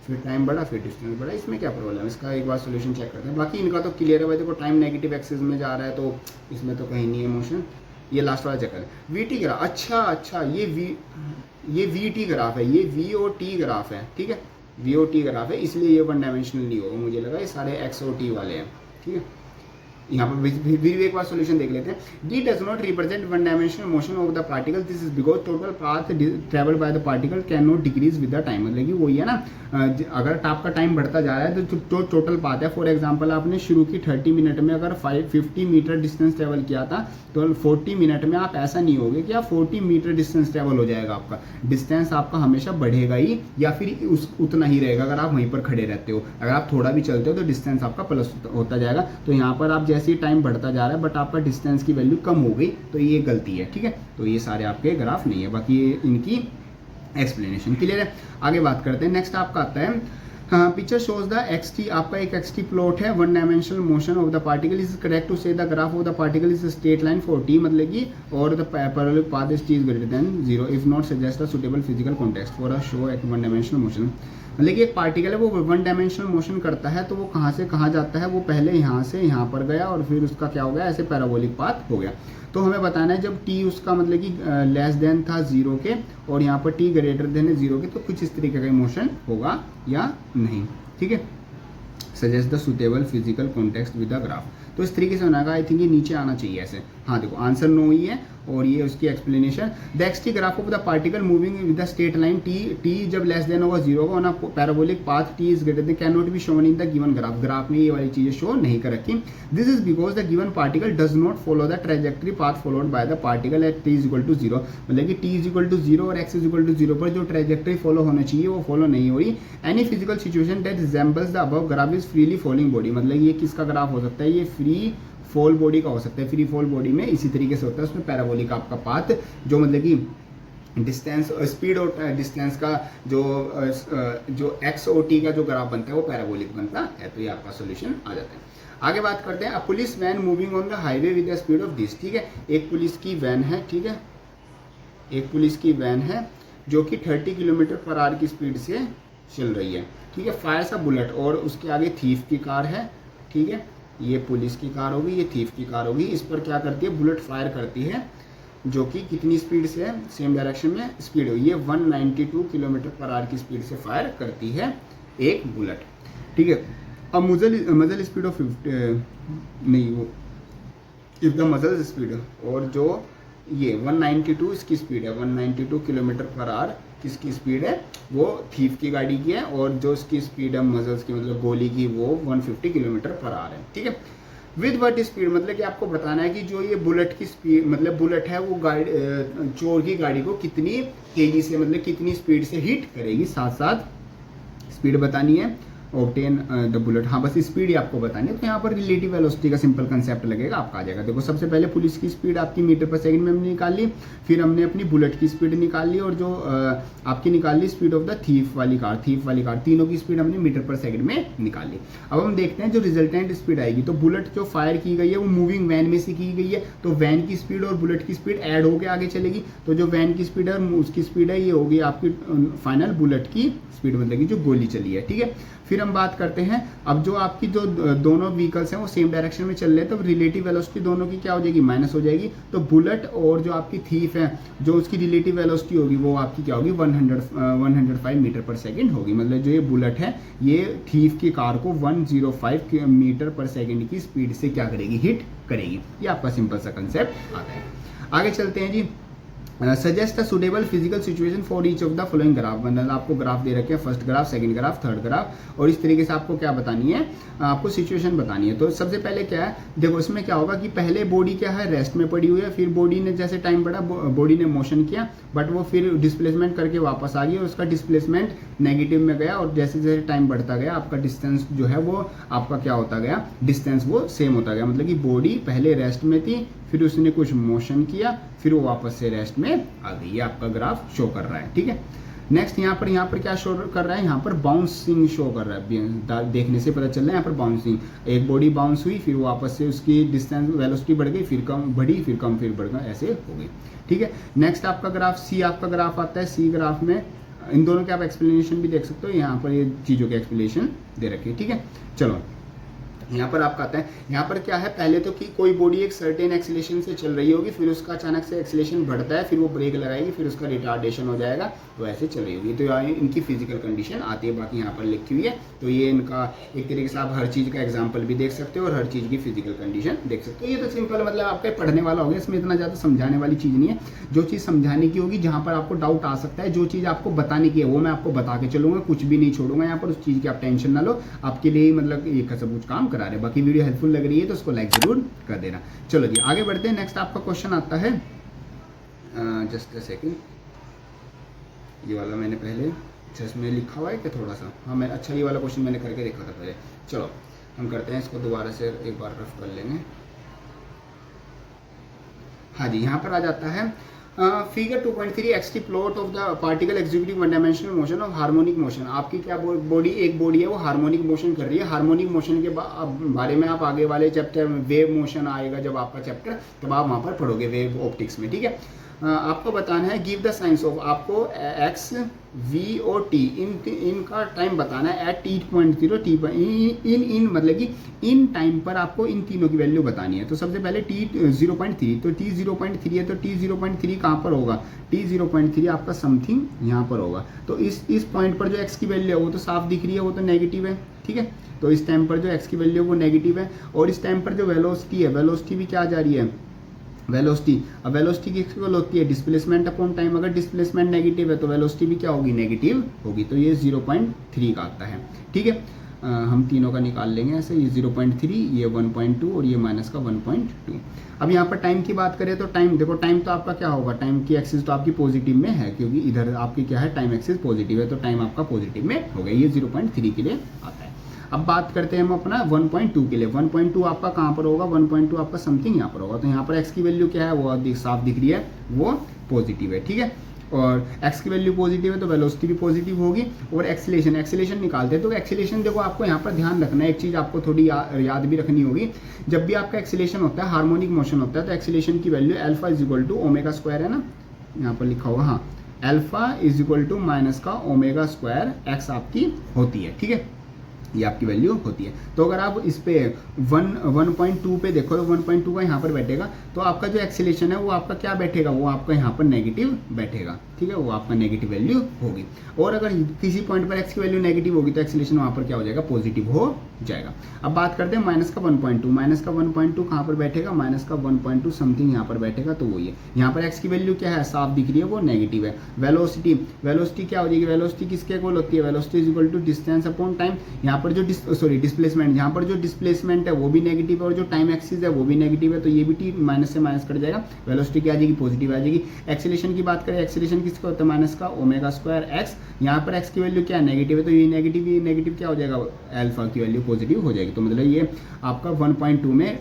फिर टाइम बढ़ा फिर डिस्टेंस बढ़ा। इसमें क्या प्रॉब्लम है, इसका एक बार सोल्यूशन चेक करते हैं। बाकी इनका तो क्लियर है भाई, देखो टाइम नेगेटिव एक्सिस में जा रहा है तो इसमें तो कहीं नहीं है मोशन। ये लास्ट वाला चेक करें, वीटी ग्राफ। अच्छा ये वीटी ग्राफ है, ये वी और टी ग्राफ है। ठीक है, वी और टी ग्राफ है, इसलिए ये वन डायमेंशनल नहीं होगा। मुझे लगा ये सारे एक्स और टी वाले हैं। ठीक है, यहाँ पर फिर एक बार सॉल्यूशन देख लेते हैं। D does not represent one dimensional motion of the particle, this is because total path travel by the particle can not decrease with the time. मतलब कि वही है ना, अगर आपका टाइम बढ़ता जा रहा है तो टोटल पाथ है। फॉर एग्जांपल आपने शुरू की 30 मिनट में अगर 50 मीटर डिस्टेंस ट्रेवल किया था तो 40 मिनट में आप ऐसा नहीं होगे कि आप 40 मीटर डिस्टेंस ट्रेवल हो जाएगा, आपका डिस्टेंस आपका हमेशा बढ़ेगा ही या फिर उतना ही रहेगा अगर आप वहीं पर खड़े रहते हो। अगर आप थोड़ा भी चलते हो तो डिस्टेंस आपका प्लस होता जाएगा। तो यहाँ पर आप जैसे ही टाइम बढ़ता जा रहा है बट आपका डिस्टेंस की वैल्यू कम हो गई तो ये गलती है, ठीक है। तो ये सारे आपके ग्राफ नहीं है, बाकी ये इनकी एक्सप्लेनेशन क्लियर है। आगे बात करते हैं। नेक्स्ट आपका आता है पिक्चर शोज द एक्सटी, आपका एक एक्सटी प्लॉट है, one dimensional motion of the particle is correct to say the graph of the particle is straight line 40, मतलब कि और the parallel path is greater than 0 if not suggest a suitable physical context for a show एक वन डायमेंशनल मोशन। मतलब कि एक पार्टिकल है वो वन डायमेंशनल मोशन करता है तो वो कहाँ से कहाँ जाता है, वो पहले यहाँ से यहाँ पर गया और फिर उसका क्या हो गया, ऐसे पैराबोलिक पाथ हो गया। तो हमें बताना है जब टी उसका मतलब कि लेस देन था 0 के और यहाँ पर टी ग्रेटर देन है 0 के, तो कुछ इस तरीके का मोशन होगा या नहीं, ठीक है। Suggest the suitable physical context with the graph, तो इस तरीके से होना है। आई थिंक ये नीचे आना चाहिए ऐसे, हाँ देखो आंसर नो ही है और ये उसकी explanation. The XT graph of the particle moving with the straight line t जब लेस देन होगा 0 का, parabolic path t is greater than can not be shown in the given graph, graph में ये वाली चीजें शो नहीं कर रखी। This is because the given particle does not follow the trajectory path followed by the particle at t is equal to 0, मतलब कि टी इज इक्वल टू 0 और एक्स इज इक्वल टू 0 पर जो ट्रेजेक्टरी फॉलो होना चाहिए वो फॉलो नहीं हो रही। Any physical situation that resembles the above graph is freely following body, मतलब ये किसका ग्राफ हो सकता है, ये फ्री फॉल बॉडी का हो सकता है। फ्री फॉल बॉडी में इसी तरीके से होता है, उसमें पैराबोलिक आपका पाथ जो मतलब कि डिस्टेंस स्पीड और डिस्टेंस का जो एक्स और टी का जो ग्राफ बनता है वो पैराबोलिक बनता है। तो ये आपका सॉल्यूशन आ जाता है। आगे बात करते हैं। A police van moving on the highway with the speed of this, ठीक है। एक पुलिस की वैन है, ठीक है, एक पुलिस की वैन है जो कि 30 किलोमीटर पर आवर की स्पीड से चल रही है, ठीक है। फायर्स अ बुलेट और उसके आगे थीफ की कार है, ठीक है। ये पुलिस की कार होगी, ये थीफ की कार होगी। इस पर क्या करती है, बुलेट फायर करती है जो कि कितनी स्पीड से है, सेम डायरेक्शन में स्पीड होगी। ये 192 किलोमीटर पर आवर की स्पीड से फायर करती है एक बुलेट, ठीक है। अब मजल स्पीड ऑफ 50 नहीं, वो इफ द मजल स्पीड, और जो ये 192 इसकी स्पीड है, 192 किलोमीटर पर आवर किसकी स्पीड है, वो थीफ की गाड़ी की है, और जो इसकी स्पीड है मजल्स की मतलब गोली की वो 150 किलोमीटर पर आवर है, ठीक है। विद वट स्पीड, मतलब कि आपको बताना है कि जो ये बुलेट की स्पीड मतलब बुलेट है वो गाड़ी चोर की गाड़ी को कितनी तेजी से मतलब कितनी स्पीड से हिट करेगी, साथ साथ स्पीड बतानी है। ऑब्टेन द बुलेट, हाँ बस स्पीड ही आपको बतानी है। तो यहाँ पर रिलेटिव वेलोसिटी का सिंपल कंसेप्ट लगेगा, आपका आ जाएगा। देखो सबसे पहले पुलिस की स्पीड आपकी मीटर पर सेकंड में हमने निकाल ली, फिर हमने अपनी बुलेट की स्पीड निकाल ली, और जो आपकी निकाल ली स्पीड ऑफ द थीफ वाली कार, तीनों की स्पीड हमने मीटर पर सेकंड में निकाल ली। अब हम देखते हैं जो रिजल्टेंट स्पीड आएगी। तो बुलेट जो फायर की गई है वो मूविंग वैन में से की गई है, तो वैन की स्पीड और बुलेट की स्पीड ऐड होकर आगे चलेगी। तो जो वैन की स्पीड है उसकी स्पीड है ये होगी आपकी फाइनल बुलेट की स्पीड, मतलब कि जो गोली चली है, ठीक है। फिर हम बात करते हैं, अब जो आपकी जो दोनों व्हीकल्स हैं वो सेम डायरेक्शन में चल रहे हैं, तो रिलेटिव वेलोसिटी दोनों की क्या हो जाएगी, माइनस हो जाएगी। तो बुलेट और जो आपकी थीफ है जो उसकी रिलेटिव वेलोसिटी होगी वो आपकी क्या होगी, 105 मीटर पर सेकंड होगी। मतलब जो ये बुलेट है ये थीफ की कार को 105 मीटर पर सेकंड की स्पीड से क्या करेगी, हिट करेगी। ये आपका सिंपल सा कंसेप्ट आता है। आगे चलते हैं जी। Suggest a suitable physical situation for each of the following graph, मतलब आपको ग्राफ दे रखे हैं, first graph, second graph, third graph, और इस तरीके से आपको क्या बतानी है, आपको सिचुएशन बतानी है। तो सबसे पहले क्या है, देखो इसमें क्या होगा कि पहले बॉडी क्या है, रेस्ट में पड़ी हुई है, फिर बॉडी ने जैसे टाइम बढ़ा बॉडी ने मोशन किया, बट वो फिर डिस्प्लेसमेंट करके वापस आ गई और उसका डिस्प्लेसमेंट नेगेटिव में गया, और जैसे जैसे टाइम बढ़ता गया आपका डिस्टेंस जो है वो आपका क्या होता गया, डिस्टेंस वो सेम होता गया। मतलब कि बॉडी पहले रेस्ट में थी, फिर उसने कुछ मोशन किया, फिर वो वापस से रेस्ट में आ गई। ये आपका ग्राफ शो कर रहा है, ठीक है। नेक्स्ट यहाँ पर क्या शो कर रहा है, यहाँ पर बाउंसिंग शो कर रहा है, देखने से पता चल रहा है यहाँ पर बाउंसिंग, एक बॉडी बाउंस हुई, फिर वापस से उसकी डिस्टेंस वेलोसिटी बढ़ गई, फिर कम बढ़ी, फिर कम, फिर बढ़ गई, ऐसे हो गई, ठीक है। नेक्स्ट आपका ग्राफ सी आपका ग्राफ आता है। सी ग्राफ में इन दोनों के आप एक्सप्लेनेशन भी देख सकते हो, यहाँ पर ये चीज़ों के एक्सप्लेनेशन दे रखे, ठीक है। चलो यहाँ पर आपका आता है, यहाँ पर क्या है, पहले तो कि कोई बॉडी एक सर्टेन एक्सीलरेशन से चल रही होगी, फिर उसका अचानक से एक्सीलरेशन बढ़ता है, फिर वो ब्रेक लगाएगी, फिर उसका रिटार्डेशन हो जाएगा, तो ऐसे चल रही होगी। तो यहाँ इनकी फिजिकल कंडीशन आती है, बाकी यहाँ पर लिखी हुई है। तो ये इनका एक तरीके से आप हर चीज़ का एग्जाम्पल भी देख सकते हो और हर चीज़ की फिजिकल कंडीशन देख सकते हो। ये तो सिंपल मतलब आपका पढ़ने वाला हो गया, इसमें इतना ज़्यादा समझाने वाली चीज़ नहीं है। जो चीज़ समझाने की होगी, जहाँ पर आपको डाउट आ सकता है, जो चीज़ आपको बताने की है वो मैं आपको बता के चलूँगा, कुछ भी नहीं छोड़ूंगा यहाँ पर, उस चीज़ की आप टेंशन ना लो, आपके लिए मतलब ये सब कुछ काम करा रहे। बाकी वीडियो हेल्पफुल लग रही है तो उसको लाइक जरूर कर देना। चलो जी आगे बढ़ते हैं। नेक्स्ट आपका क्वेश्चन आता है, जस्ट अ सेकंड, ये वाला मैंने पहले इसमें लिखा हुआ है कि थोड़ा सा, हाँ मैं अच्छा ये वाला क्वेश्चन मैंने करके देखा था पहले। चलो हम करते हैं इसको दोबारा से एक बार रफ कर लेंगे। हाँ जी, यहाँ पर आ जाता है figure 2.3 x t plot of the particle executive one dimensional motion of harmonic motion. आपकी क्या बॉडी, एक बॉडी है वो हार्मोनिक मोशन कर रही है। हार्मोनिक मोशन के बारे में आप आगे वाले चैप्टर में, वेव मोशन आएगा जब आपका चैप्टर, तब आप वहाँ पर पढ़ोगे वेव ऑप्टिक्स में, ठीक है। आपको बताना है गिव द साइंस ऑफ, आपको एक्स वी और टी इनका टाइम बताना है एट t.0 टी इन मतलब कि इन टाइम पर आपको इन तीनों की वैल्यू बतानी है। तो सबसे पहले t0.3, तो t0.3 है, तो t0.3 कहाँ पर होगा, t0.3 आपका समथिंग यहाँ पर होगा। तो इस पॉइंट पर जो x की वैल्यू है वो तो साफ दिख रही है, वो तो नेगेटिव है, ठीक है। तो इस टाइम पर जो x की वैल्यू है वो नेगेटिव है, और इस टाइम पर जो वेलोसिटी है, वेलोसिटी भी क्या जा रही है, वेलोसिटी। अब वेलोसिटी की इक्वल होती है डिस्प्लेसमेंट अपॉन टाइम। अगर डिस्प्लेसमेंट नेगेटिव है तो वेलोसिटी भी क्या होगी, नेगेटिव होगी। तो ये 0.3 का आता है, ठीक है। हम तीनों का निकाल लेंगे ऐसे, ये 0.3, ये 1.2 और ये माइनस का 1.2। अब यहाँ पर टाइम की बात करें तो टाइम देखो, टाइम तो आपका क्या होगा, टाइम की एक्सिस तो आपकी पॉजिटिव में है, क्योंकि इधर आपकी क्या है, टाइम एक्सिस पॉजिटिव है, तो टाइम आपका पॉजिटिव में हो गया। ये 0.3 के लिए आता है। अब बात करते हैं हम अपना 1.2 के लिए। 1.2 आपका कहाँ पर होगा, 1.2 आपका समथिंग यहाँ पर होगा। तो यहाँ पर x की वैल्यू क्या है, वो साफ दिख रही है, वो पॉजिटिव है, ठीक है। और x की वैल्यू पॉजिटिव है तो वेलोसिटी भी पॉजिटिव होगी। और एक्सीलरेशन निकालते हैं, तो एक्सीलरेशन देखो आपको यहाँ पर ध्यान रखना है, एक चीज़ आपको थोड़ी याद भी रखनी होगी। जब भी आपका एक्सीलरेशन होता है, हार्मोनिक मोशन होता है, तो एक्सीलरेशन की value alpha is equal to omega square है ना, यहाँ पर लिखा होगा, हाँ, alpha is equal to minus का ओमेगा स्क्वायर एक्स आपकी होती है, ठीक है। ये आपकी वैल्यू होती है। तो अगर आप इस पे 1.2 पे देखो तो 1.2 का यहाँ पर बैठेगा, तो आपका जो एक्सीलरेशन है वो आपका क्या बैठेगा, वो आपका यहाँ पर नेगेटिव बैठेगा, ठीक है, वो आपका नेगेटिव वैल्यू होगी। और अगर किसी पॉइंट पर एक्स की वैल्यू नेगेटिव होगी तो एक्सीलरेशन वहाँ पर क्या हो जाएगा, पॉजिटिव हो जाएगा। अब बात करते हैं माइनस का 1.2। माइनस का 1.2 कहाँ पर बैठेगा, माइनस का 1.2 समथिंग यहाँ पर बैठेगा, तो वो ये यहाँ पर एक्स की वैल्यू क्या है, साफ दिख रही है, वो नेगेटिव है। वेलोसिटी क्या हो जाएगी, वेलोसिटी किसके इक्वल होती है, velocity is equal to distance upon time. यहाँ पर जो डिस्प्लेसमेंट, यहाँ पर जो डिस्प्लेसमेंट है वो भी नेगेटिव है, और जो टाइम एक्सिस है वो भी नेगेटिव है, तो ये भी टी माइनस से माइनस कट जाएगा, वेलोसिटी क्या आ जाएगी, पॉजिटिव आ जाएगी। एक्सीलरेशन की बात करें, एक्सीलरेशन किसका होता है, माइनस का ओमेगा स्क्वायर एक्स। यहाँ पर एक्स की वैल्यू क्या है, नेगेटिव है, तो ये नेगेटिव क्या हो जाएगा, अल्फा की वैल्यू पॉजिटिव हो जाएगी। तो मतलब ये आपका 1.2 में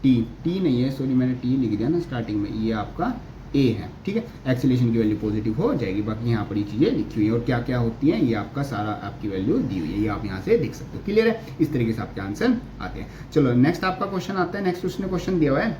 टी नहीं है, सॉरी मैंने टी लिख दिया ना स्टार्टिंग में, ये आपका ए है, ठीक है। एक्सीलरेशन की वैल्यू पॉजिटिव हो जाएगी। बाकी यहाँ पर ये चीज़ें लिखी हुई है और क्या क्या होती हैं ये आपका सारा आपकी वैल्यू दी हुई है, ये आप यहाँ से देख सकते हो। क्लियर है, इस तरीके से आपके आंसर आते हैं। चलो नेक्स्ट आपका क्वेश्चन आता है। नेक्स्ट उसने क्वेश्चन दिया हुआ है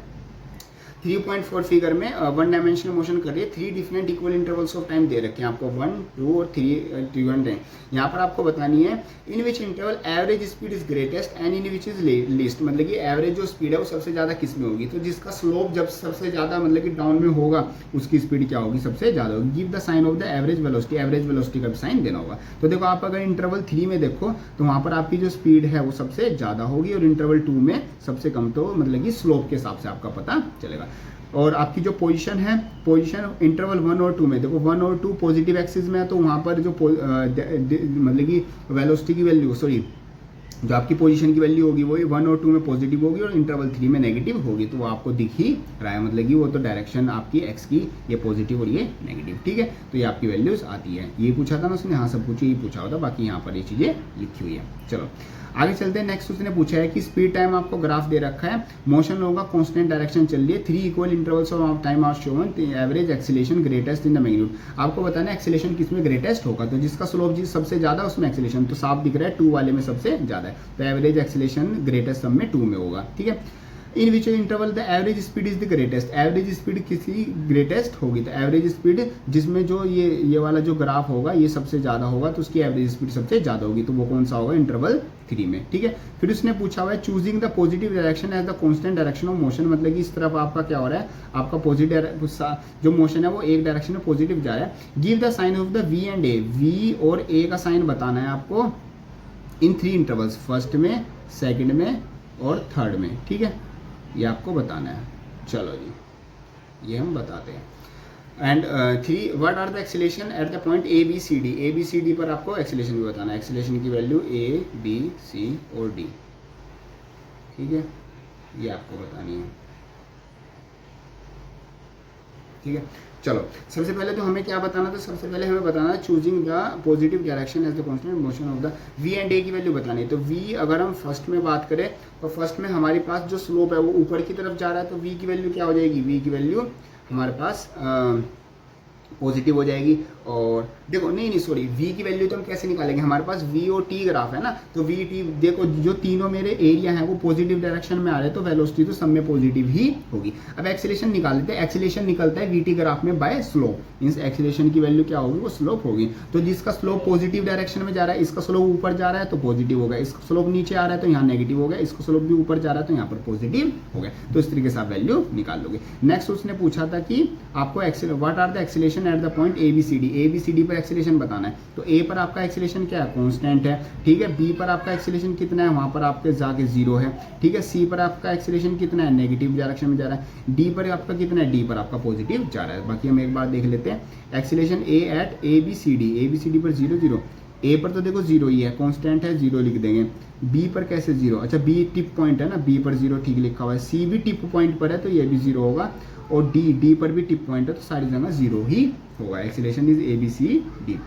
3.4 फिगर में वन डायमेंशनल मोशन कर रही है, 3 different equal intervals of time दे रखे हैं आपको, 1, 2 और 3 यहाँ पर आपको बतानी है in which interval average speed is greatest and in which is least. मतलब कि एवरेज जो स्पीड है वो सबसे ज़्यादा किस में होगी, तो जिसका स्लोप जब सबसे ज़्यादा मतलब कि डाउन में होगा उसकी स्पीड क्या होगी, सबसे ज़्यादा होगी। Give the sign of the average velocity, average velocity का भी साइन देना होगा। तो देखो आप अगर इंटरवल 3 में देखो तो वहाँ पर आपकी जो स्पीड है वो सबसे ज़्यादा होगी, और इंटरवल 2 में सबसे कम, तो मतलब कि स्लोप के हिसाब से आपका पता चलेगा। और आपकी जो पोजीशन है, पोजीशन इंटरवल 1 और 2 में देखो, 1 और 2 पॉजिटिव एक्सिस में है, तो वहाँ पर जो मतलब कि वेलोसिटी की वैल्यू, सॉरी जो आपकी पोजीशन की वैल्यू होगी वो 1 और 2 में पॉजिटिव होगी और इंटरवल 3 में नेगेटिव होगी। तो वो आपको दिख ही रहा है, मतलब कि वो तो डायरेक्शन आपकी एक्स की, ये पॉजिटिव और ये नेगेटिव, ठीक है। तो ये आपकी वैल्यूज आती है। ये पूछा था ना उसने, हाँ सब कुछ यही पूछा होता, बाकी यहाँ पर ये चीज़ें लिखी हुई है। चलो आगे चलते हैं। नेक्स्ट उसने पूछा है कि स्पीड टाइम आपको ग्राफ दे रखा है, मोशन होगा कांस्टेंट डायरेक्शन चल रही है, 3 equal intervals of time are shown, average acceleration greatest in the magnitude. आपको बताना है एक्सीलरेशन किसमें ग्रेटेस्ट होगा, तो जिसका स्लोप जी सबसे ज़्यादा उसमें एक्सीलरेशन तो साफ दिख रहा है 2 वाले में सबसे ज़्यादा है, तो एवरेज एक्सीलरेशन ग्रेटेस्ट सब में 2 में होगा, ठीक है। In which interval the average speed is the greatest, average speed किसी ग्रेटेस्ट होगी, तो एवरेज स्पीड जिसमें जो ये वाला जो ग्राफ होगा ये सबसे ज़्यादा होगा तो उसकी एवरेज स्पीड सबसे ज़्यादा होगी, तो वो कौन सा होगा, इंटरवल 3 में। ठीक है, फिर उसने पूछा हुआ है choosing the positive direction as the constant direction of motion, मतलब कि इस तरफ आपका क्या हो रहा है, आपका पॉजिटिव जो मोशन है वो एक डायरेक्शन में पॉजिटिव जा रहा है। Give the sign of the we and a, v और ए का साइन बताना है आपको इन 3 इंटरवल्स, फर्स्ट में, सेकंड में और थर्ड में। ठीक है, ये आपको बताना है। चलो जी, ये हम बताते हैं। And 3 what are the acceleration at the point A B C D, A B C D पर आपको एक्सेलेरेशन भी बताना है, एक्सेलेरेशन की वैल्यू ए बी सी और डी। ठीक है, ये आपको बतानी है। ठीक है, चलो सबसे पहले तो हमें क्या बताना था, सबसे पहले हमें बताना है choosing the positive direction as the constant motion of the we and A की वैल्यू बतानी है। तो वी अगर हम फर्स्ट में बात करें तो फर्स्ट में हमारे पास जो स्लोप है वो ऊपर की तरफ जा रहा है, तो वी की वैल्यू क्या हो जाएगी, वी की वैल्यू हमारे पास पॉजिटिव हो जाएगी। और देखो नहीं सॉरी, v की वैल्यू तो हम कैसे निकालेंगे, हमारे पास v और t ग्राफ है ना, तो v t देखो जो तीनों मेरे एरिया हैं वो पॉजिटिव डायरेक्शन में आ रहे हैं, तो वेलोसिटी तो सब में पॉजिटिव ही होगी। अब एक्सेलेरेशन निकाल लेते हैं, एक्सेलेरेशन निकलता है v t ग्राफ में बाय स्लोप, मींस एक्सेलेरेशन की वैल्यू क्या होगी, वो स्लोप होगी। तो जिसका स्लोप पॉजिटिव डायरेक्शन में जा रहा है, इसका स्लोप ऊपर जा रहा है तो पॉजिटिव होगा, इसका स्लोप नीचे आ रहा है तो यहाँ नेगेटिव हो गया, इसका स्लोप भी ऊपर जा रहा है तो यहाँ पर पॉजिटिव हो गया। तो इस तरीके से आप वैल्यू निकाल लोगे। नेक्स्ट उसने पूछा था कि आपको what are the acceleration at the point A B C D पर एक्सेलेरेशन बताना है। तो ए पर आपका एक्सेलेरेशन क्या है, कांस्टेंट है। ठीक है, बी पर आपका एक्सेलेरेशन कितना है, वहां पर आपके जाके 0 है। ठीक है, सी पर आपका एक्सेलेरेशन कितना है, नेगेटिव डायरेक्शन में जा रहा है। डी पर आपका कितना है, डी पर आपका पॉजिटिव जा रहा है। बाकी हम एक बार देख लेते हैं, acceleration A at A B C D पर 0 0, ए पर तो देखो 0 ही है, कांस्टेंट है, 0 लिख देंगे। बी पर कैसे 0, अच्छा बी टिप पॉइंट है ना, बी पर 0 ठीक लिखा हुआ है। सी भी टिप पॉइंट पर है तो ये भी 0 होगा, और डी पर भी टिप पॉइंट है तो सारी जगह 0 ही होगा। Acceleration is A B C D.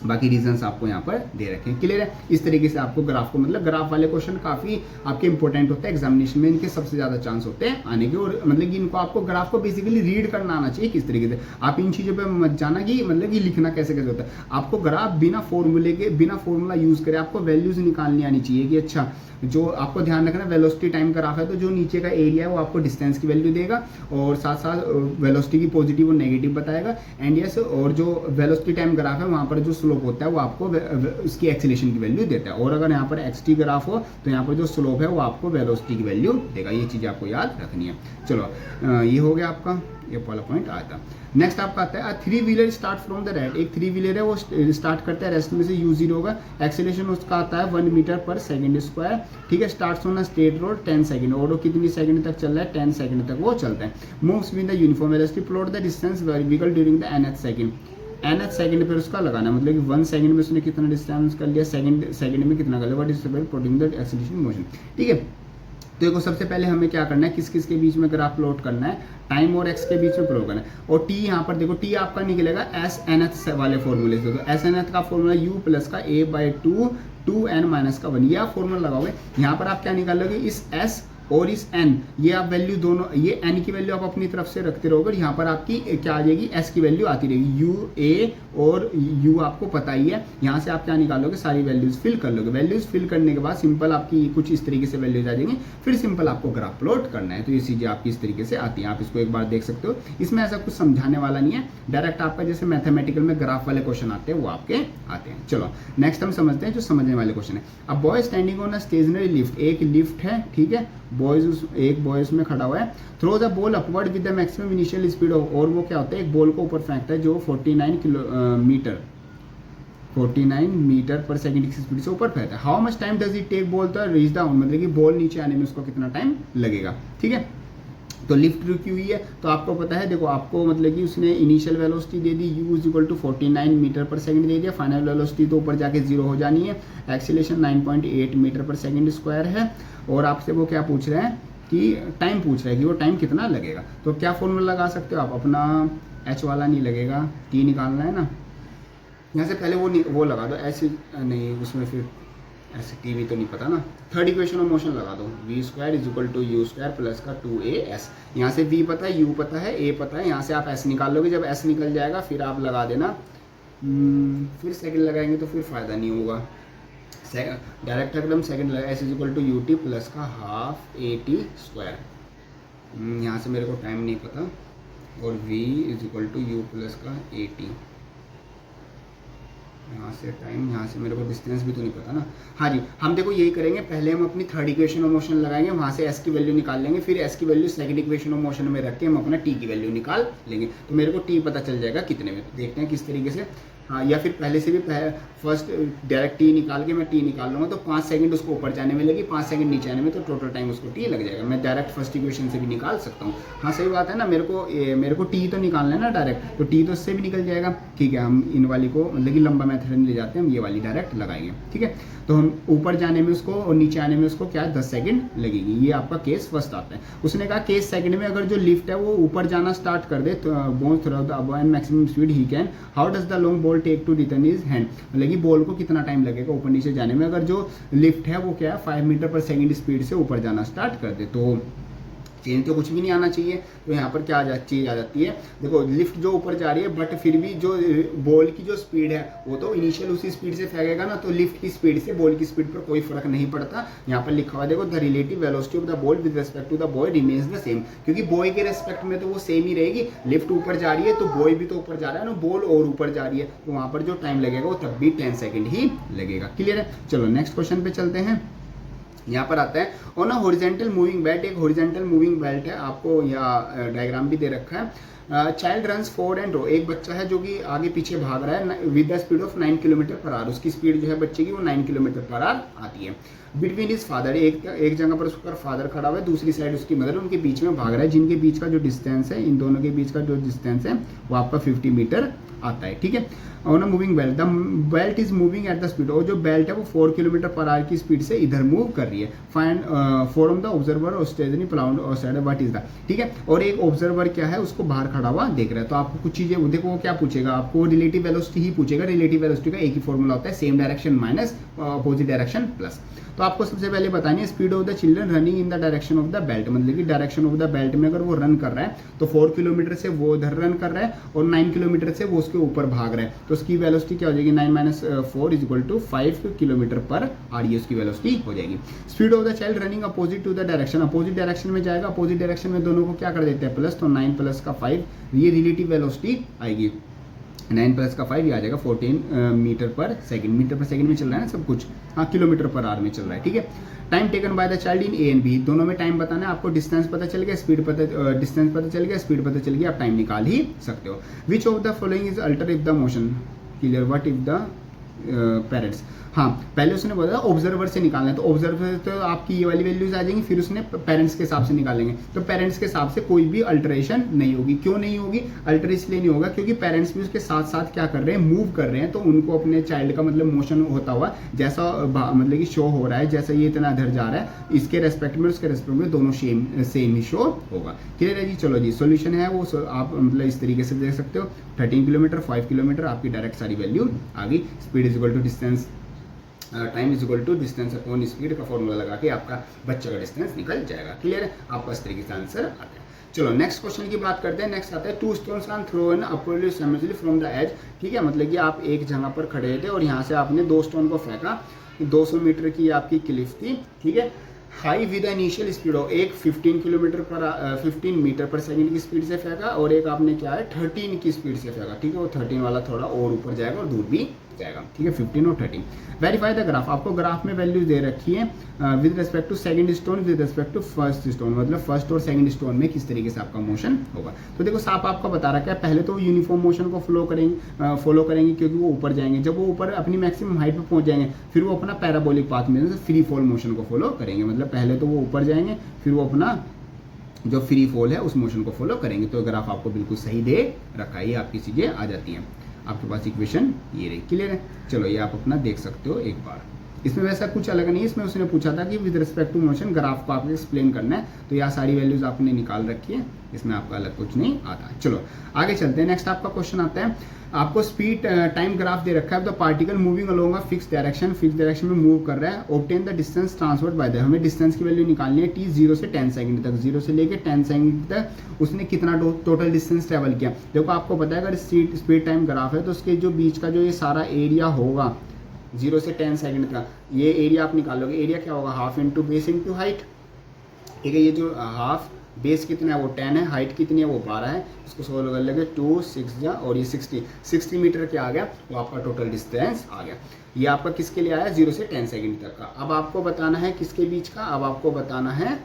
बाकी रीजंस आपको यहाँ पर दे रखे हैं, क्लियर है। इस तरीके से आपको ग्राफ को, मतलब ग्राफ वाले क्वेश्चन काफी आपके इंपॉर्टेंट होते हैं एग्जामिनेशन में, इनके सबसे ज्यादा चांस होते हैं आने के। और मतलब कि इनको आपको ग्राफ को बेसिकली रीड करना आना चाहिए किस तरीके से। आप इन चीजों पे मत जाना कि मतलब कि लिखना कैसे कैसे होता है। आपको ग्राफ बिना फॉर्मूले के, बिना फॉर्मूला यूज करे आपको वैल्यूज निकालनी आनी चाहिए कि अच्छा जो आपको ध्यान रखना वेलोसिटी टाइम ग्राफ है तो जो नीचे का एरिया है वो आपको डिस्टेंस की वैल्यू देगा और साथ साथ वेलोसिटी की पॉजिटिव और नेगेटिव बताएगा। एंड यस, और जो वेलोसिटी टाइम ग्राफ है वहां पर जो स्लोप होता है वो आपको उसकी एक्सेलेरेशन की वैल्यू देता है। और अगर यहाँ पर एक्स-टी ग्राफ हो तो यहाँ पर जो स्लोप है वो आपको वेलोसिटी की वैल्यू देगा। ये चीज़ आपको याद रखनी है। चलो ये हो गया आपका, ये वाला पॉइंट आया था। नेक्स्ट आपका आता है 3 wheeler start from the rest. एक 3 व्हीलर है वो स्टार्ट करता है रेस्ट में से, u0 होगा। एक्सेलेरेशन उसका आता है 1 मीटर पर सेकंड स्क्वायर। ठीक है, starts on a straight road 10 second, और वो कितनी सेकंड तक चल रहा है, 10 सेकंड तक वो चलता है। Moves with the uniform velocity, plot the distance vehicle during the nth second. nth second पर उसका लगाना, मतलब कि 1 सेकंड में उसने कितना डिस्टेंस कर लिया, सेकंड में कितना कर लिया, what is plotting the acceleration motion. ठीक है, तो देखो सबसे पहले हमें क्या करना है, किस किस के बीच में ग्राफ प्लॉट करना है, टाइम और एक्स के बीच में प्लॉट करना है। और टी यहाँ पर देखो, टी आपका निकलेगा एस एन एथ वाले फॉर्मूले से। तो एस एन एथ का फॉर्मूला यू प्लस का ए बाई 2 एन माइनस का 1, ये आप फॉर्मूला लगाओगे। यहाँ पर आप क्या निकालोगे, इस एस और इस n, ये आप वैल्यू दोनों, ये n की वैल्यू आप अपनी तरफ से रखते रहोगे। यहाँ पर आपकी क्या आ जाएगी, s की वैल्यू आती रहेगी। u a और u आपको पता ही है। यहाँ से आप क्या निकालोगे, सारी वैल्यूज फिल कर लोगे। वैल्यूज फिल करने के बाद सिंपल आपकी कुछ इस तरीके से वैल्यूज आ जाएंगे। फिर सिंपल आपको ग्राफ प्लॉट करना है। तो ये चीजें आपकी इस तरीके से आती हैं, आप इसको एक बार देख सकते हो। इसमें ऐसा कुछ समझाने वाला नहीं है, डायरेक्ट आपका जैसे मैथमेटिकल में ग्राफ वाले क्वेश्चन आते हैं वो आपके आते हैं। चलो नेक्स्ट हम समझते हैं जो समझने वाले क्वेश्चन है। अब boy standing on a stationary lift, एक लिफ्ट है, ठीक है, एक बॉयज में खड़ा हुआ है। Throw the ball upward with the maximum initial speed of, और वो क्या होता है, एक बॉल को ऊपर फेंकता है जो 49 मीटर पर सेकंड की स्पीड से ऊपर फेंकता है। How much time does it take ball to reach down, मतलब कि बॉल नीचे आने में उसको कितना टाइम लगेगा। ठीक है, तो लिफ्ट रुकी हुई है तो आपको पता है, देखो आपको मतलब कि उसने इनिशियल वेलोसिटी दे दी u इक्वल टू 49 मीटर पर सेकंड दे दिया। फाइनल वेलोसिटी तो ऊपर जाके 0 हो जानी है। एक्सीलरेशन 9.8 मीटर पर सेकंड स्क्वायर है। और आपसे वो क्या पूछ रहे हैं कि टाइम पूछ रहा है कि वो टाइम कितना लगेगा। तो क्या फॉर्मूला लगा सकते हो आप, अपना h वाला नहीं लगेगा, t निकालना है ना। यहाँ से पहले वो लगा दो, ऐसे नहीं, उसमें फिर ऐसे टी वी तो नहीं पता ना। थर्ड इक्वेशन ऑफ मोशन लगा दो, v square is equal to you square plus का 2as। यहाँ से v पता है, u पता है, a पता है, यहाँ से आप s निकाल लोगे। जब s निकल जाएगा फिर आप लगा देना, फिर सेकंड लगाएंगे तो फिर फ़ायदा नहीं होगा। डायरेक्ट अगर हम सेकंड लगा, s is equal to u t plus का हाफ ए टी स्क्वायर। यहाँ से मेरे को टाइम नहीं पता, और v is equal to you plus का AT, यहाँ से टाइम, यहाँ से मेरे को डिस्टेंस भी तो नहीं पता ना। हाँ जी, हम देखो यही करेंगे, पहले हम अपनी थर्ड इक्वेशन ऑफ मोशन लगाएंगे, वहाँ से s की वैल्यू निकाल लेंगे, फिर s की value second equation of motion में रख के हम अपना t की वैल्यू निकाल लेंगे, तो मेरे को t पता चल जाएगा कितने में। देखते हैं किस तरीके से। हाँ, या फिर पहले से भी फर्स्ट डायरेक्ट t निकाल के मैं t निकाल लूँगा, तो 5 सेकंड उसको ऊपर जाने में लगी, 5 सेकंड नीचे आने में, तो टोटल टाइम उसको t लग जाएगा। मैं डायरेक्ट फर्स्ट इक्वेशन से भी निकाल सकता हूँ। हाँ सही बात है ना, मेरे को t तो निकालना है ना डायरेक्ट, तो t तो इससे भी निकल जाएगा। ठीक है, हम इन वाली को मतलब कि लंबा मेथड में ले जाते हैं, हम ये वाली डायरेक्ट लगाएंगे। ठीक है, तो हम ऊपर जाने में उसको और नीचे आने में उसको क्या 10 सेकंड लगेगी। ये आपका केस फर्स्ट आता है। उसने कहा केस सेकंड में अगर जो लिफ्ट है वो ऊपर जाना स्टार्ट कर दे, both through the above and maximum speed he can, how does the long ball take to return his hand, मतलब कि बॉल को कितना टाइम लगेगा ऊपर नीचे जाने में, अगर जो लिफ्ट है वो क्या है 5 मीटर पर सेकंड स्पीड से ऊपर जाना स्टार्ट कर दे। तो चेंज तो कुछ भी नहीं आना चाहिए, तो यहाँ पर क्या चीज़ आ जाती है, देखो लिफ्ट जो ऊपर जा रही है, बट फिर भी जो बॉल की जो स्पीड है वो तो इनिशियल उसी स्पीड से फेंकेगा ना, तो लिफ्ट की स्पीड से बॉल की स्पीड पर कोई फर्क नहीं पड़ता। यहाँ पर लिखा हुआ देखो, the relative velocity of the ball with respect to the boy remains the same, क्योंकि बॉय के रेस्पेक्ट में तो वो सेम ही रहेगी। लिफ्ट ऊपर जा रही है तो बॉय भी तो ऊपर जा रहा है ना, बॉल और ऊपर जा रही है, तो वहाँ पर जो टाइम लगेगा वो तब भी 10 सेकेंड ही लगेगा। क्लियर है, चलो नेक्स्ट क्वेश्चन पे चलते हैं। यहाँ पर आता है on a horizontal moving belt, एक हॉरिजॉन्टल मूविंग बेल्ट है, आपको यहाँ डायग्राम भी दे रखा है। चाइल्ड रन्स फॉरवर्ड एंड रो, एक बच्चा है जो कि आगे पीछे भाग रहा है with the speed of 9 kilometre पर आवर, उसकी स्पीड जो है बच्चे की वो 9 किलोमीटर पर आवर आती है। बिटवीन इज फादर, एक जगह पर उसका फादर खड़ा हुआ है, दूसरी साइड उसकी मदर, उनके बीच में भाग रहा है, जिनके बीच का जो डिस्टेंस है, इन दोनों के बीच का जो डिस्टेंस है वो आपका 50 मीटर आता है। ठीक है, on a moving belt, the belt is moving at the speed, और जो बेल्ट है वो 4 किलोमीटर पर आवर की स्पीड से इधर मूव कर रही है। फाइंड फ्रॉम द ऑब्जर्वर और स्टेजनी प्लाउंड और साइड व्हाट इज द, ठीक है, और एक ऑब्जर्वर क्या है उसको बाहर खड़ा हुआ देख रहा है, तो आपको कुछ चीजें देखो, वो क्या पूछेगा आपको, रिलेटिव वेलोसिटी ही पूछेगा। रिलेटिव वेलोसिटी का एक ही फॉर्मूला होता है, same direction minus opposite direction plus. तो आपको सबसे पहले बतानी है speed of the children running in the direction of the belt, मतलब कि डायरेक्शन ऑफ द बेल्ट में अगर वो रन कर रहा है तो 4 किलोमीटर से वो उधर रन कर रहा है और 9 किलोमीटर से वो उसके ऊपर भाग रहा है, तो उसकी वेलोसिटी क्या हो जाएगी, 9 minus 4 is equal to 5 kilometre पर आवर, ये उसकी वेलोसिटी हो जाएगी। Speed of the child running opposite to the direction, opposite direction में जाएगा, अपोजिट डायरेक्शन में दोनों को क्या कर देते हैं प्लस, तो 9 प्लस का 5, ये रिलेटिव वेलोसिटी आएगी। 9 प्लस का 5 ये आ जाएगा 14 मीटर पर सेकंड, मीटर पर सेकंड में चल रहा है ना सब कुछ, हाँ किलोमीटर पर आवर में चल रहा है। ठीक है, time taken by the child in A and B, दोनों में टाइम बताना है आपको, डिस्टेंस पता चल गया, स्पीड पता, डिस्टेंस पता चल गया, स्पीड पता चल गया, आप टाइम निकाल ही सकते हो। Which of the following is alter if the motion, clear, what if the parents, हाँ पहले उसने बोला ऑब्जर्वर से निकालना है, तो ऑब्जर्वर तो आपकी ये वाली वैल्यूज आ जाएंगी, फिर उसने पेरेंट्स के हिसाब से निकालेंगे, तो पेरेंट्स के हिसाब से कोई भी अल्टरेशन नहीं होगी। क्यों नहीं होगी, अल्टर इसलिए नहीं होगा क्योंकि पेरेंट्स भी उसके साथ साथ क्या कर रहे हैं, मूव कर रहे हैं, तो उनको अपने चाइल्ड का मतलब मोशन होता हुआ जैसा मतलब कि शो हो रहा है, जैसा ये इतना इधर जा रहा है, इसके रेस्पेक्ट में उसके रेस्पेक्ट में दोनों सेम ही शो होगा। क्लियर है जी, चलो जी सोल्यूशन है वो आप मतलब इस तरीके से देख सकते हो, 13 किलोमीटर 5 किलोमीटर आपकी डायरेक्ट सारी वैल्यू आ गई। Speed is equal to distance, time is equal to distance upon speed का फॉर्मूला लगा के आपका बच्चे का डिस्टेंस निकल जाएगा। क्लियर है, आपका इस तरीके से आंसर आता है। चलो नेक्स्ट क्वेश्चन की बात करते हैं। नेक्स्ट आता है 2 stones can throw in upwardly symmetrically from the edge, ठीक है, मतलब कि आप एक जगह पर खड़े थे और यहाँ से आपने 2 स्टोन को फेंका, 200 मीटर की आपकी क्लिफ थी, ठीक है, हाई विद इनिशियल स्पीड हो, एक 15 मीटर पर सेकंड की स्पीड से फेंका और एक आपने क्या है 13 की स्पीड से फेंका, ठीक है, वो 13 वाला थोड़ा और ऊपर जाएगा और दूर भी जाएगा, ठीक है, 15 और 13। वेरीफाई द ग्राफ, आपको ग्राफ में वैल्यूज दे रखी है with respect to second stone, with respect to first stone, मतलब फर्स्ट और सेकंड स्टोन में किस तरीके से आपका मोशन होगा। तो देखो साफ आपको बता रखा है, पहले तो वो यूनिफॉर्म मोशन को फॉलो करेंगे क्योंकि वो ऊपर जाएंगे, जब वो ऊपर अपनी मैक्सिमम हाइट पे पहुंच जाएंगे फिर वो अपना पैराबोलिक पाथ में फ्री फॉल मोशन को फॉलो करेंगे, मतलब पहले तो वो ऊपर जाएंगे फिर वो अपना जो फ्री फॉल है उस मोशन को फॉलो करेंगे। तो ग्राफ आपको बिल्कुल सही दे रखा है, ये आपकी चीजें आ जाती हैं, आपके पास इक्वेशन ये रही। क्लियर है, चलो ये आप अपना देख सकते हो एक बार। इसमें वैसा कुछ अलग नहीं है, इसमें उसने पूछा था कि with respect to motion graph को आपको एक्सप्लेन करना है, तो यह सारी वैल्यूज आपने निकाल रखी है, इसमें आपका अलग कुछ नहीं आता। चलो आगे चलते हैं। नेक्स्ट आपका क्वेश्चन आता है, आपको स्पीड टाइम ग्राफ दे रखा है, the particle moving along a fix direction में मूव कर रहा है, obtain the distance transferred by the, हमें डिस्टेंस की वैल्यू निकालनी है t 0 से 10 सेकंड तक, 0 से लेके 10 सेकंड तक उसने कितना टोटल डिस्टेंस ट्रेवल किया। देखो आपको पता है अगर स्पीड टाइम ग्राफ है तो उसके जो बीच का जो ये सारा एरिया होगा 0 से 10 सेकंड का, ये एरिया आप निकालोगे, एरिया क्या होगा half into base into height, ठीक है, ये जो हाफ बेस कितना है वो 10 है, हाइट कितनी है वो 12 है, इसको सोल्व कर लेंगे 2 6 जा और ये 60 मीटर के आ गया, वो आपका टोटल डिस्टेंस आ गया। ये आपका किसके लिए आया 0 से 10 सेकंड तक का। अब आपको बताना है किसके बीच का, अब आपको बताना है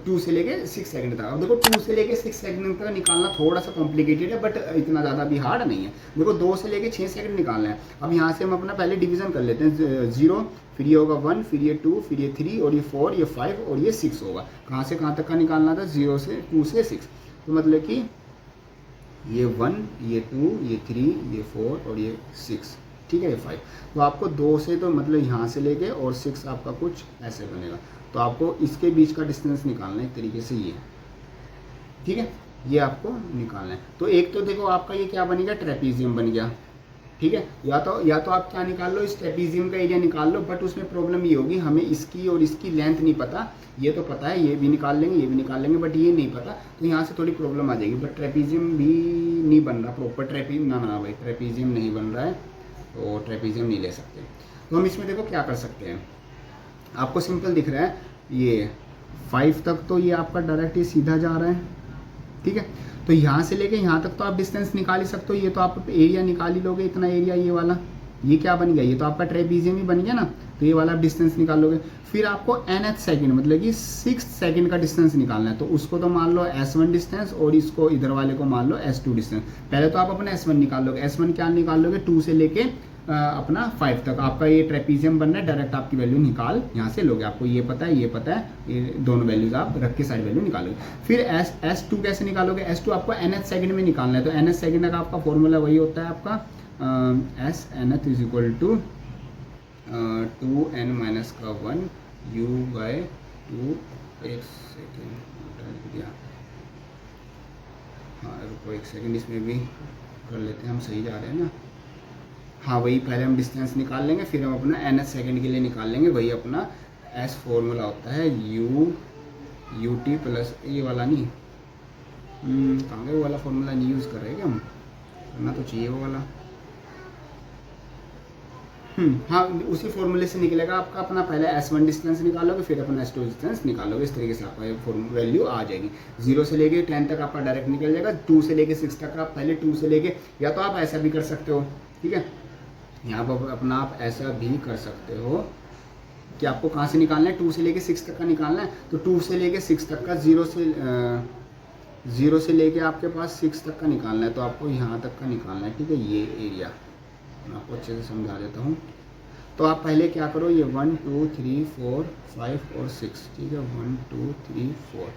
2 से लेके 6 सेकंड तक। अब देखो 2 से लेके 6 सेकंड तक निकालना थोड़ा सा कॉम्प्लिकेटेड है, बट इतना ज़्यादा भी हार्ड नहीं है। देखो 2 से लेके 6 सेकंड निकालना है। अब यहाँ से हम अपना पहले डिवीजन कर लेते हैं, 0, फिर ये होगा 1, फिर ये 2, फिर ये 3 और ये 4, ये 5 और ये 6 होगा। कहाँ से कहाँ तक का निकालना था, 0 से 2 से 6। तो मतलब कि ये 1, ये 2, ये 3, ये 4 और ये 6, ठीक है, ये 5। तो आपको 2 से तो मतलब यहाँ से लेके और 6 आपका कुछ ऐसे बनेगा। तो आपको इसके बीच का डिस्टेंस निकालना है एक तरीके से ये, ठीक है, ये आपको निकालना है। तो एक तो देखो आपका ये क्या बन गया, ट्रेपीजियम बन गया, ठीक है। या तो आप क्या निकाल लो, इस ट्रेपीजियम का एरिया निकाल लो, बट उसमें प्रॉब्लम ये होगी हमें इसकी और इसकी लेंथ नहीं पता। ये तो पता है, ये भी निकाल लेंगे, ये भी निकाल लेंगे, बट ये नहीं पता, तो यहाँ से थोड़ी प्रॉब्लम आ जाएगी। बट ट्रेपीजियम भी नहीं बन रहा प्रॉपर, ना भाई ट्रेपीजियम नहीं बन रहा है, तो ट्रेपीजियम नहीं ले सकते। तो हम इसमें देखो क्या कर सकते हैं, आपको सिंपल दिख रहा है ये 5 तक, तो ये आपका डायरेक्ट ये सीधा जा रहा है, ठीक है। तो यहाँ से लेके यहाँ तक तो आप डिस्टेंस निकाल ही सकते हो। ये तो आप एरिया निकाल ही लोगे, इतना एरिया ये वाला, ये क्या बन गया, ये तो आपका ट्रेपीजियम ही बन गया ना। तो ये वाला आप डिस्टेंस निकाल लोगे। फिर आपको nth सेकंड मतलब कि 6 सेकंड का डिस्टेंस निकालना है। तो उसको तो मान लो S1 डिस्टेंस और इसको इधर वाले को मान लो S2 डिस्टेंस। पहले तो आप अपना S1 निकाल लोगे। S1 क्या निकाल लोगे, 2 से लेके अपना 5 तक आपका ये ट्रेपीजियम बनना है। डायरेक्ट आपकी वैल्यू निकाल यहाँ से लोगे। आपको ये पता है, ये पता है, ये दोनों वैल्यूज आप रख के साइड वैल्यू निकालोगे। फिर S2 कैसे निकालोगे, S2 आपको nth सेकंड में निकालना है। तो nth सेकंड का आपका फॉर्मूला वही होता है आपका S nth is equal to 2n minus का 1 u बाय 2। एक सेकेंड दिया, हाँ रुको एक सेकेंड, इसमें भी कर लेते हैं, हम सही जा रहे हैं ना। हाँ वही, पहले हम डिस्टेंस निकाल लेंगे, फिर हम अपना nth सेकंड के लिए निकाल लेंगे। वही अपना S फॉर्मूला होता है ut प्लस ये वाला नहीं, कहाँ गया वो वाला फॉर्मूला, नहीं यूज़ कर रहे क्या हम, करना तो चाहिए वो वाला। हाँ उसी फॉर्मूले से निकलेगा आपका। अपना पहले S1 डिस्टेंस निकालोगे, फिर अपना S2 डिस्टेंस निकालोगे। इस तरीके से आपका वैल्यू आ जाएगी। 0 से लेके 10 तक आपका डायरेक्ट निकल जाएगा। 2 से लेके 6 तक आप पहले 2 से लेके, या तो आप ऐसा भी कर सकते हो, ठीक है, यहाँ पर अपना आप ऐसा भी कर सकते हो कि आपको कहाँ से निकालना है, 2 से लेके 6 तक का निकालना है। तो 2 से लेके 6 तक का 0 से लेके आपके पास 6 तक का निकालना है। तो आपको यहाँ तक का निकालना है, ठीक है। ये एरिया मैं आपको अच्छे से समझा देता हूँ। तो आप पहले क्या करो, ये 1 2 3 4 5 और 6, ठीक है, 1 2 3 4।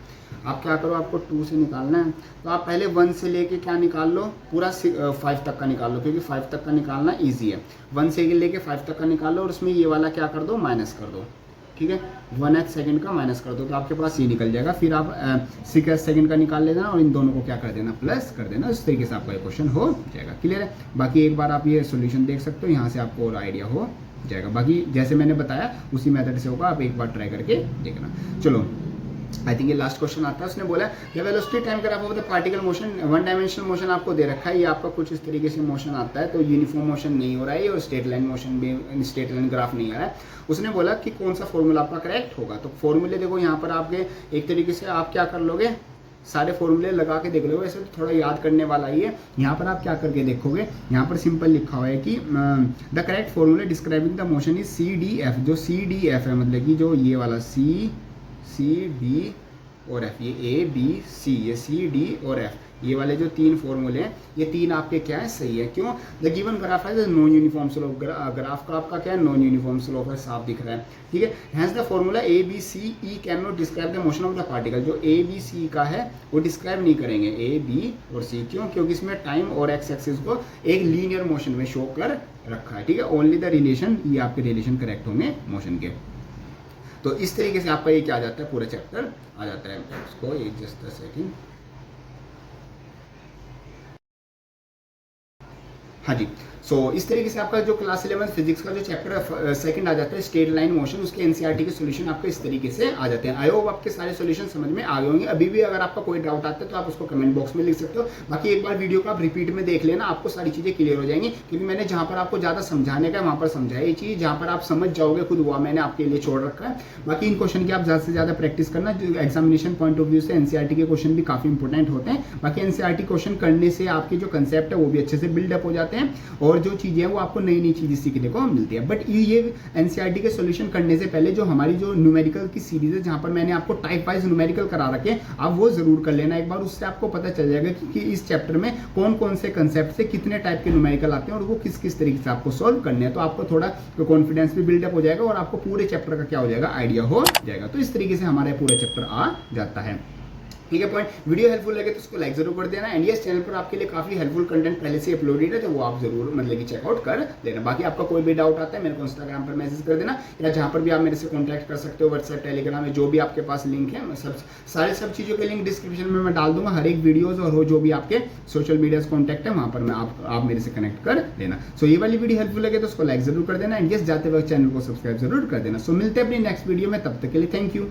आप क्या करो, आपको 2 से निकालना है। तो आप पहले 1 से लेके क्या निकाल लो, पूरा 5 तक का निकाल लो, क्योंकि 5 तक का निकालना ईजी है। 1 से लेके 5 तक का निकाल लो और उसमें ये वाला क्या कर दो, माइनस कर दो, ठीक है, 1th सेकंड का माइनस कर दो, तो आपके पास ये निकल जाएगा। फिर आप 6th सेकंड का निकाल लेना और इन दोनों को क्या कर देना, प्लस कर देना। इस तरीके से आपका ये क्वेश्चन हो जाएगा। क्लियर है। बाकी एक बार आप ये सोल्यूशन देख सकते हो, यहाँ से आपको और आइडिया हो जाएगा। बाकी जैसे मैंने बताया उसी मेथड से होगा, आप एक बार ट्राई करके देखना। चलो आई थिंक ये लास्ट क्वेश्चन आता है। उसने बोला the velocity time graph of the particle motion, 1 dimensional motion आपको दे रखा है। ये आपका कुछ इस तरीके से मोशन आता है, तो यूनिफॉर्म मोशन नहीं हो रहा है और स्ट्रेट लाइन मोशन भी, स्ट्रेट लाइन ग्राफ नहीं आ रहा है। उसने बोला कि कौन सा फॉर्मूला आपका करेक्ट होगा। तो फॉर्मूले देखो यहाँ पर आपके एक तरीके से आप क्या कर लोगे, सारे फॉर्मूले लगा के देख लोगे। वैसे तो थोड़ा याद करने वाला ही है। यहाँ पर आप क्या करके देखोगे, यहाँ पर सिंपल लिखा हुआ है कि the correct formula describing the motion is CDF। जो CDF है मतलब कि जो ये वाला C D और F, ये A B C, ये C D और F, ये वाले जो 3 फॉर्मूले हैं, ये 3 आपके क्या है, सही है। क्यों, द गिवन ग्राफ है नॉन यूनिफॉर्म स्लोप, ग्राफ का आपका क्या है, नॉन यूनिफॉर्म स्लोप है, साफ दिख रहा है, ठीक है। Hence the formula A B C E can not describe the motion of the particle. जो A B C का है वो डिस्क्राइब नहीं करेंगे, A B और C। क्यों, क्योंकि इसमें टाइम और एक्स एक्सिस को एक लीनियर मोशन में शो कर रखा है, ठीक है। ओनली द रिलेशन, ये आपके रिलेशन करेक्ट होंगे मोशन के। तो इस तरीके से आपका ये क्या आ जाता है, पूरा चैप्टर आ जाता है। इसको एक जस्ट अ सेकंड, हाँ जी। इस तरीके से आपका जो क्लास 11 फिजिक्स का जो चैप्टर सेकंड आ जाता है स्ट्रेट लाइन मोशन, उसके एनसीईआरटी के सॉल्यूशन आपको इस तरीके से आ जाते हैं। आई होप आपके सारे सॉल्यूशन समझ में आ गए होंगे। अभी भी अगर आपका कोई डाउट आता है तो आप उसको कमेंट बॉक्स में लिख सकते हो। बाकी एक बार वीडियो को आप रिपीट में देख लेना, आपको सारी चीजें क्लियर हो जाएंगी, क्योंकि मैंने जहां पर आपको ज्यादा समझाने का वहां पर समझाया ये चीज, जहां पर आप समझ जाओगे खुद वो मैंने आपके लिए छोड़ रखा है। बाकी इन क्वेश्चन की आप ज्यादा से ज्यादा प्रैक्टिस करना, जो एग्जामिनेशन पॉइंट ऑफ व्यू से एनसीईआरटी के क्वेश्चन भी काफी इंपॉर्टेंट होते हैं। बाकी एनसीईआरटी क्वेश्चन करने से आपके जो कंसेप्ट है वो भी अच्छे से बिल्डअप हो जाते हैं, और जो चीजें हैं वो आपको नई नई चीजें सीखने को मिलती है। बट ये एनसीईआरटी के सॉल्यूशन करने से पहले जो हमारी जो न्यूमेरिकल की सीरीज है, जहां पर मैंने आपको टाइप वाइज न्यूमेरिकल करा रखे हैं, आप वो जरूर कर लेना एक बार। उससे आपको पता चल जाएगा कि इस चैप्टर में कौन कौन से कंसेप्ट से कितने टाइप के न्यूमेरिकल आते हैं और वो किस किस तरीके से आपको सॉल्व करने हैं। तो आपको थोड़ा कॉन्फिडेंस भी बिल्डअप हो जाएगा और आपको पूरे चैप्टर का क्या हो जाएगा, आइडिया हो जाएगा। तो इस तरीके से हमारा पूरा चैप्टर आ जाता है। ठीक है पॉइंट। वीडियो हेल्पफुल लगे तो उसको लाइक जरूर कर देना, एंड यस चैनल पर आपके लिए काफी हेल्पफुल कंटेंट पहले से अपलोडेड है, तो वो आप जरूर मतलब कि चेकआउट कर लेना। बाकी आपका कोई भी डाउट आता है मेरे को इंस्टाग्राम पर मैसेज कर देना, या जहां पर भी आप मेरे से कॉन्टैक्ट कर सकते हो, व्हाट्सएप टेलीग्राम में जो भी आपके पास लिंक है, सब चीजों के लिंक डिस्क्रिप्शन में मैं डाल दूंगा, हर एक वीडियोज और जो भी आपके सोशल मीडिया कॉन्टैक्ट है वहां पर मैं आप मेरे से कनेक्ट कर लेना। ये वाली वीडियो हेल्पफुल लगे तो उसको लाइक जरूर कर देना, एंड यस जाते वक्त चैनल को सब्सक्राइब जरूर कर देना। मिलते हैं अपनी नेक्स्ट वीडियो में, तब तक के लिए थैंक यू।